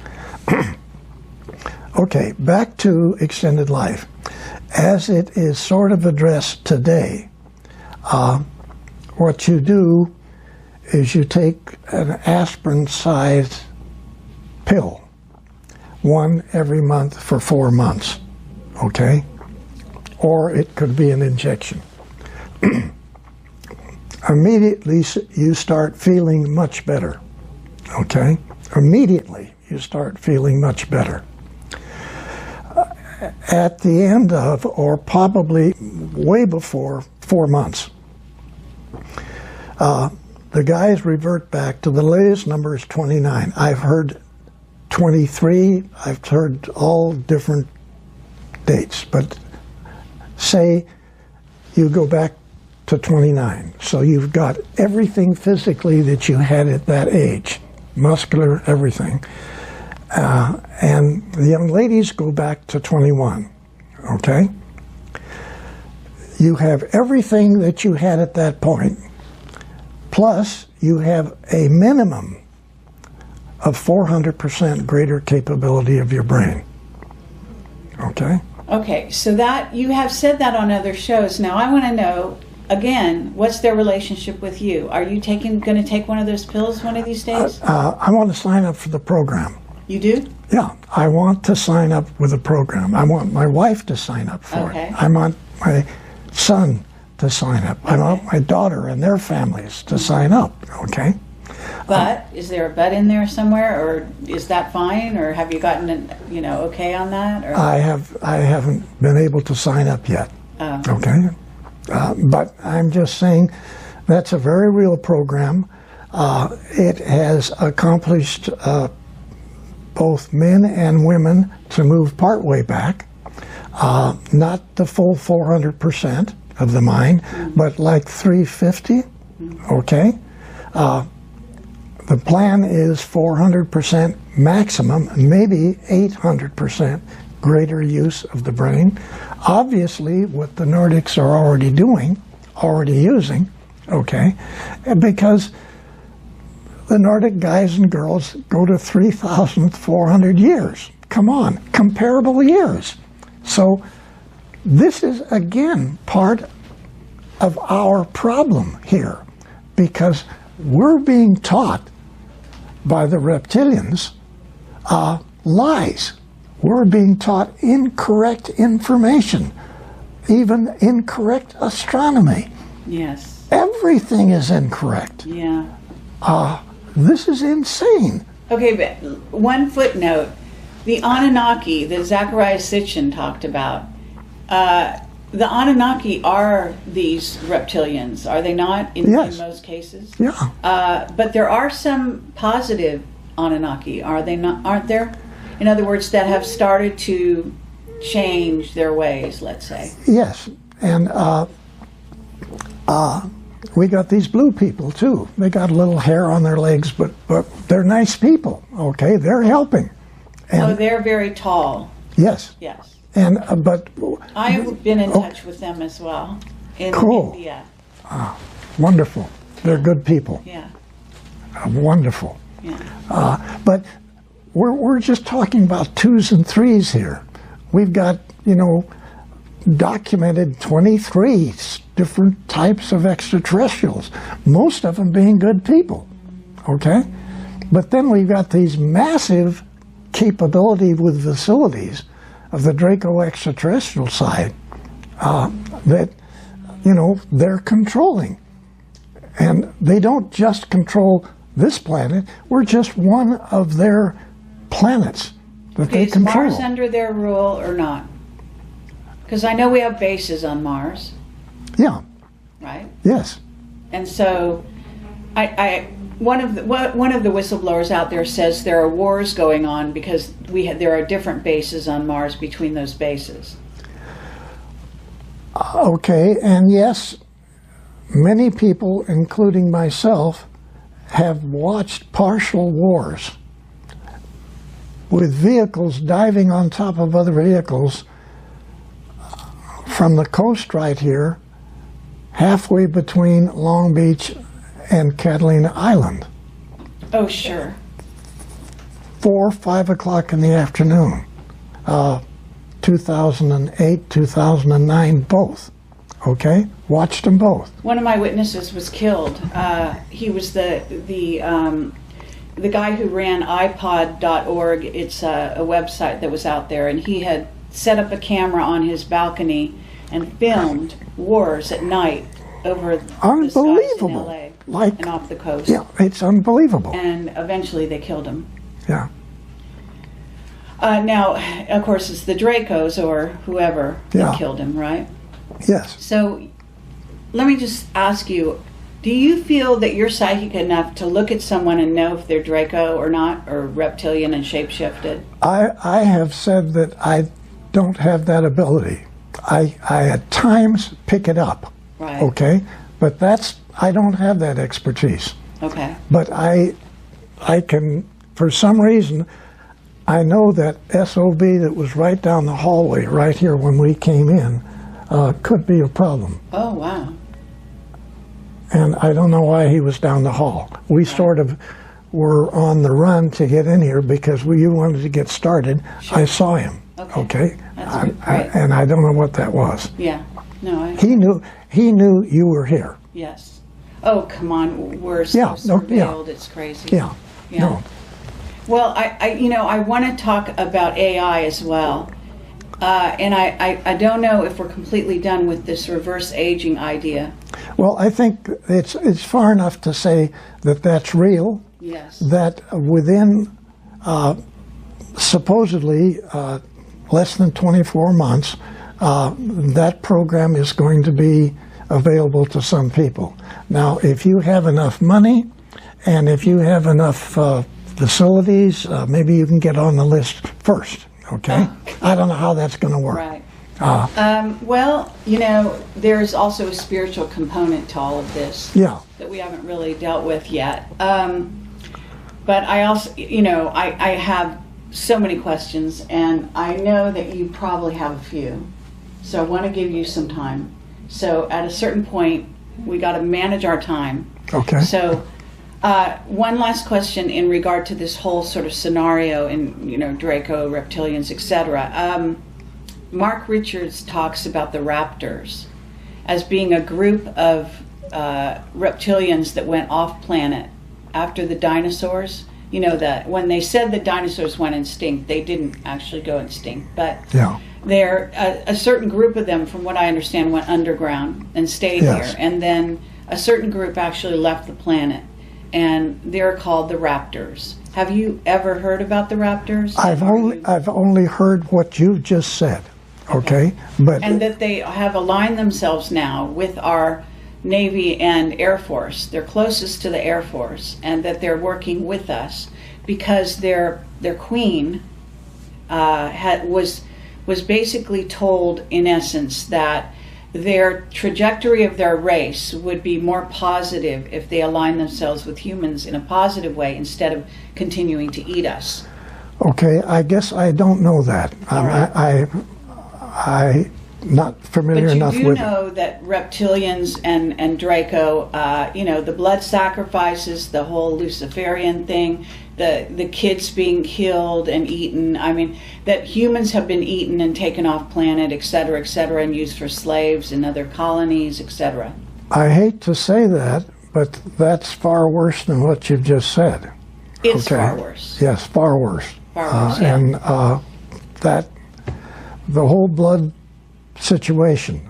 Okay, back to extended life. As it is sort of addressed today, what you do is you take an aspirin-sized pill, one every month for 4 months, okay? Or it could be an injection. Immediately you start feeling much better, okay? Immediately you start feeling much better. At the end of, or probably way before 4 months, the guys revert back to the latest number is 29. I've heard 23, I've heard all different dates, but say you go back to 29. So you've got everything physically that you had at that age, muscular, everything. And the young ladies go back to 21, okay? You have everything that you had at that point, plus you have a minimum of 400% greater capability of your brain, okay? Okay, so that you have said that on other shows. Now I want to know, again, what's their relationship with you? Are you going to take one of those pills one of these days? I want to sign up for the program. You do? Yeah, I want to sign up with the program. I want my wife to sign up for Okay. it. I want my son to sign up. I want my daughter and their families to sign up, okay? But is there a but in there somewhere, or is that fine, or have you gotten an, okay on that? Or? I haven't been able to sign up yet, Oh. okay? But I'm just saying that's a very real program. It has accomplished both men and women to move partway back, not the full 400% of the mind, but like 350, okay? The plan is 400% maximum, maybe 800% greater use of the brain. Obviously, what the Nordics are already using, okay? Because the Nordic guys and girls go to 3,400 years. Come on, comparable years. So this is, again, part of our problem here, because we're being taught by the reptilians lies. We're being taught incorrect information, even incorrect astronomy. Yes. Everything is incorrect. Yeah. This is insane. Okay, but one footnote. The Anunnaki that Zecharia Sitchin talked about, the Anunnaki are these reptilians, are they not, in most cases? Yeah. But there are some positive Anunnaki, are they not? Aren't there? In other words, that have started to change their ways, let's say. Yes, and we got these blue people too. They got a little hair on their legs, but they're nice people. Okay, they're helping. And they're very tall. yes. Yes. And but I've been in touch with them as well in Cool. India. wonderful. They're good people. Yeah. Wonderful. Yeah. But we're just talking about 2s and 3s here. We've got, documented 23 different types of extraterrestrials, most of them being good people, okay? But then we've got these massive capability with facilities of the Draco extraterrestrial side that, they're controlling. And they don't just control this planet, we're just one of their planets that they control. Is Mars under their rule or not? Because I know we have bases on Mars, Yeah, right? yes. And so I one of the whistleblowers out there says there are wars going on because there are different bases on Mars between those bases. Okay, and yes, many people, including myself, have watched partial wars with vehicles diving on top of other vehicles from the coast right here, halfway between Long Beach and Catalina Island. Oh, sure. 4 or 5 o'clock in the afternoon. 2008, 2009, both. Okay? Watched them both. One of my witnesses was killed. He was the guy who ran iPod.org. It's a website that was out there, and he had set up a camera on his balcony and filmed wars at night over the skies in LA and off the coast. Yeah, it's unbelievable. And eventually they killed him. Yeah. Now, of course, it's the Dracos or whoever that killed him, right? Yes. So let me just ask you, do you feel that you're psychic enough to look at someone and know if they're Draco or not, or reptilian and shapeshifted? I have said that I don't have that ability. I at times pick it up. Right. Okay? But I don't have that expertise. Okay. But I can, for some reason, I know that SOB that was right down the hallway, right here when we came in, could be a problem. Oh, wow. And I don't know why he was down the hall. We sort of were on the run to get in here because you wanted to get started. Sure. I saw him. Okay? That's great. And I don't know what that was. Yeah. No, He knew you were here. Yes. Oh, come on. We're so surveilled. It's crazy. Yeah. No. Well, I want to talk about AI as well. And I don't know if we're completely done with this reverse aging idea. Well, I think it's far enough to say that that's real. Yes. That within supposedly less than 24 months, that program is going to be available to some people. Now, if you have enough money and if you have enough facilities, maybe you can get on the list first. Okay? I don't know how that's going to work. Right. Well, there's also a spiritual component to all of this that we haven't really dealt with yet. But I also, I have so many questions, and I know that you probably have a few. So I want to give you some time. So at a certain point, we got to manage our time. Okay. So one last question in regard to this whole sort of scenario in, Draco, reptilians, etc. Mark Richards talks about the raptors as being a group of reptilians that went off planet after the dinosaurs. That when they said the dinosaurs went extinct, they didn't actually go extinct, but they're a certain group of them, from what I understand, went underground and stayed here, and then a certain group actually left the planet, and they're called the raptors. Have you ever heard about the raptors? I've only heard what you just said. Okay, and that they have aligned themselves now with our Navy and Air Force. They're closest to the Air Force, and that they're working with us because their queen was basically told, in essence, that their trajectory of their race would be more positive if they align themselves with humans in a positive way instead of continuing to eat us. Okay, I guess I don't know that. I'm not familiar enough with it. But you do know that reptilians and Draco, the blood sacrifices, the whole Luciferian thing, the kids being killed and eaten, that humans have been eaten and taken off planet, et cetera, and used for slaves in other colonies, etc. I hate to say that, but that's far worse than what you've just said. It's far worse. Yes, far worse. Far worse, yeah. And that the whole blood situation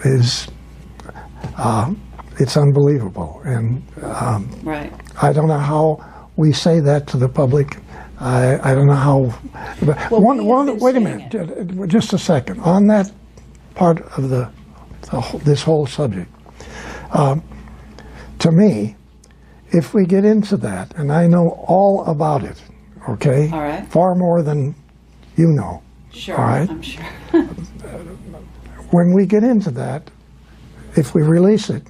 is it's unbelievable, and right. I don't know how we say that to the public. I don't know how. Wait a minute, just a second. On that part of this whole subject, to me, if we get into that, and I know all about it, okay? All right. Far more than you know. Sure, all right? I'm sure. When we get into that, if we release it,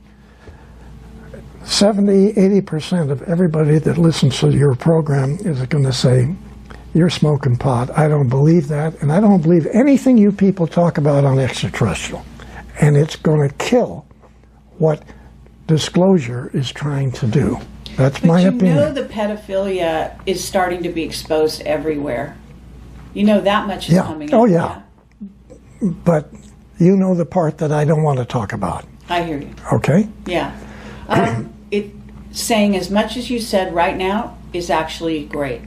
70–80% of everybody that listens to your program is going to say, you're smoking pot. I don't believe that, and I don't believe anything you people talk about on extraterrestrial. And it's going to kill what disclosure is trying to do. That's my opinion. But you know the pedophilia is starting to be exposed everywhere. You know that much is coming out. Oh, yeah. But you know the part that I don't want to talk about. I hear you. Okay? Yeah. Saying as much as you said right now is actually great.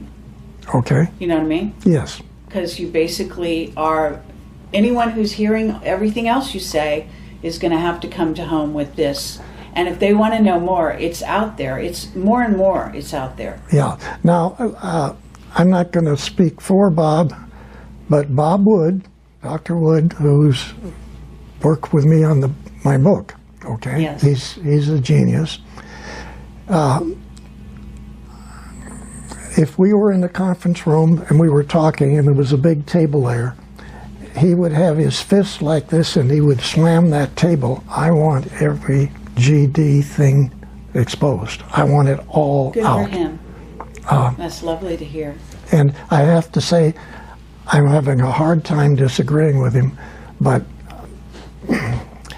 Okay. You know what I mean? Yes. Because you basically are, anyone who's hearing everything else you say is going to have to come to home with this. And if they want to know more, it's out there. It's more and more, it's out there. Yeah. Now, I'm not going to speak for Bob, but Bob Wood, Dr. Wood, who's worked with me on my book, okay? Yes. He's a genius. If we were in the conference room and we were talking and there was a big table there, he would have his fist like this and he would slam that table. I want every GD thing exposed. I want it all Good out. for him. That's lovely to hear. And I have to say, I'm having a hard time disagreeing with him, but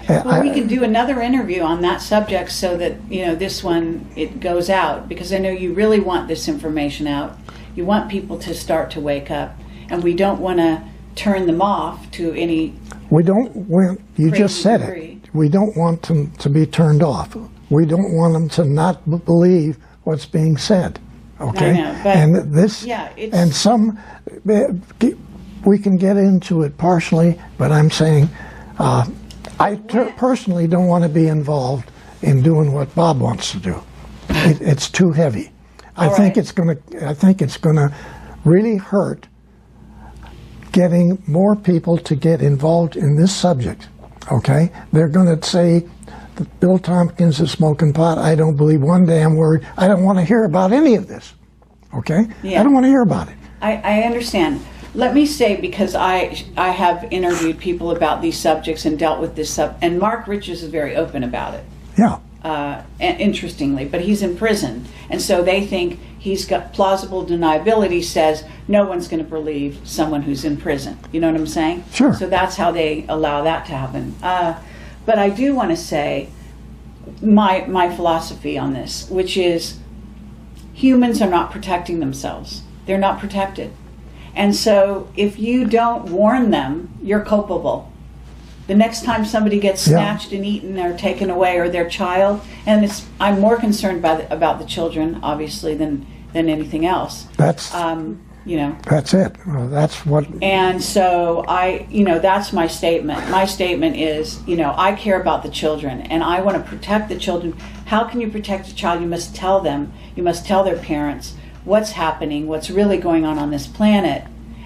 Well, we could do another interview on that subject so that, you know, this one, it goes out, because I know you really want this information out. You want people to start to wake up, and we don't want to turn them off to any... we don't want, you just said it, we don't want them to be turned off. We don't want them to not believe what's being said, okay? I know, but and this, yeah, it's... and some, we can get into it partially, but I'm saying, I personally don't want to be involved in doing what Bob wants to do. It's too heavy. I think it's going to really hurt getting more people to get involved in this subject. Okay, they're going to say that Bill Tompkins is smoking pot. I don't believe one damn word. I don't want to hear about any of this. Okay, yeah. I don't want to hear about it. I understand. Let me say, because I have interviewed people about these subjects and dealt with this and Mark Richards is very open about it. Yeah. Interestingly, but he's in prison, and so they think he's got plausible deniability. Says no one's going to believe someone who's in prison. You know what I'm saying? Sure. So that's how they allow that to happen. But I do want to say my philosophy on this, which is humans are not protecting themselves. They're not protected. And so if you don't warn them, you're culpable. The next time somebody gets snatched and eaten or taken away, or their child, and I'm more concerned about the children, obviously, than anything else. That's you know. That's it. Well, that's what. And so that's my statement. My statement is, I care about the children, and I want to protect the children. How can you protect a child? You must tell them. You must tell their parents what's happening, what's really going on this planet.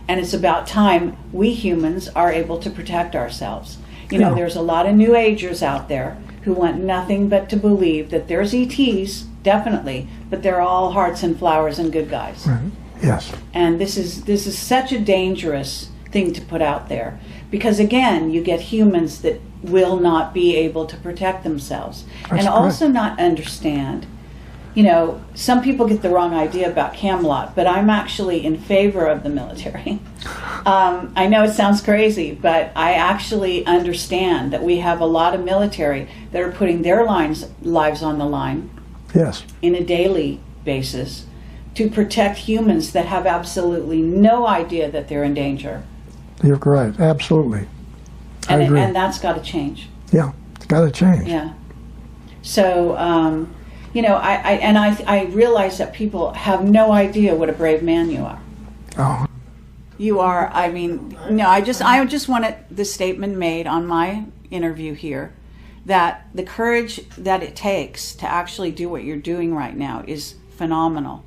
And it's about time we humans are able to protect ourselves. There's a lot of New Agers out there who want nothing but to believe that there's ETs, definitely, but they're all hearts and flowers and good guys. Right. Yes. And this is such a dangerous thing to put out there, because again, you get humans that will not be able to protect themselves. That's and also not understand. Some people get the wrong idea about Camelot, but I'm actually in favor of the military. I know it sounds crazy, but I actually understand that we have a lot of military that are putting their lives on the line. Yes. In a daily basis to protect humans that have absolutely no idea that they're in danger. You're right. Absolutely. I agree. And that's got to change. Yeah, it's got to change. Yeah. So, I realize that people have no idea what a brave man you are. Oh. You are, I just wanted the statement made on my interview here that the courage that it takes to actually do what you're doing right now is phenomenal.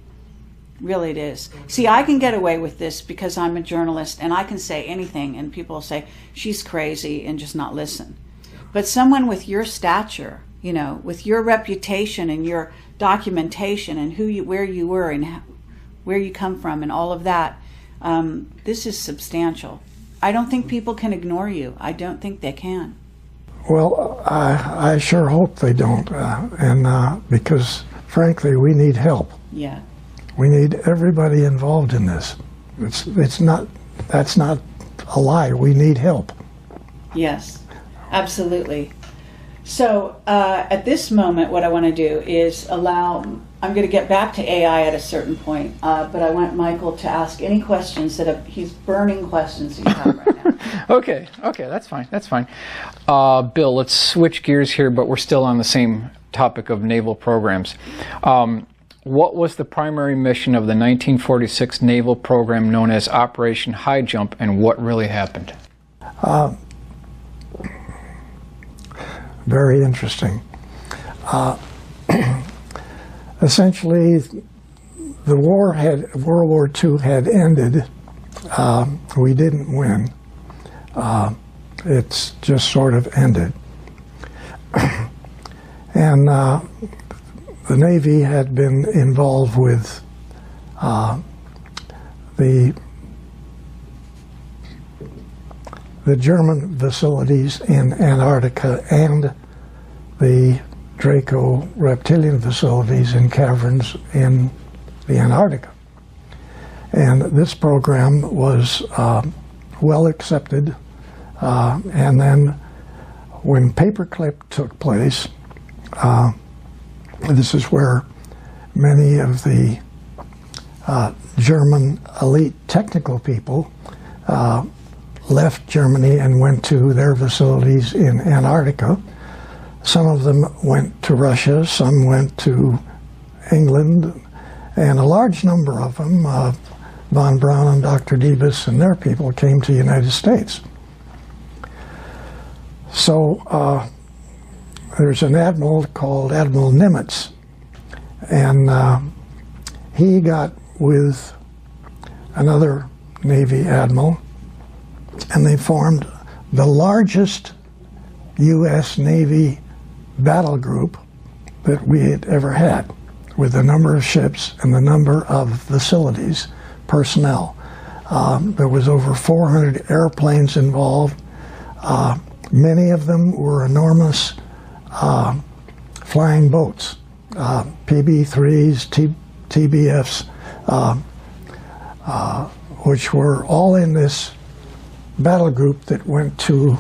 Really it is. See, I can get away with this because I'm a journalist and I can say anything and people say, she's crazy, and just not listen. But someone with your stature you know, with your reputation and your documentation and where you were and where you come from and all of that, this is substantial. I don't think people can ignore you. I don't think they can. Well, I sure hope they don't, because frankly, we need help. Yeah. We need everybody involved in this. That's not a lie. We need help. Yes, absolutely. So at this moment, what I want to do is I'm going to get back to AI at a certain point, but I want Michael to ask any questions he's burning questions that you have right now. Okay, that's fine. Bill, let's switch gears here, but we're still on the same topic of naval programs. What was the primary mission of the 1946 naval program known as Operation High Jump, and what really happened? Very interesting. Essentially, the World War II had ended. We didn't win. It's just sort of ended. And the Navy had been involved with the German facilities in Antarctica and the Draco reptilian facilities in caverns in the Antarctica. And this program was well accepted. And then when Paperclip took place, this is where many of the German elite technical people left Germany and went to their facilities in Antarctica. Some of them went to Russia, some went to England, and a large number of them, Von Braun and Dr. Debus and their people, came to the United States. So there's an admiral called Admiral Nimitz, and he got with another Navy admiral, and they formed the largest U.S. Navy battle group that we had ever had, with the number of ships and the number of facilities, personnel. There was over 400 airplanes involved. Many of them were enormous flying boats, PB-3s, TBFs, which were all in this battle group that went to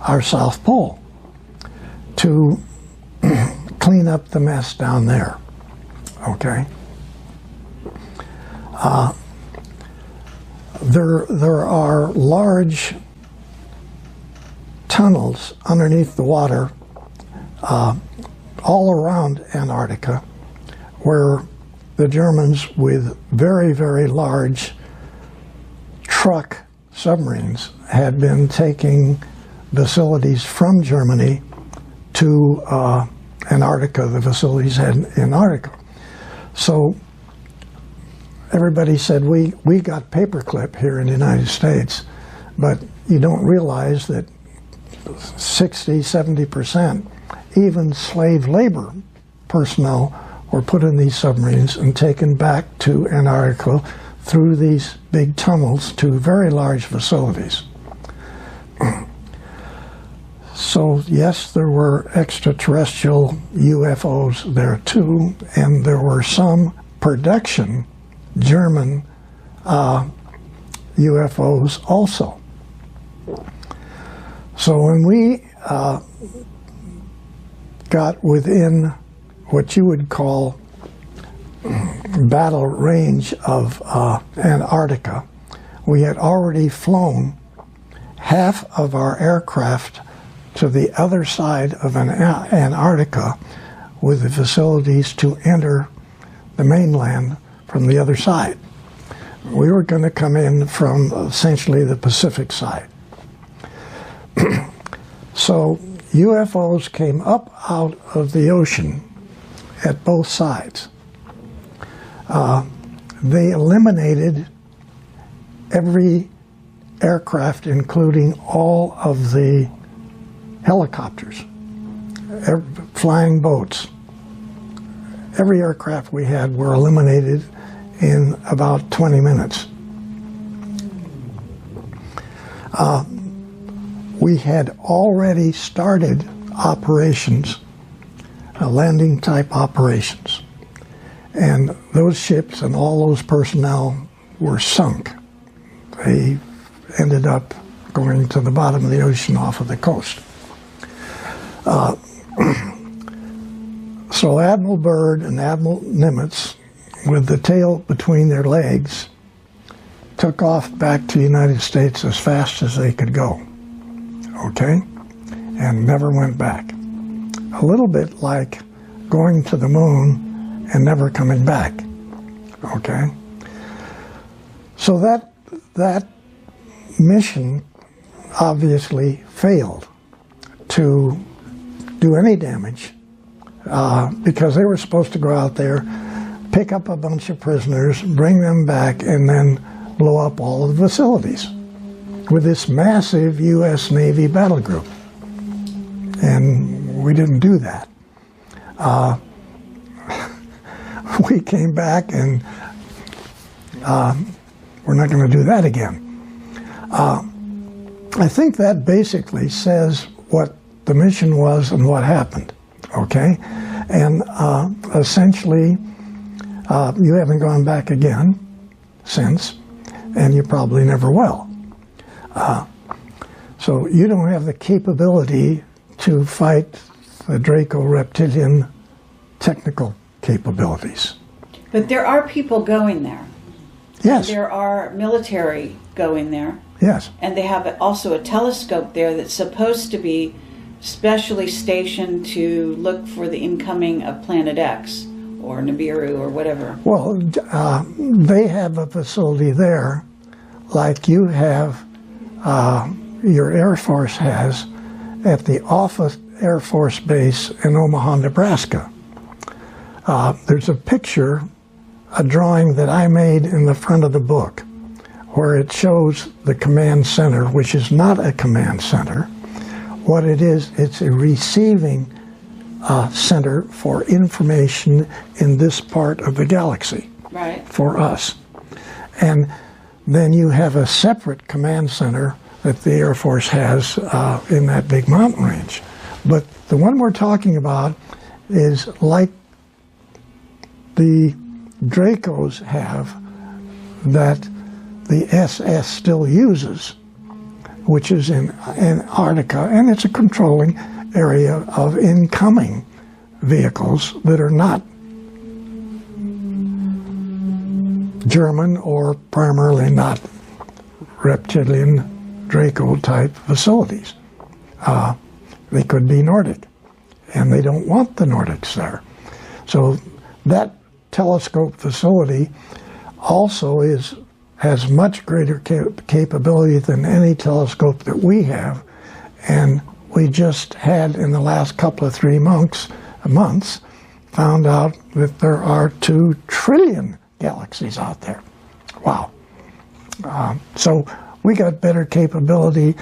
our South Pole to clean up the mess down there. Okay. There are large tunnels underneath the water all around Antarctica, where the Germans, with very, very large truck submarines, had been taking facilities from Germany to Antarctica, the facilities in Antarctica. So everybody said, we got Paperclip here in the United States, but you don't realize that 60–70%, even slave labor personnel, were put in these submarines and taken back to Antarctica through these big tunnels to very large facilities. So yes, there were extraterrestrial UFOs there too, and there were some production German UFOs also. So when we got within what you would call battle range of Antarctica, we had already flown half of our aircraft to the other side of Antarctica with the facilities to enter the mainland from the other side. We were going to come in from essentially the Pacific side. So UFOs came up out of the ocean at both sides. They eliminated every aircraft, including all of the helicopters. flying boats. Every aircraft we had were eliminated in about 20 minutes. We had already started operations, landing type operations. And those ships and all those personnel were sunk. They ended up going to the bottom of the ocean off of the coast. So Admiral Byrd and Admiral Nimitz, with the tail between their legs, took off back to the United States as fast as they could go, okay? And never went back. A little bit like going to the moon and never coming back, okay? So that mission obviously failed to do any damage because they were supposed to go out there, pick up a bunch of prisoners, bring them back, and then blow up all of the facilities with this massive U.S. Navy battle group. And we didn't do that. We came back and we're not going to do that again. I think that basically says what the mission was and what happened, okay? And essentially, you haven't gone back again since, and you probably never will. So you don't have the capability to fight the Draco reptilian technical capabilities. But there are people going there. Yes. There are military going there. Yes. And they have also a telescope there that's supposed to be specially stationed to look for the incoming of Planet X or Nibiru or whatever. Well, they have a facility there like you have, your Air Force has at the Offutt Air Force Base in Omaha, Nebraska. There's a picture, a drawing that I made in the front of the book where it shows the command center, which is not a command center. What it is, it's a receiving center for information in this part of the galaxy, right, for us. And then you have a separate command center that the Air Force has in that big mountain range. But the one we're talking about is like the Dracos have that the SS still uses, which is in Antarctica, and it's a controlling area of incoming vehicles that are not German or primarily not reptilian Draco type facilities. They could be Nordic, and they don't want the Nordics there. So that telescope facility also has much greater capability than any telescope that we have, and we just had in the last couple of 3 months found out that there are 2 trillion galaxies out there. Wow. So we got better capability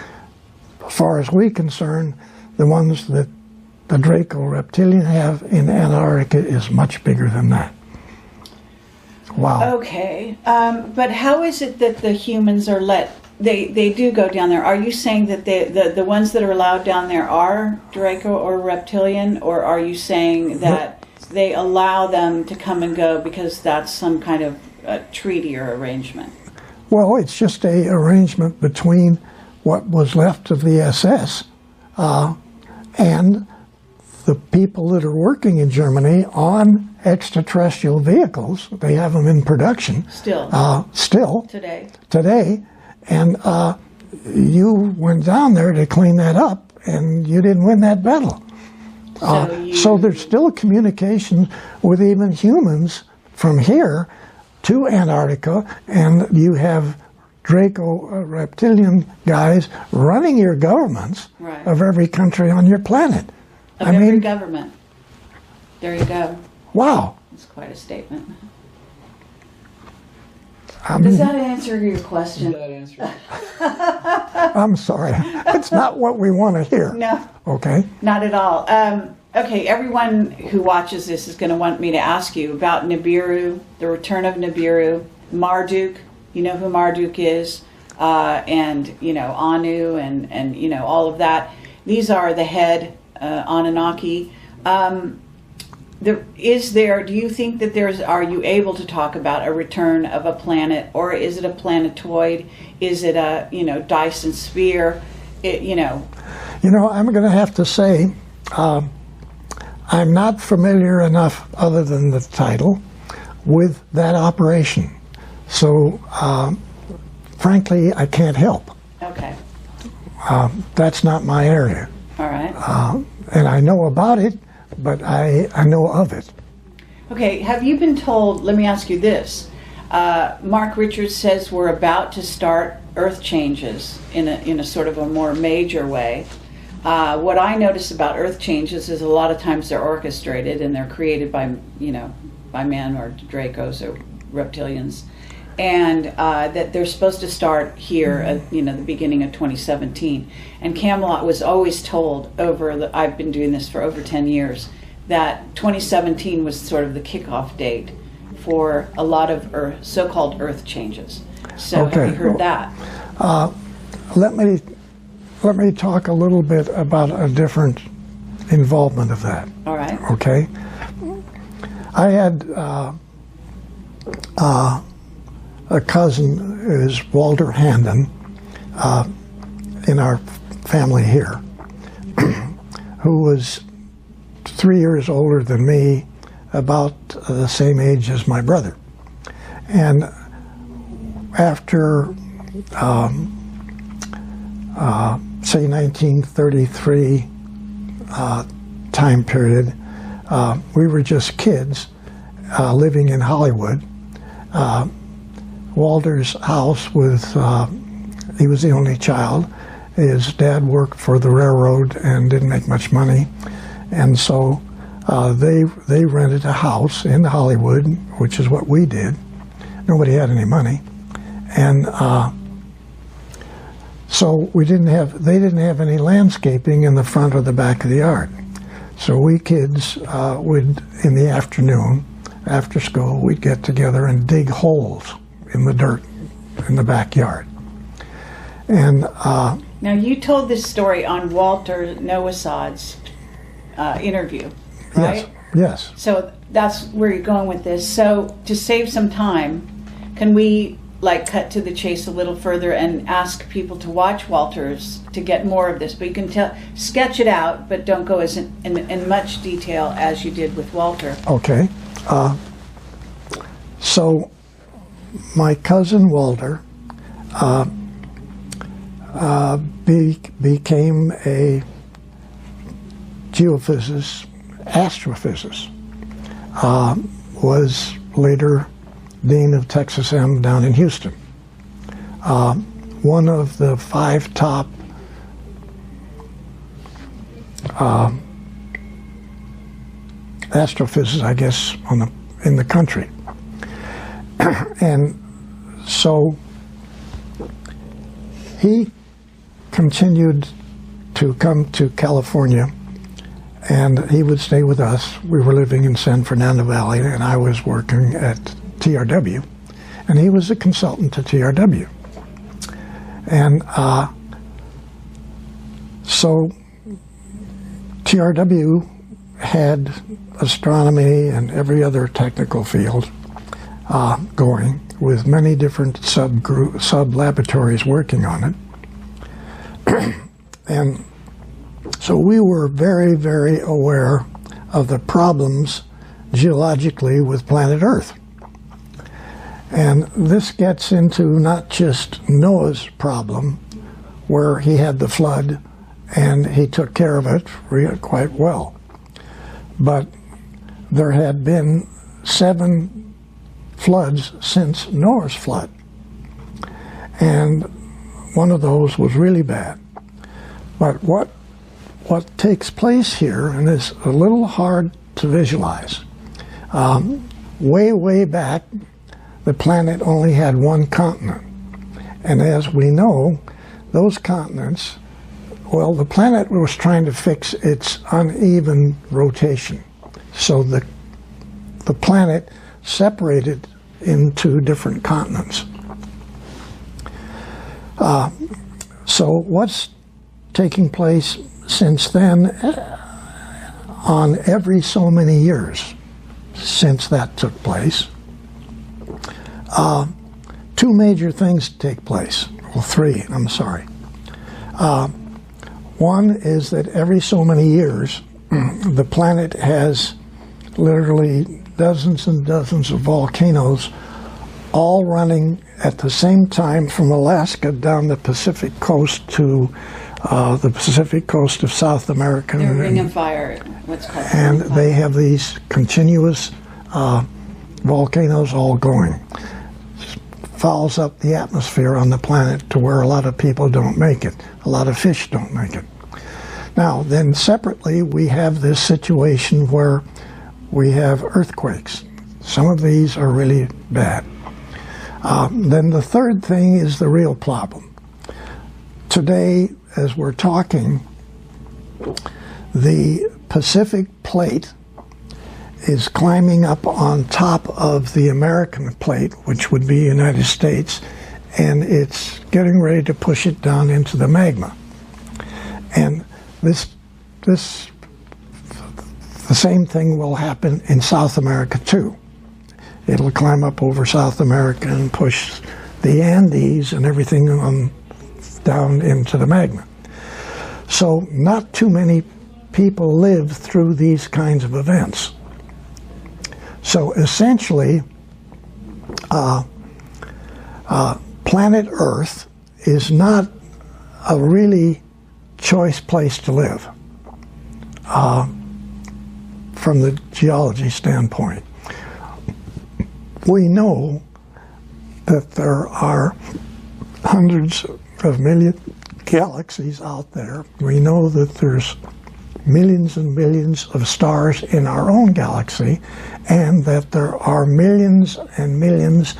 as far as we're concerned. The ones that the Draco reptilian have in Antarctica is much bigger than that. Wow. Okay, but how is it that the humans are they do go down there? Are you saying that the ones that are allowed down there are Draco or reptilian, or are you saying that they allow them to come and go because that's some kind of treaty or arrangement? Well, it's just a arrangement between what was left of the SS and the people that are working in Germany on extraterrestrial vehicles. They have them in production. Still. Today. And you went down there to clean that up, and you didn't win that battle. So there's still communication with even humans from here to Antarctica, and you have Draco reptilian guys running your governments of every country on your planet. Every government. There you go. Wow. That's quite a statement. Does that answer your question? I'm sorry. It's not what we want to hear. No. Okay. Not at all. Okay, everyone who watches this is going to want me to ask you about Nibiru, the return of Nibiru, Marduk. You know who Marduk is, and Anu, and all of that. These are the head Anunnaki. Do you think that are you able to talk about a return of a planet, or is it a planetoid? Is it a Dyson sphere? I'm going to have to say I'm not familiar enough, other than the title, with that operation. So, frankly, I can't help. Okay. That's not my area. All right. And I know about it, but I know of it. Okay, have you been told, let me ask you this, Mark Richards says we're about to start Earth changes in a sort of a more major way. What I notice about Earth changes is a lot of times they're orchestrated and they're created by men or Dracos or reptilians, and that they're supposed to start here at the beginning of 2017. And Camelot was always told I've been doing this for over 10 years, that 2017 was sort of the kickoff date for a lot of so-called Earth changes. So okay. Have you heard that? Let me talk a little bit about a different involvement of that. All right. Okay. I had a cousin is Walter Handon in our family here, who was 3 years older than me, about the same age as my brother. And after, say, 1933 time period, we were just kids living in Hollywood. Walter's house was, he was the only child. His dad worked for the railroad and didn't make much money. And so they rented a house in Hollywood, which is what we did. Nobody had any money. And so they didn't have any landscaping in the front or the back of the yard. So we kids would, in the afternoon, after school, we'd get together and dig holes in the dirt in the backyard. And now you told this story on Walter Nowasad's interview, right? Yes. So that's where you're going with this. So to save some time, can we cut to the chase a little further and ask people to watch Walter's to get more of this? But you can sketch it out, but don't go as in much detail as you did with Walter. Okay. So my cousin Walter became a geophysicist, astrophysicist, was later Dean of Texas M down in Houston. One of the 5 top astrophysicists, I guess, in the country. And so he continued to come to California, and he would stay with us. We were living in San Fernando Valley, and I was working at TRW, and he was a consultant to TRW. And so TRW had astronomy and every other technical field going, with many different sub-laboratories working on it. And so we were very, very aware of the problems geologically with planet Earth. And this gets into not just Noah's problem, where he had the flood and he took care of it quite well, but there had been 7 floods since Noah's flood, and one of those was really bad. But what takes place here, and is a little hard to visualize, way back, the planet only had one continent. And as we know, those continents Well, the planet was trying to fix its uneven rotation. So the planet separated into different continents. So what's taking place since then, on every so many years since that took place, two major things take place. Well, three, I'm sorry. One is that every so many years, the planet has literally dozens and dozens of volcanoes all running at the same time from Alaska down the Pacific coast to the Pacific coast of South America. They're Ring of Fire, what's called. And they have these continuous volcanoes all going. Fouls up the atmosphere on the planet to where a lot of people don't make it. A lot of fish don't make it. Now, then separately, we have this situation where we have earthquakes. Some of these are really bad. Then the third thing is the real problem. Today, as we're talking, the Pacific plate is climbing up on top of the American plate, which would be United States, and it's getting ready to push it down into the magma. And the same thing will happen in South America too. It'll climb up over South America and push the Andes and everything on down into the magma. So not too many people live through these kinds of events. So essentially, planet Earth is not a really choice place to live from the geology standpoint. We know that there are hundreds of million galaxies out there. We know that there's millions and billions of stars in our own galaxy, and that there are millions and millions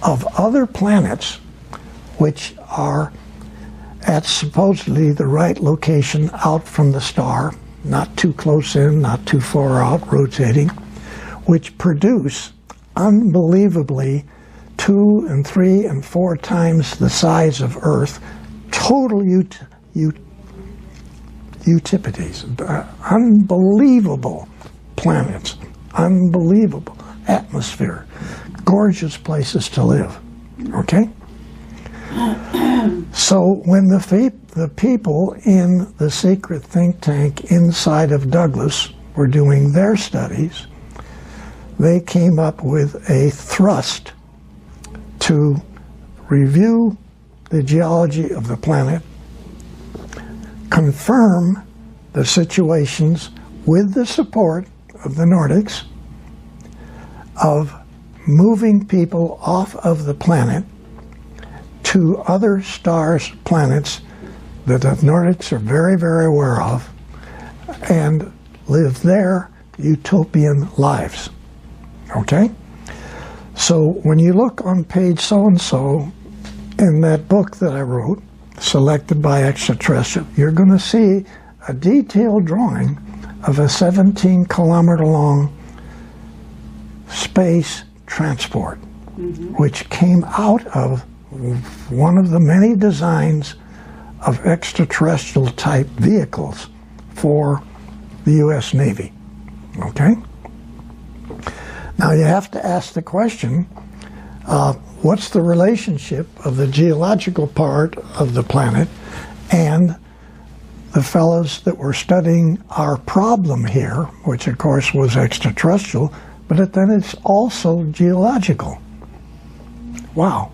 of other planets which are at supposedly the right location out from the star, not too close in, not too far out, rotating, which produce unbelievably 2 and 3 and 4 times the size of Earth, total Utipides, unbelievable planets, unbelievable atmosphere, gorgeous places to live, okay? So when the people in the secret think tank inside of Douglas were doing their studies, they came up with a thrust to review the geology of the planet, confirm the situations with the support of the Nordics of moving people off of the planet to other stars, planets that the Nordics are very, very aware of, and live their utopian lives. Okay? So when you look on page so-and-so in that book that I wrote, Selected by Extraterrestrial, you're going to see a detailed drawing of a 17-kilometer-long space transport, which came out of one of the many designs of extraterrestrial-type vehicles for the U.S. Navy. Okay? Now you have to ask the question, what's the relationship of the geological part of the planet and the fellows that were studying our problem here, which of course was extraterrestrial, but then it's also geological. Wow.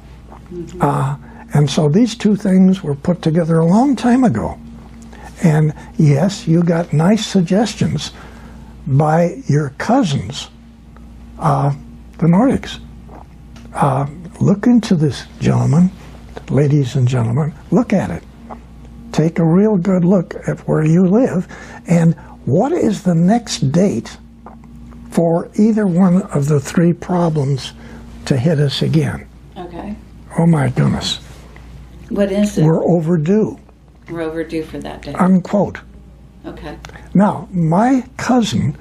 And so these two things were put together a long time ago. And yes, you got nice suggestions by your cousins, the Nordics. Look into this, gentlemen, ladies and gentlemen. Look at it. Take a real good look at where you live, and what is the next date for either one of the three problems to hit us again? Okay. Oh my goodness. What is it? We're overdue. We're overdue for that day. Unquote. Okay. Now, my cousin,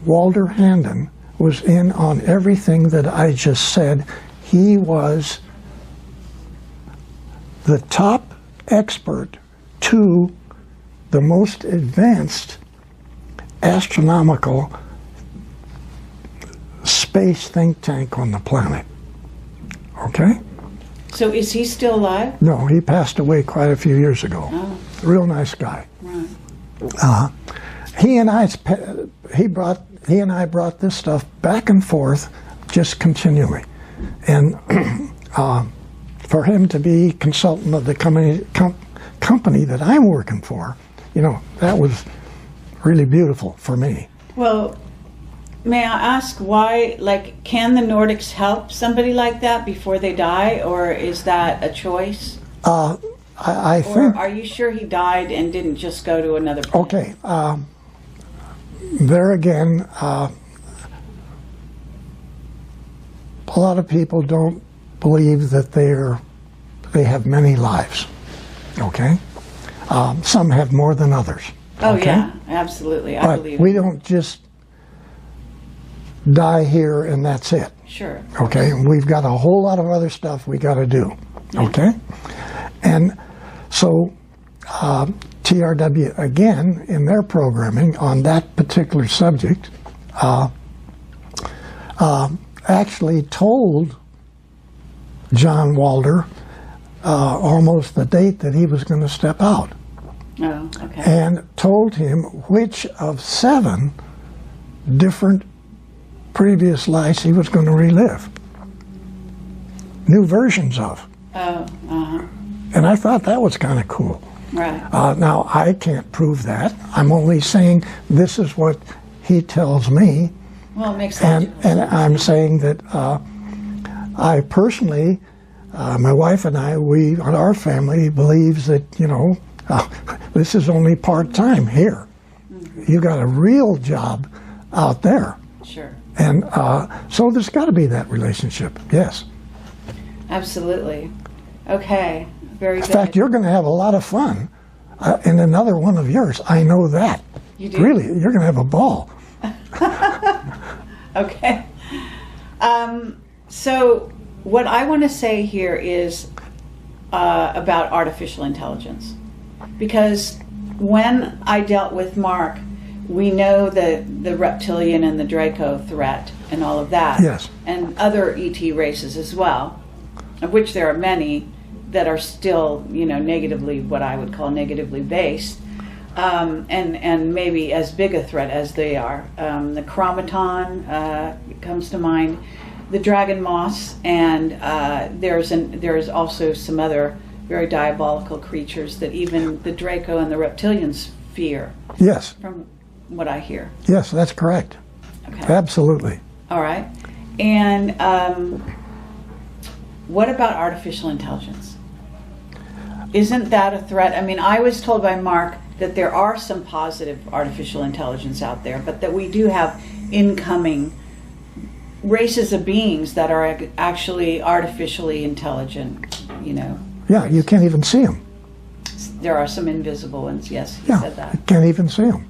Walter Handon, was in on everything that I just said. He was the top expert to the most advanced astronomical space think tank on the planet. Okay? So is he still alive? No, he passed away quite a few years ago. Oh. Real nice guy. Right. He and I brought this stuff back and forth just continually. And for him to be consultant of the company that I'm working for, you know, that was really beautiful for me. Well, may I ask why, like, can the Nordics help somebody like that before they die, or is that a choice? I think... Or are you sure he died and didn't just go to another planet? Okay. There again, a lot of people don't believe that they have many lives. Okay? Some have more than others. Oh, okay? yeah, absolutely. I believe we don't just die here and that's it. Sure. Okay? We've got a whole lot of other stuff we got to do. Yeah. Okay? And so TRW, again, in their programming on that particular subject, actually told John Walter almost the date that he was going to step out. Oh, okay. And told him which of 7 different previous lives he was going to relive. New versions of. Oh, uh-huh. And I thought that was kind of cool. Right. Now, I can't prove that. I'm only saying this is what he tells me. Well, it makes sense. And I'm saying that I personally, my wife and I, our family believes that, you know, this is only part-time here. Mm-hmm. You got a real job out there. Sure. And so there's got to be that relationship, yes. Absolutely. Okay, very good. In fact, you're going to have a lot of fun in another one of yours. I know that. You do? Really, you're going to have a ball. Okay. So what I want to say here is about artificial intelligence. Because when I dealt with Mark, we know the reptilian and the Draco threat and all of that. Yes. And other ET races as well, of which there are many that are still, you know, negatively, what I would call negatively based. And maybe as big a threat as they are. The chromaton comes to mind, the dragon moths, and there's also some other very diabolical creatures that even the Draco and the reptilians fear. Yes. From what I hear. Yes, that's correct. Okay. Absolutely. All right. And what about artificial intelligence? Isn't that a threat? I mean, I was told by Mark that there are some positive artificial intelligence out there, but that we do have incoming races of beings that are actually artificially intelligent, you know. Yeah, you can't even see them. There are some invisible ones, yes, he Yeah, said that. you can't even see them.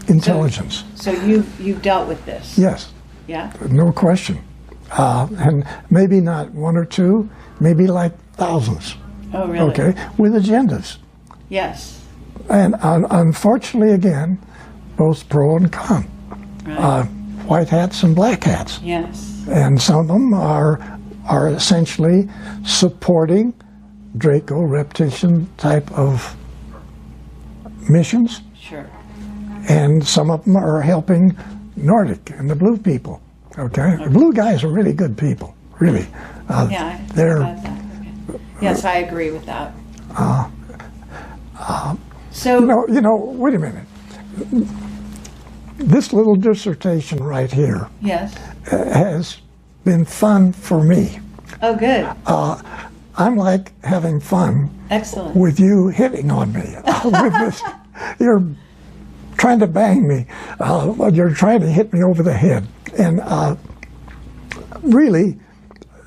Intelligence. So you've dealt with this? Yes. Yeah? No question. And maybe not 1 or 2, maybe like thousands. Oh, really? Okay, with agendas. Yes. And unfortunately, again, both pro and con. Right. White hats and black hats. Yes. And some of them are essentially supporting Draco reptilian type of missions, Sure. and some of them are helping Nordic and the blue people. Okay, the blue guys are really good people, really. Yeah, they're. Okay. Yes, I agree with that. So You know. Wait a minute. This little dissertation right here yes. has been fun for me. Oh, good. I'm like having fun Excellent. with you hitting on me. With this, you're trying to bang me. You're trying to hit me over the head. And really,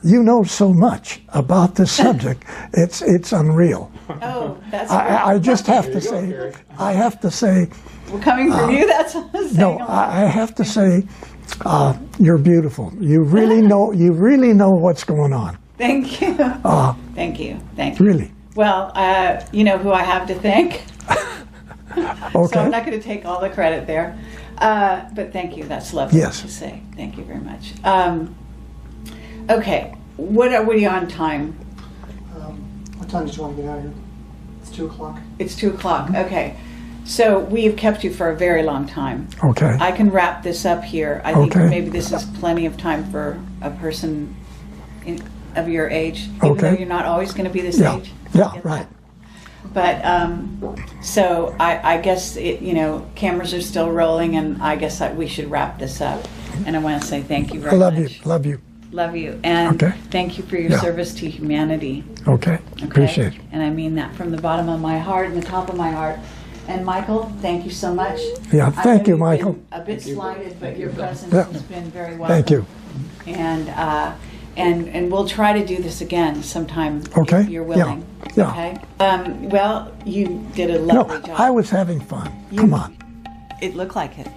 you know so much about this subject. It's unreal. Oh, that's I just have to say, I have to say, well, coming from you, that's saying no, a lot. I have to say, you're beautiful. You really know what's going on. Thank you. Thank you. Thank you. Really. Well, you know who I have to thank. Okay. So I'm not going to take all the credit there. But thank you. That's lovely Yes. to say. Thank you very much. Okay. What are we on time? What time did you want to get out of here? It's 2 o'clock. It's 2 o'clock. Okay. So we have kept you for a very long time. Okay. I can wrap this up here. I think Okay. maybe this is plenty of time for a person of your age, even Okay. though you're not always going to be this Yeah. age. Yeah. Get Right. that? But so I guess cameras are still rolling, and I guess we should wrap this up. And I want to say thank you I very love much. you. Love you. Love you, and Okay. thank you for your Yeah. service to humanity. Okay. Okay? Appreciate it. And I mean that from the bottom of my heart and the top of my heart. And Michael, thank you so much. Yeah, I thank know you, you've been Michael. A bit slighted, but your presence Yeah. has been very welcome. Thank you. And we'll try to do this again sometime Okay. if you're willing. Yeah. Okay. Well, you did a No, lovely job. I was having fun. Come on. It looked like it.